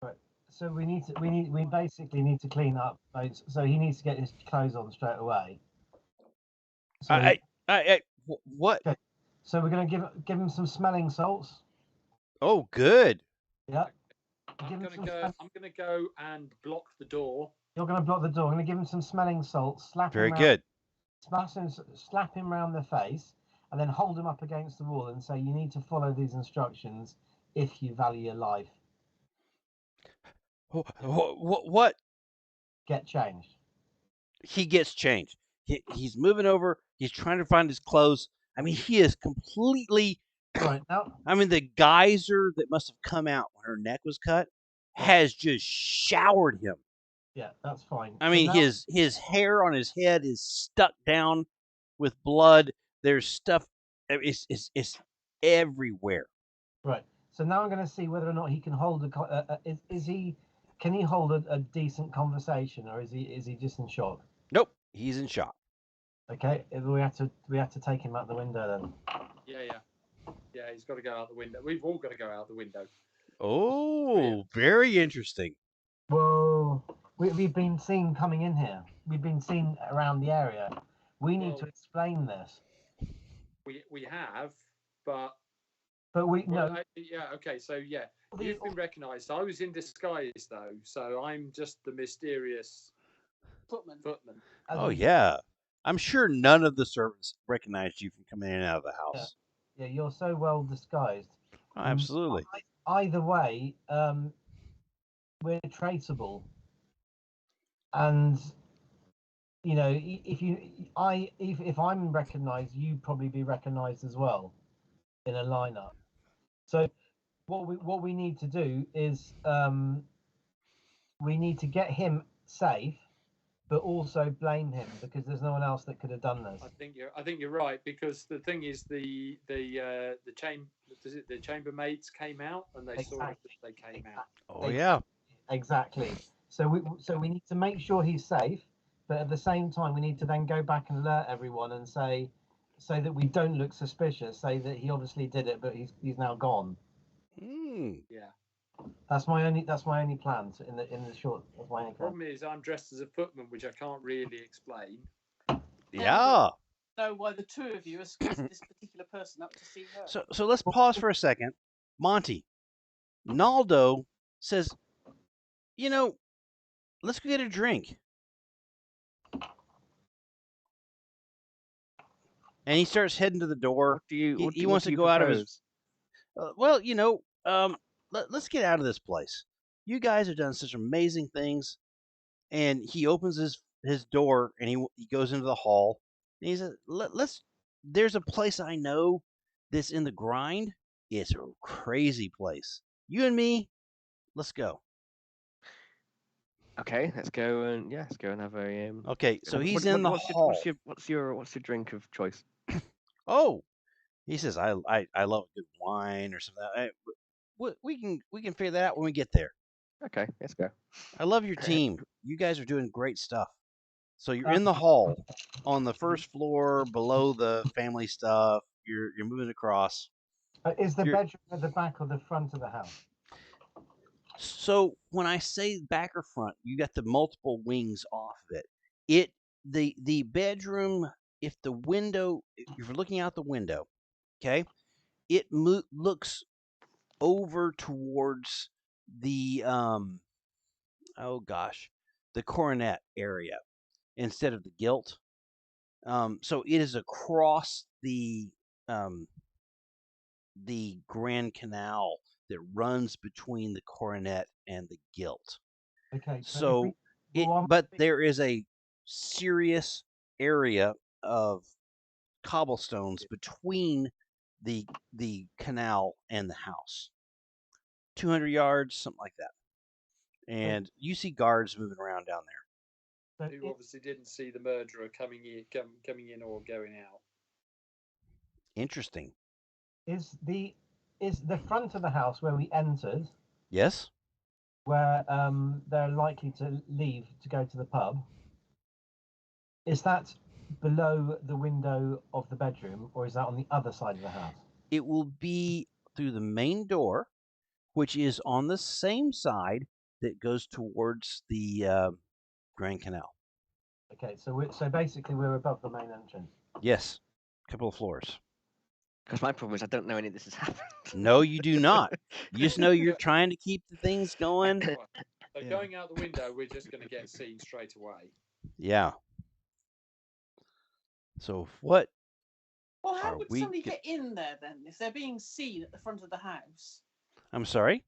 Right. So we basically need to clean up. Right? So he needs to get his clothes on straight away. So What? okay. So we're gonna give him some smelling salts. Oh, good. Yeah. I'm going to go and block the door. You're gonna block the door. I'm gonna give him some smelling salts. Very good. Slap him round the face, and then hold him up against the wall and say, "You need to follow these instructions if you value your life. What? Get changed." He gets changed. He's moving over. He's trying to find his clothes. I mean, he is completely. Right now. I mean, the geyser that must have come out when her neck was cut has just showered him. Yeah, that's fine. I mean, his hair on his head is stuck down with blood. There's stuff. It's everywhere. Right. So now I'm going to see whether or not he can hold can he hold a decent conversation, or is he just in shock? Nope, he's in shock. Okay, we have to take him out the window then. Yeah. He's got to go out the window. We've all got to go out the window. Oh, very interesting. Well, we've been seen coming in here. We've been seen around the area. We need to explain this. We have, but we no. Okay. So yeah, you've been recognised. I was in disguise though, so I'm just the mysterious footman. Oh yeah, I'm sure none of the servants recognized you from coming in and out of the house. Yeah, you're so well disguised. Oh, absolutely. Either way, we're traceable, and you know, if I'm recognised, you'd probably be recognised as well in a lineup. So what we need to do is we need to get him safe, but also blame him because there's no one else that could have done this. I think you're right, because the thing is the chambermaids came out and they saw it as they came out. Oh yeah. Exactly. So we need to make sure he's safe, but at the same time we need to then go back and alert everyone and say that we don't look suspicious. Say that he obviously did it, but he's now gone. Yeah. That's my only plan in the short. That's my only plan. Problem is, I'm dressed as a footman, which I can't really explain. Yeah. Know why the two of you escorted this particular person up to see her. So let's pause for a second. Monty, Naldo says, you know, let's go get a drink. And he starts heading to the door. He wants to go out of his. Well, you know, let's get out of this place. You guys have done such amazing things. And he opens his door and he goes into the hall. And he says, let's. There's a place I know that's in the grind. It's a crazy place. You and me, let's go. Okay, let's go and let's go and have a. Okay, so he's in the hall. What's your drink of choice? Oh, he says I love a good wine or something. We can figure that out when we get there. Okay, let's go. I love your team. You guys are doing great stuff. So you're in the hall on the first floor below the family stuff. You're moving across. Is the bedroom at the back or the front of the house? So when I say back or front, you got the multiple wings off of it. The bedroom, if you're looking out the window, okay, it looks over towards the the coronet area instead of the gilt. So it is across the Grand Canal that runs between the coronet and the gilt. Okay. So but there is a serious area of cobblestones between the canal and the house. 200 yards, something like that. And you see guards moving around down there. Who obviously didn't see the murderer coming in or going out. Interesting. Is the front of the house where we entered? Yes. Where they're likely to leave to go to the pub. Is that below the window of the bedroom, or is that on the other side of the house? It will be through the main door, which is on the same side that goes towards the Grand Canal. Okay, so basically we're above the main entrance. Yes, a couple of floors. Because my problem is I don't know any of this has happened. No, you do not. You just know you're trying to keep the things going. So going out the window, we're just going to get seen straight away. Yeah. So what? Well, how would somebody get in there then if they're being seen at the front of the house? I'm sorry?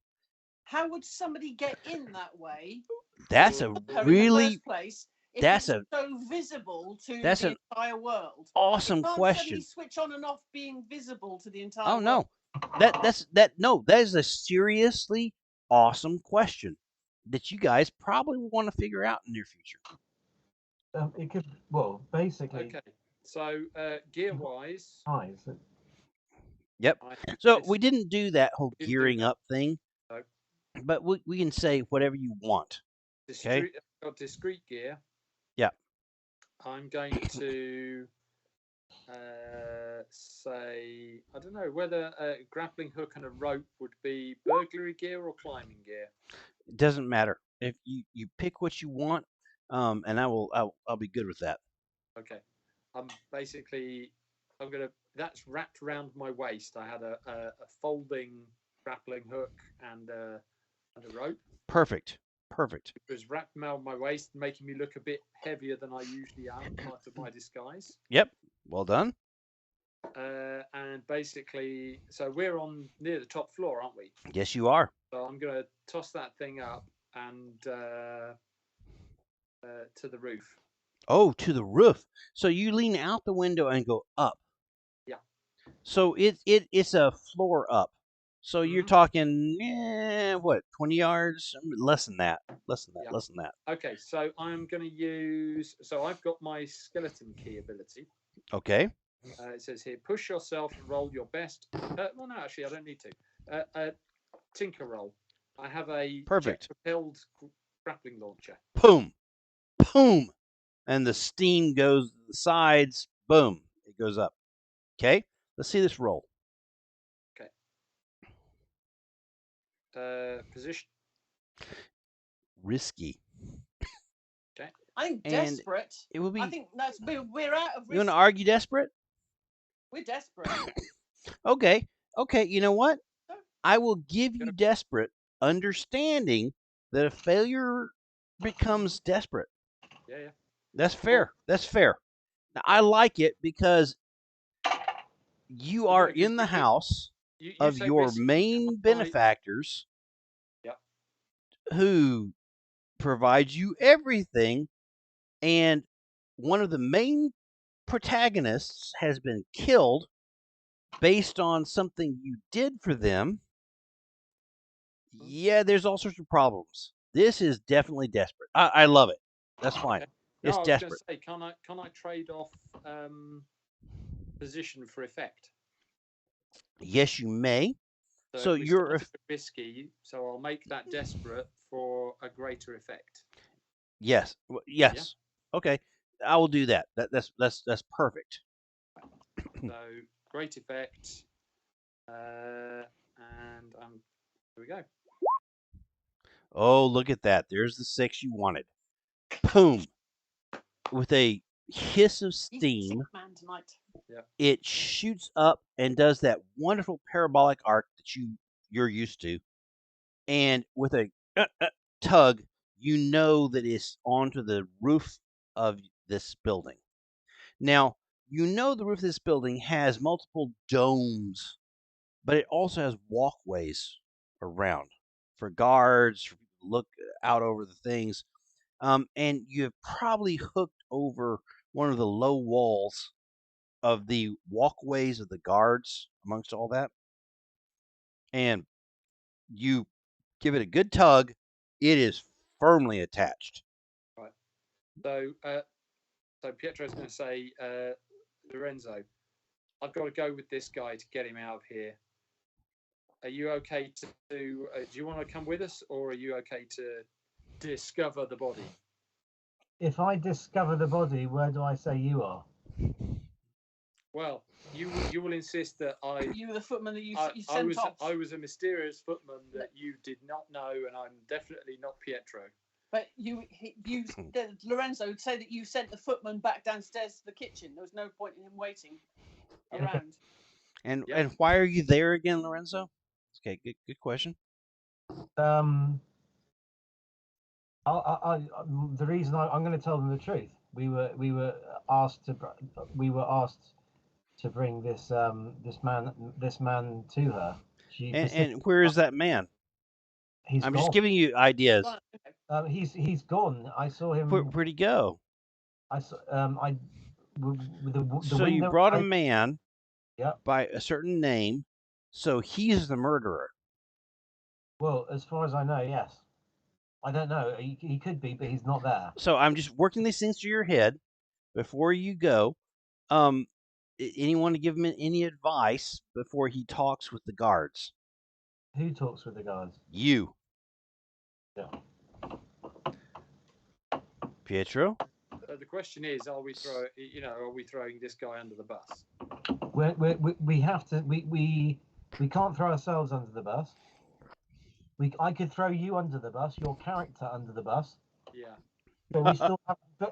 How would somebody get in that way? That's a really in the first place, if that's it's so visible to that's the an entire world. Awesome you can't question. Switch on and off being visible to the entire world. No, that is a seriously awesome question that you guys probably want to figure out in the near future. It could basically. Okay. So gear wise. Yep. So we didn't do that whole gearing up thing. No. But we can say whatever you want. Okay. Got discrete gear. Yeah. I'm going to say, I don't know whether a grappling hook and a rope would be burglary gear or climbing gear. It doesn't matter. If you pick what you want, and I'll be good with that. Okay. That's wrapped around my waist. I had a folding grappling hook and a rope. Perfect. It was wrapped around my waist, making me look a bit heavier than I usually am, part of my disguise. Yep. Well done. And basically, so we're near the top floor, aren't we? Yes, you are. So I'm going to toss that thing up and to the roof. Oh, to the roof. So you lean out the window and go up. Yeah. So it's a floor up. So you're Mhm. talking what, 20 yards? Less than that. Less than that. Yeah. Less than that. Okay, so I'm going to use. So I've got my skeleton key ability. Okay. It says here, push yourself and roll your best. Well, no, actually, I don't need to. Tinker roll. I have a Perfect. jet-propelled grappling launcher. Boom. Boom. And the steam goes to the sides. Boom. It goes up. Okay. Let's see this roll. Position. Risky. Okay. I think And desperate. it will I be. think that's we're out of You want risk. to argue desperate? We're desperate. Okay. Okay. You know what? No. I will give you desperate, understanding that a failure becomes desperate. Yeah, yeah. That's fair. That's fair. Now, I like it because you But are no, 'cause in the house you of say your risky. main benefactors Yep. who provide you everything, and one of the main protagonists has been killed based on something you did for them. Yeah, there's all sorts of problems. This is definitely desperate. I love it. That's fine. Okay. It's No, I was going to desperate. say, can I trade off position for effect? Yes, you may. So, So if we you're started with risky, so I'll make that desperate for a greater effect. yes, yes. Okay, I will do that. That's perfect. So great effect, and here we go. Oh, look at that. There's the 6 you wanted. Boom. With a hiss of He's steam, sick man tonight. Yeah. it shoots up and does that wonderful parabolic arc that you're used to. And with a tug, you know that it's onto the roof of this building. Now, you know the roof of this building has multiple domes, but it also has walkways around for guards, for people to look out over the things. And you have probably hooked over one of the low walls of the walkways of the guards amongst all that. And you give it a good tug. It is firmly attached. Right. So Pietro's going to say, Lorenzo, I've got to go with this guy to get him out of here. Are you okay to do you want to come with us, or are you okay to discover the body? If I discover the body, where do I say you are? Well, you will insist that You were the footman that you I sent off. I was a mysterious footman that you did not know, and I'm definitely not Pietro. But Lorenzo said that you sent the footman back downstairs to the kitchen. There was no point in him waiting around. And Yeah. and why are you there again, Lorenzo? Okay, good question. The reason I'm going to tell them the truth. We were asked to bring this man to her. And where is that man? He's I'm gone. just giving you ideas. He's gone. I saw him. Where'd he go? I saw the So you window. brought a man Yeah. by a certain name, so he's the murderer. Well, as far as I know, yes. I don't know. He could be, but he's not there. So I'm just working these things through your head before you go. Anyone to give him any advice before he talks with the guards? Who talks with the guards? You. Yeah. Pietro? So the question is, are we throwing this guy under the bus? We have to. We can't throw ourselves under the bus. I could throw you under the bus, your character under the bus. Yeah. But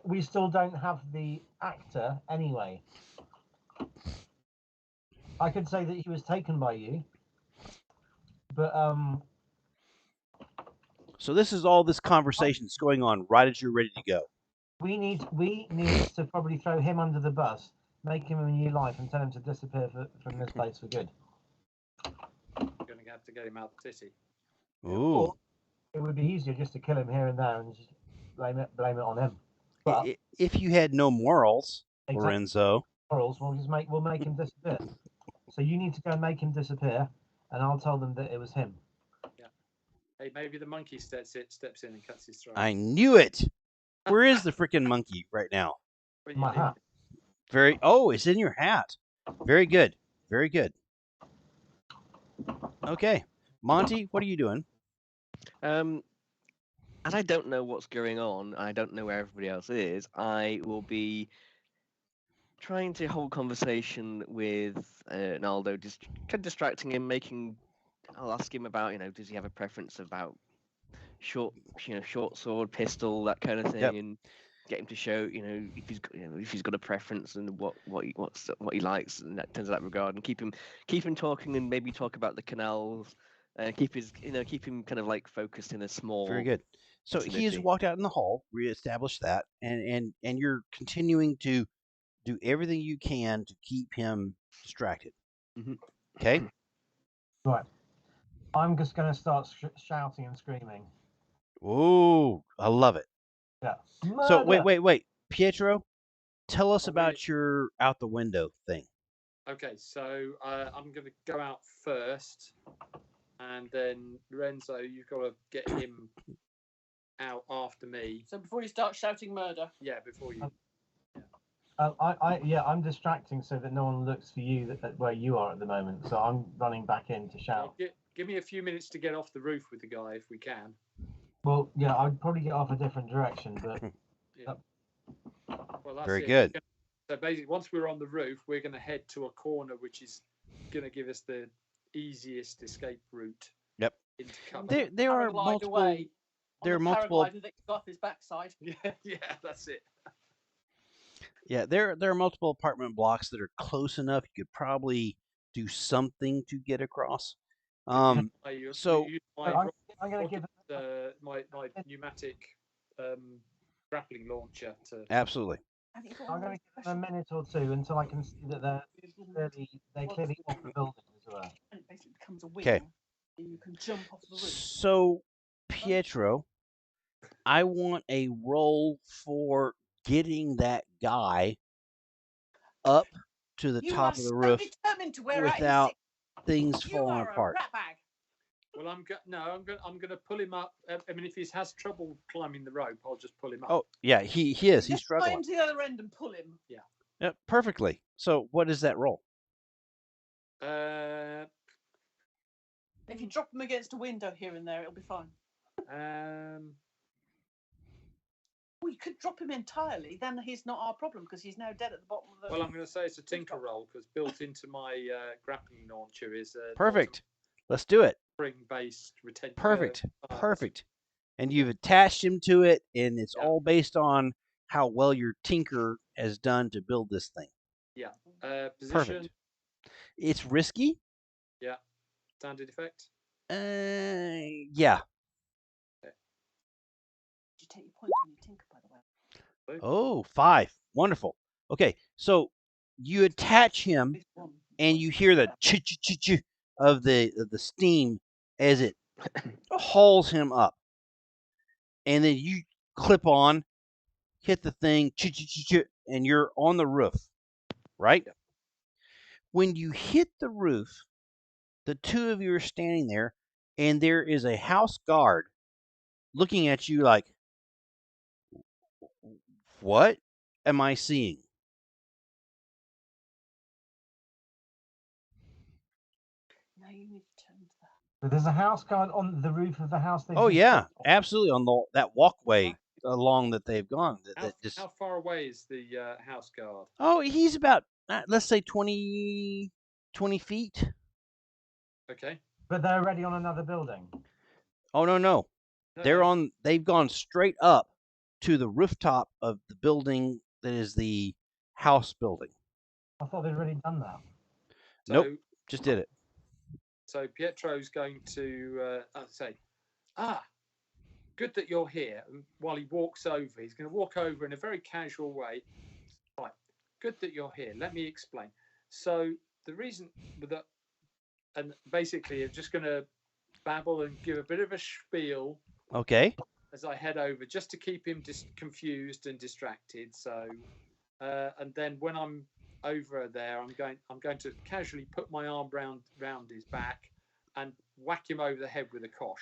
we still don't have the actor anyway. I could say that he was taken by you, but So this is all this conversation that's going on right as you're ready to go. we need to probably throw him under the bus, make him a new life, and tell him to disappear from this place for good. We're going to have to get him out the city. Ooh. Or it would be easier just to kill him here and there and just blame it on him. Well, if you had no morals, exactly. Lorenzo, Morals, we'll make him disappear. So you need to go and make him disappear, and I'll tell them that it was him. Hey, maybe the monkey steps in and cuts his throat. I knew it. Where is the freaking monkey right now? When you My leave hat. Very. Oh, it's in your hat. Very good. Very good. Okay, Monty, what are you doing? As I don't know what's going on, I don't know where everybody else is. I will be trying to hold conversation with Naldo, just kind of distracting him, I'll ask him about, does he have a preference about short sword, pistol, that kind of thing, Yep. and get him to show, if he's got a preference and what he likes in that regard, and keep him talking, and maybe talk about the canals, keep him kind of like focused in a small. Very good. So he has vicinity. walked out in the hall, reestablished that, and you're continuing to do everything you can to keep him distracted. Mhm. Okay. Right. I'm just going to start shouting and screaming. Oh, I love it. Yeah. So Murder! wait, Pietro, tell us Oh, about really? your out the window thing. Okay, so I'm going to go out first, and then Lorenzo, you've got to get him out after me. So before you start shouting murder. Yeah, before you. I'm distracting so that no one looks for you at where you are at the moment. So I'm running back in to shout. Give me a few minutes to get off the roof with the guy if we can. Well, yeah, I'd probably get off a different direction, but Yeah. Well, that's Very it. good. So basically, once we're on the roof, we're going to head to a corner, which is going to give us the easiest escape route. Yep. Into cover. There are multiple. Away There are on the multiple. paraglider that got off his backside. Yeah, that's it. Yeah, there are multiple apartment blocks that are close enough. You could probably do something to get across. So I'm going to give my pneumatic grappling launcher to. Absolutely. I'm going to give them a minute or two until I can see that they're clearly off the building as well. And it basically becomes a wheel. Okay. You can jump off the roof. So, Pietro, I want a roll for getting that guy up to the top of the roof without things falling apart. Well, I'm going to pull him up. I mean, if he has trouble climbing the rope, I'll just pull him up. Oh yeah, he is. He's struggling. Climb to the other end and pull him. Yeah. Yep, perfectly. So, what is that roll? If you drop him against a window here and there, it'll be fine. We could drop him entirely. Then he's not our problem because he's now dead at the bottom of the. Well, I'm going to say it's a tinker roll because built into my grappling launcher is a perfect. Let's do it. Spring-based retention. Perfect. Perfect. And you've attached him to it, and it's all based on how well your tinker has done to build this thing. Yeah. Position. Perfect. It's risky. Yeah. Standard effect. Yeah. Did you take your point on your tinker, by the way? Oh, 5. Wonderful. Okay, so you attach him, and you hear the ch-ch-ch-ch of the steam as it hauls him up. And then you clip on, hit the thing, ch-ch-ch-ch, and you're on the roof, right? Yeah. When you hit the roof, the two of you are standing there, and there is a house guard looking at you like, what am I seeing? Now you need to turn to that. So there's a house guard on the roof of the house. Oh yeah, absolutely, on that walkway along that they've gone. How far away is the house guard? Oh, he's about, let's say 20 feet. Okay. But they're already on another building. Oh no. They've gone straight up to the rooftop of the building that is the house building. I thought they'd already done that. Nope, just did it. So Pietro's going to say, good that you're here. And while he walks over, he's going to walk over in a very casual way. Right, good that you're here. Let me explain. So the reason that, and basically I'm just going to babble and give a bit of a spiel. Okay. as I head over, just to keep him confused and distracted. So, and then when I'm over there, I'm going to casually put my arm round his back and whack him over the head with a kosh.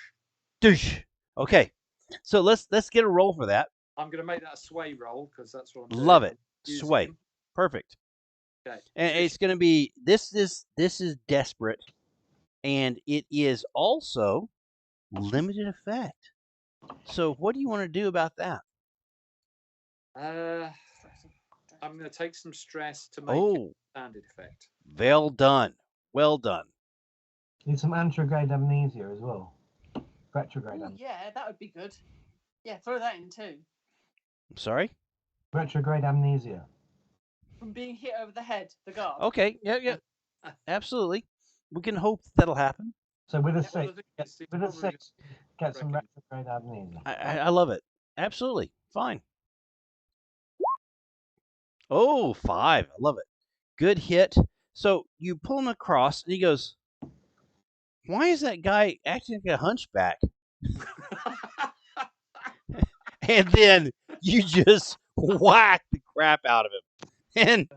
Douche. Okay, so let's get a roll for that. I'm going to make that a sway roll because that's what I'm Love doing. it. I'm using Sway. him. Perfect. Okay. And it's going to be this is desperate, and it is also limited effect. So what do you want to do about that? I'm going to take some stress to make Oh, standard effect. well done. Well done. Need some antrograde amnesia as well. Retrograde Oh, amnesia. yeah, that would be good. Yeah, throw that in too. I'm sorry? Retrograde amnesia. From being hit over the head, the guard. Okay, yeah. Absolutely. We can hope that'll happen. So with a Well, six, the thing is, it's with a probably six, get some reckon- retrograde amnesia. I love it. Absolutely. Fine. Oh, 5. I love it. Good hit. So you pull him across, and he goes, "Why is that guy acting like a hunchback?" And then you just whack the crap out of him.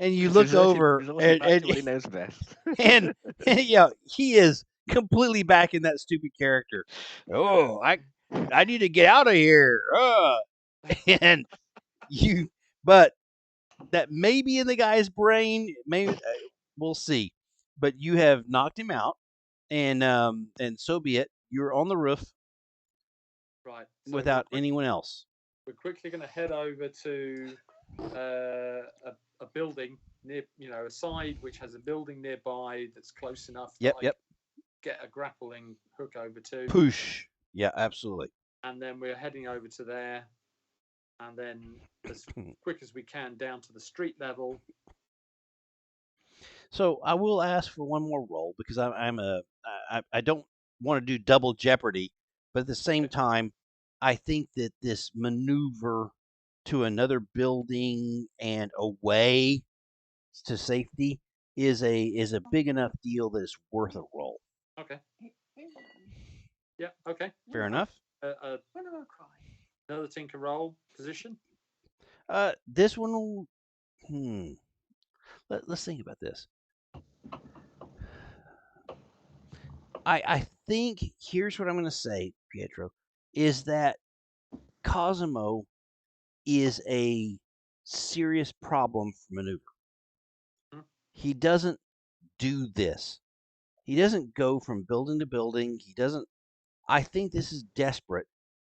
And you look over, resorting back to what he knows best. and yeah, he is completely back in that stupid character. Oh, I need to get out of here. And but that may be in the guy's brain. Maybe we'll see. But you have knocked him out, and so be it. You're on the roof, right. So without anyone else. We're quickly going to head over to a building near, a side which has a building nearby that's close enough. Yep. Get a grappling hook over to. Push. Yeah, absolutely. And then we're heading over to there, and then as quick as we can down to the street level. So I will ask for one more roll because I don't want to do double jeopardy, but at the same time, I think that this maneuver to another building and away to safety is a big enough deal that it's worth a roll. Okay. Yeah. Okay. Fair enough. When do I cry? Another tinker roll position. This one will. Let's think about this. I think here's what I'm going to say, Pietro, is that Cosimo is a serious problem for maneuver. He doesn't do this. He doesn't go from building to building. He doesn't. I think this is desperate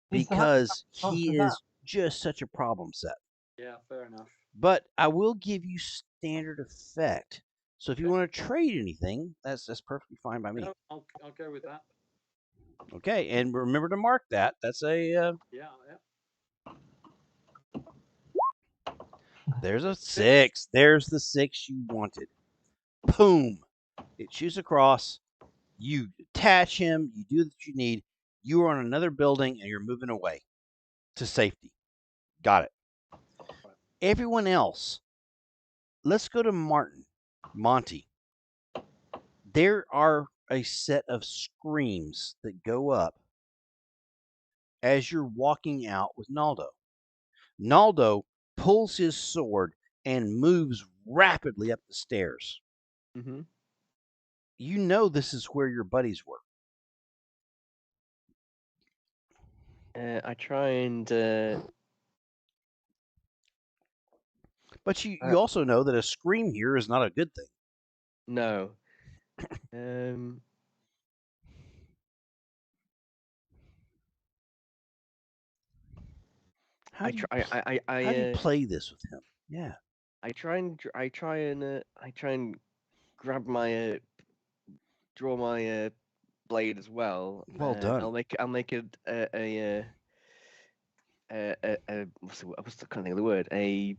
because he is just such a problem set. Yeah, fair enough. But I will give you standard effect. So if you want to trade anything, that's perfectly fine by me. No, I'll go with that. Okay, and remember to mark that. That's a Yeah. There's a 6. There's the 6 you wanted. Boom. It shoots across. You attach him. You do what you need. You are on another building and you're moving away to safety. Got it. Everyone else, let's go to Monty. There are a set of screams that go up as you're walking out with Naldo. Naldo pulls his sword and moves rapidly up the stairs. Mm-hmm. You know this is where your buddies were. I try and. But you also know that a scream here is not a good thing. No. How do you play this with him? Yeah. I try and grab my draw my blade as well. Well done. I'll make what's the kind of thing of the word? A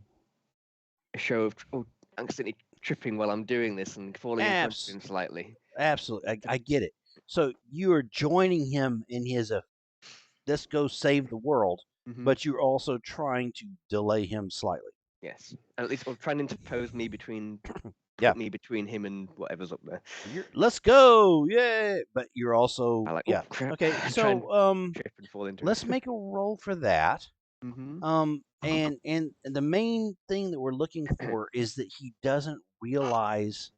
show of accidentally tripping while I'm doing this and falling in front of him slightly. Absolutely, I get it. So you are joining him in his let's go save the world, but you're also trying to delay him slightly. Yes, at least, or trying to interpose me between Yeah. put me between him and whatever's up there. Let's go, yeah. But you're also I like, yeah. crap. Okay, Try and so trip and fall into let's it. make a roll for that. Mm-hmm. And the main thing that we're looking for is that he doesn't realize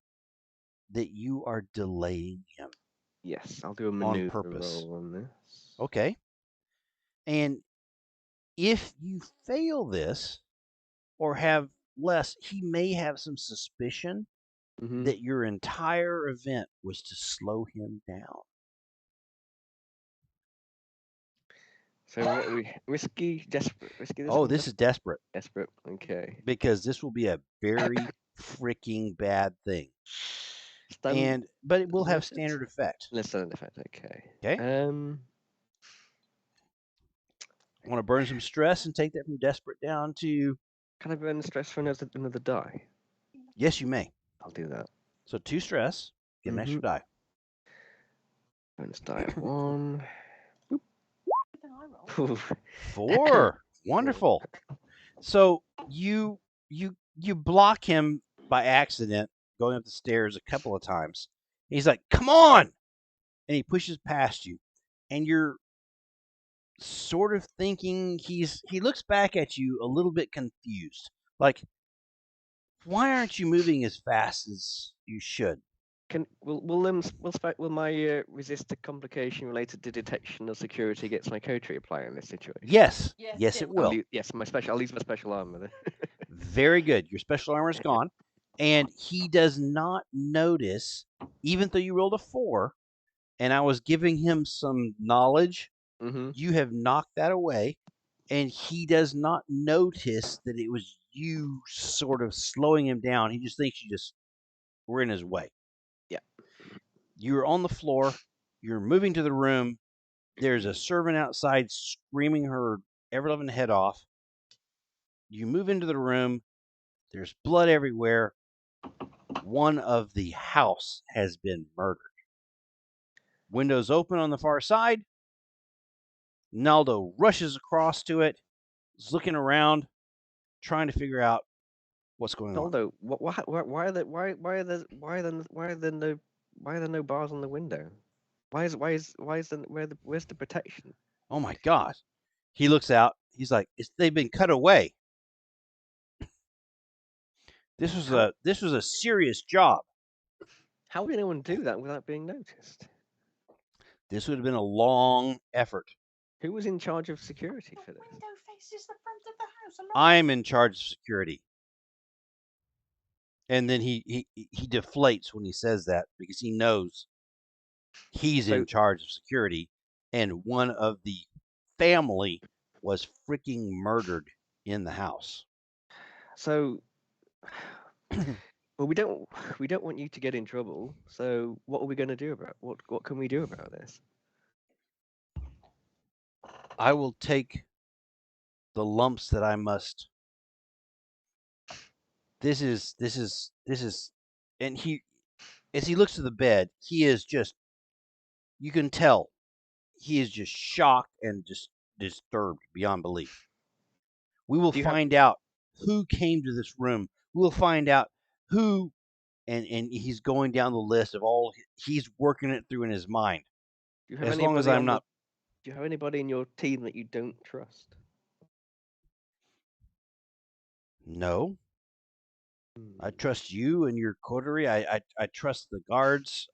that you are delaying him Yes, I'll do a on maneuver purpose. roll on this. Okay. And if you fail this or have less, he may have some suspicion Mm-hmm. that your entire event was to slow him down. So what are we? Risky, desperate, risky. Oh, this is desperate desperate. Okay. because this will be a very freaking bad thing. Stand, But it will have what's it? standard effect. Let's stand effect. Okay. Okay. Want to burn some stress and take that from desperate down to? Can I burn the stress for another die? Yes, you may. I'll do that. So 2 stress, get an extra die. Bonus die of 1. I roll. 4. Wonderful. So you block him by accident going up the stairs a couple of times. He's like, "Come on!" And he pushes past you, and you're sort of thinking he looks back at you a little bit confused, like, "Why aren't you moving as fast as you should?" Will my resist to complication related to detection or security gets my coterie apply in this situation? Yes, Yes, it will. Yes, I'll use my special armor then. Very good. Your special armor is gone, and he does not notice, even though you rolled a 4, and I was giving him some knowledge. Mm-hmm. You have knocked that away, and he does not notice that it was you sort of slowing him down. He just thinks you just were in his way. Yeah. You're on the floor. You're moving to the room. There's a servant outside screaming her ever-loving head off. You move into the room. There's blood everywhere. One of the house has been murdered. Windows open on the far side. Naldo rushes across to it. Is looking around, trying to figure out what's going on. Naldo, why are there no bars on the window? Where's the protection? Oh my God. He looks out. He's like, they've been cut away. This was a serious job. How would anyone do that without being noticed? This would have been a long effort. Who was in charge of security for The this? window faces the front of the house. I'm in charge of security. And then he deflates when he says that because he knows he's in charge of security, and one of the family was freaking murdered in the house. So, well, we don't want you to get in trouble. So, what are we going to do about what can we do about this? I will take the lumps that I must. This is, and he, as he looks to the bed, he is just, you can tell, he is just shocked and just disturbed beyond belief. We will find out who came to this room. We will find out who, and he's going down the list of all, he's working it through in his mind. As long as I'm not. Do you have anybody in your team that you don't trust? No. I trust you and your coterie. I trust the guards.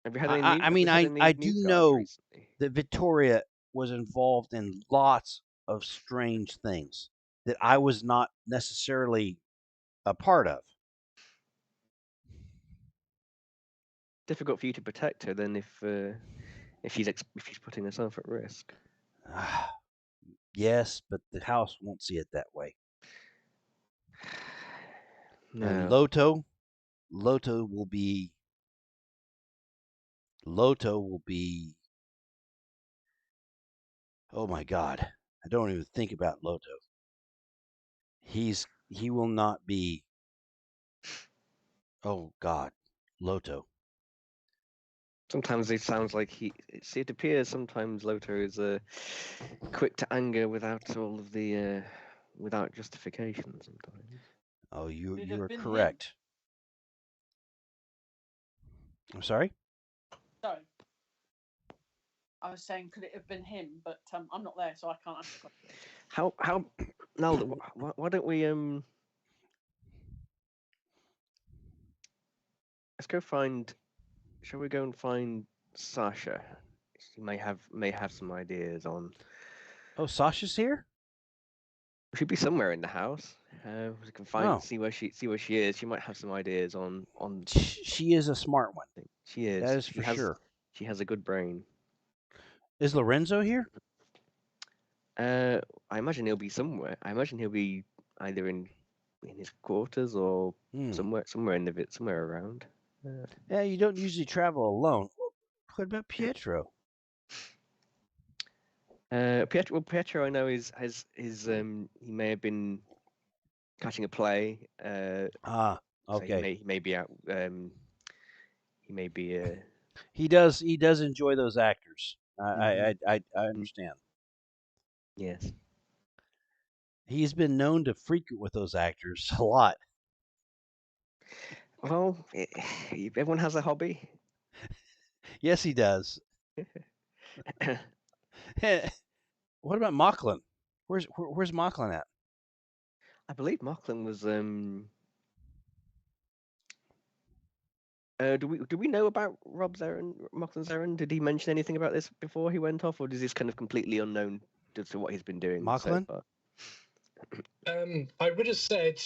Have you had any new, I mean, I do know recently? that Victoria was involved in lots of strange things that I was not necessarily a part of. Difficult for you to protect her then if she's putting herself at risk. Yes, but the house won't see it that way. No. And Loto will be. Oh my God! I don't even think about Loto. He will not be. Oh God, Loto. Sometimes it sounds like it appears sometimes Loto is quick to anger without all of the without justification sometimes. Oh, you are correct. I'm sorry. Sorry. I was saying, could it have been him? But I'm not there, so I can't answer the question. How no? Why don't we let's go find. Shall we go and find Sasha? She may have some ideas on. Oh, Sasha's here. She'd be somewhere in the house. We can Oh. see where she is. She might have some ideas on. She is a smart one. She is. That is for sure. She has a good brain. Is Lorenzo here? I imagine he'll be somewhere. I imagine he'll be either in his quarters or somewhere in the somewhere around. Yeah, you don't usually travel alone. What about Pietro? Pietro, I know has he may have been catching a play. Okay. So he may be out. He may be. He does enjoy those actors. I understand. Yes. He's been known to frequent with those actors a lot. Well, everyone has a hobby. Yes, he does. What about Mocklin? Where's Mocklin at? I believe Mocklin was. Do we know about Mocklin's errand? Did he mention anything about this before he went off, or is this kind of completely unknown to what he's been doing so Mocklin? far? I would have said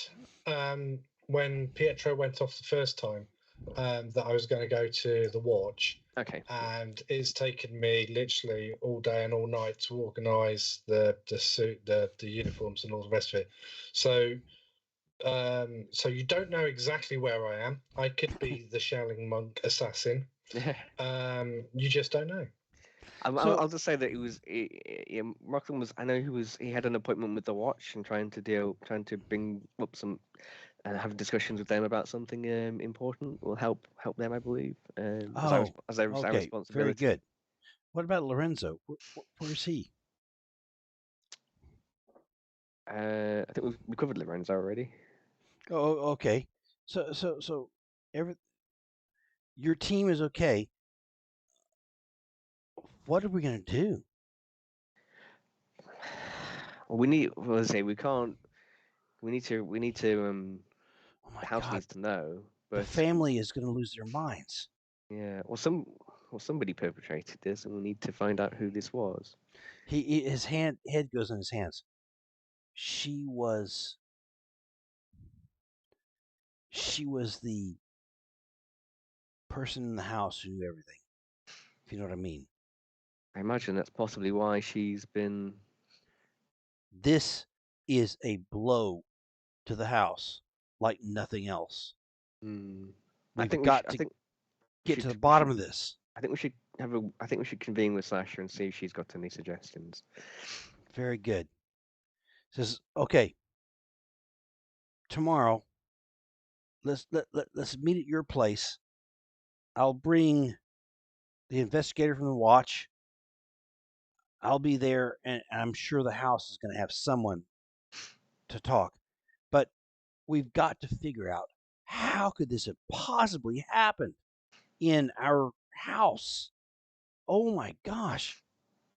when Pietro went off the first time that I was going to go to the watch. Okay. And it's taken me literally all day and all night to organise the suit, the uniforms, and all the rest of it. So, so you don't know exactly where I am. I could be the Shelling Monk assassin. You just don't know. I'll just say that Mocklin was. I know he had an appointment with the watch and trying to bring up some and have discussions with them about something important will help them, I believe. As our responsibility. Very good. What about Lorenzo? Where's he? I think we covered Lorenzo already. Oh, okay. So your team is okay. What are we gonna do? Well, we need. Well, let's say we can't. We need to. Oh my the house God! needs to know. But The family is gonna lose their minds. Yeah. Well, somebody perpetrated this, and we need to find out who this was. His head goes in his hands. She was the person in the house who knew everything. If you know what I mean. I imagine that's possibly why she's been. This is a blow to the house like nothing else. We've got to get to the bottom of this. I think we should I think we should convene with Sasha and see if she's got any suggestions. Very good. Says, okay, tomorrow let's meet at your place. I'll bring the investigator from the watch. I'll be there, and I'm sure the house is going to have someone to talk. But we've got to figure out how could this have possibly happened in our house. Oh my gosh.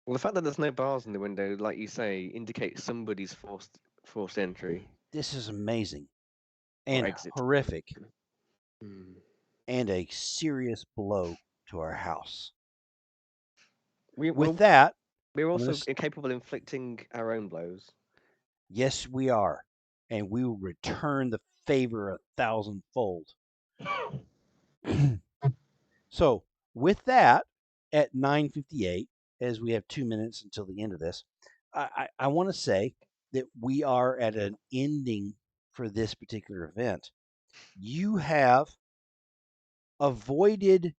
Well, the fact that there's no bars in the window, like you say, indicates somebody's forced entry. This is amazing and horrific and a serious blow to our house. With that, we're also capable of inflicting our own blows. Yes, we are, and we will return the favor 1,000-fold. So, with that, at 9:58, as we have 2 minutes until the end of this, I want to say that we are at an ending for this particular event. You have avoided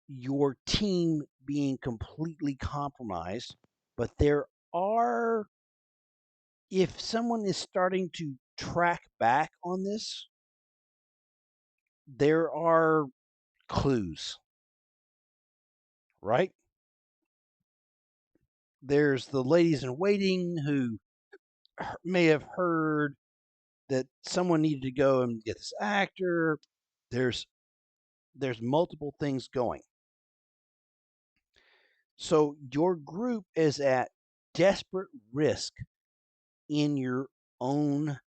your team being completely compromised, but there are, if someone is starting to track back on this, there are clues, right? There's the ladies in waiting who may have heard that someone needed to go and get this actor. There's there's multiple things going. So your group is at desperate risk in your own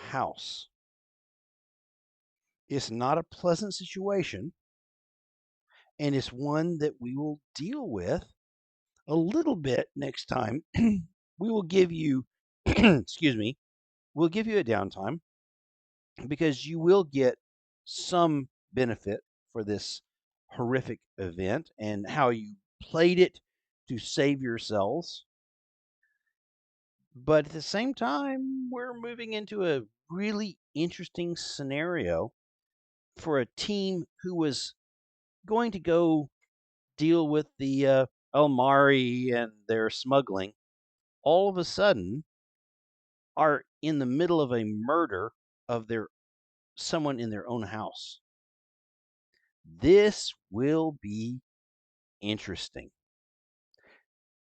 house. It's not a pleasant situation, and it's one that we will deal with a little bit next time. We will give you, excuse me, we'll give you a downtime because you will get some benefit for this horrific event and how you played it to save yourselves. But at the same time, we're moving into a really interesting scenario for a team who was going to go deal with the Almari and their smuggling. All of a sudden, are in the middle of a murder of their someone in their own house. This will be interesting.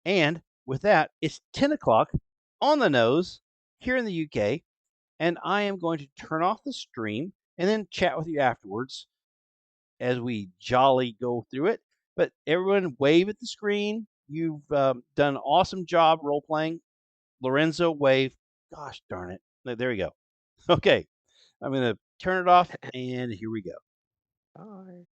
And with that, it's 10 o'clock on the nose here in the UK, and I am going to turn off the stream and then chat with you afterwards as we jolly go through it. But everyone, wave at the screen. You've done an awesome job role playing. Lorenzo, wave. Gosh darn it. There we go. Okay. I'm going to turn it off, and here we go. Bye.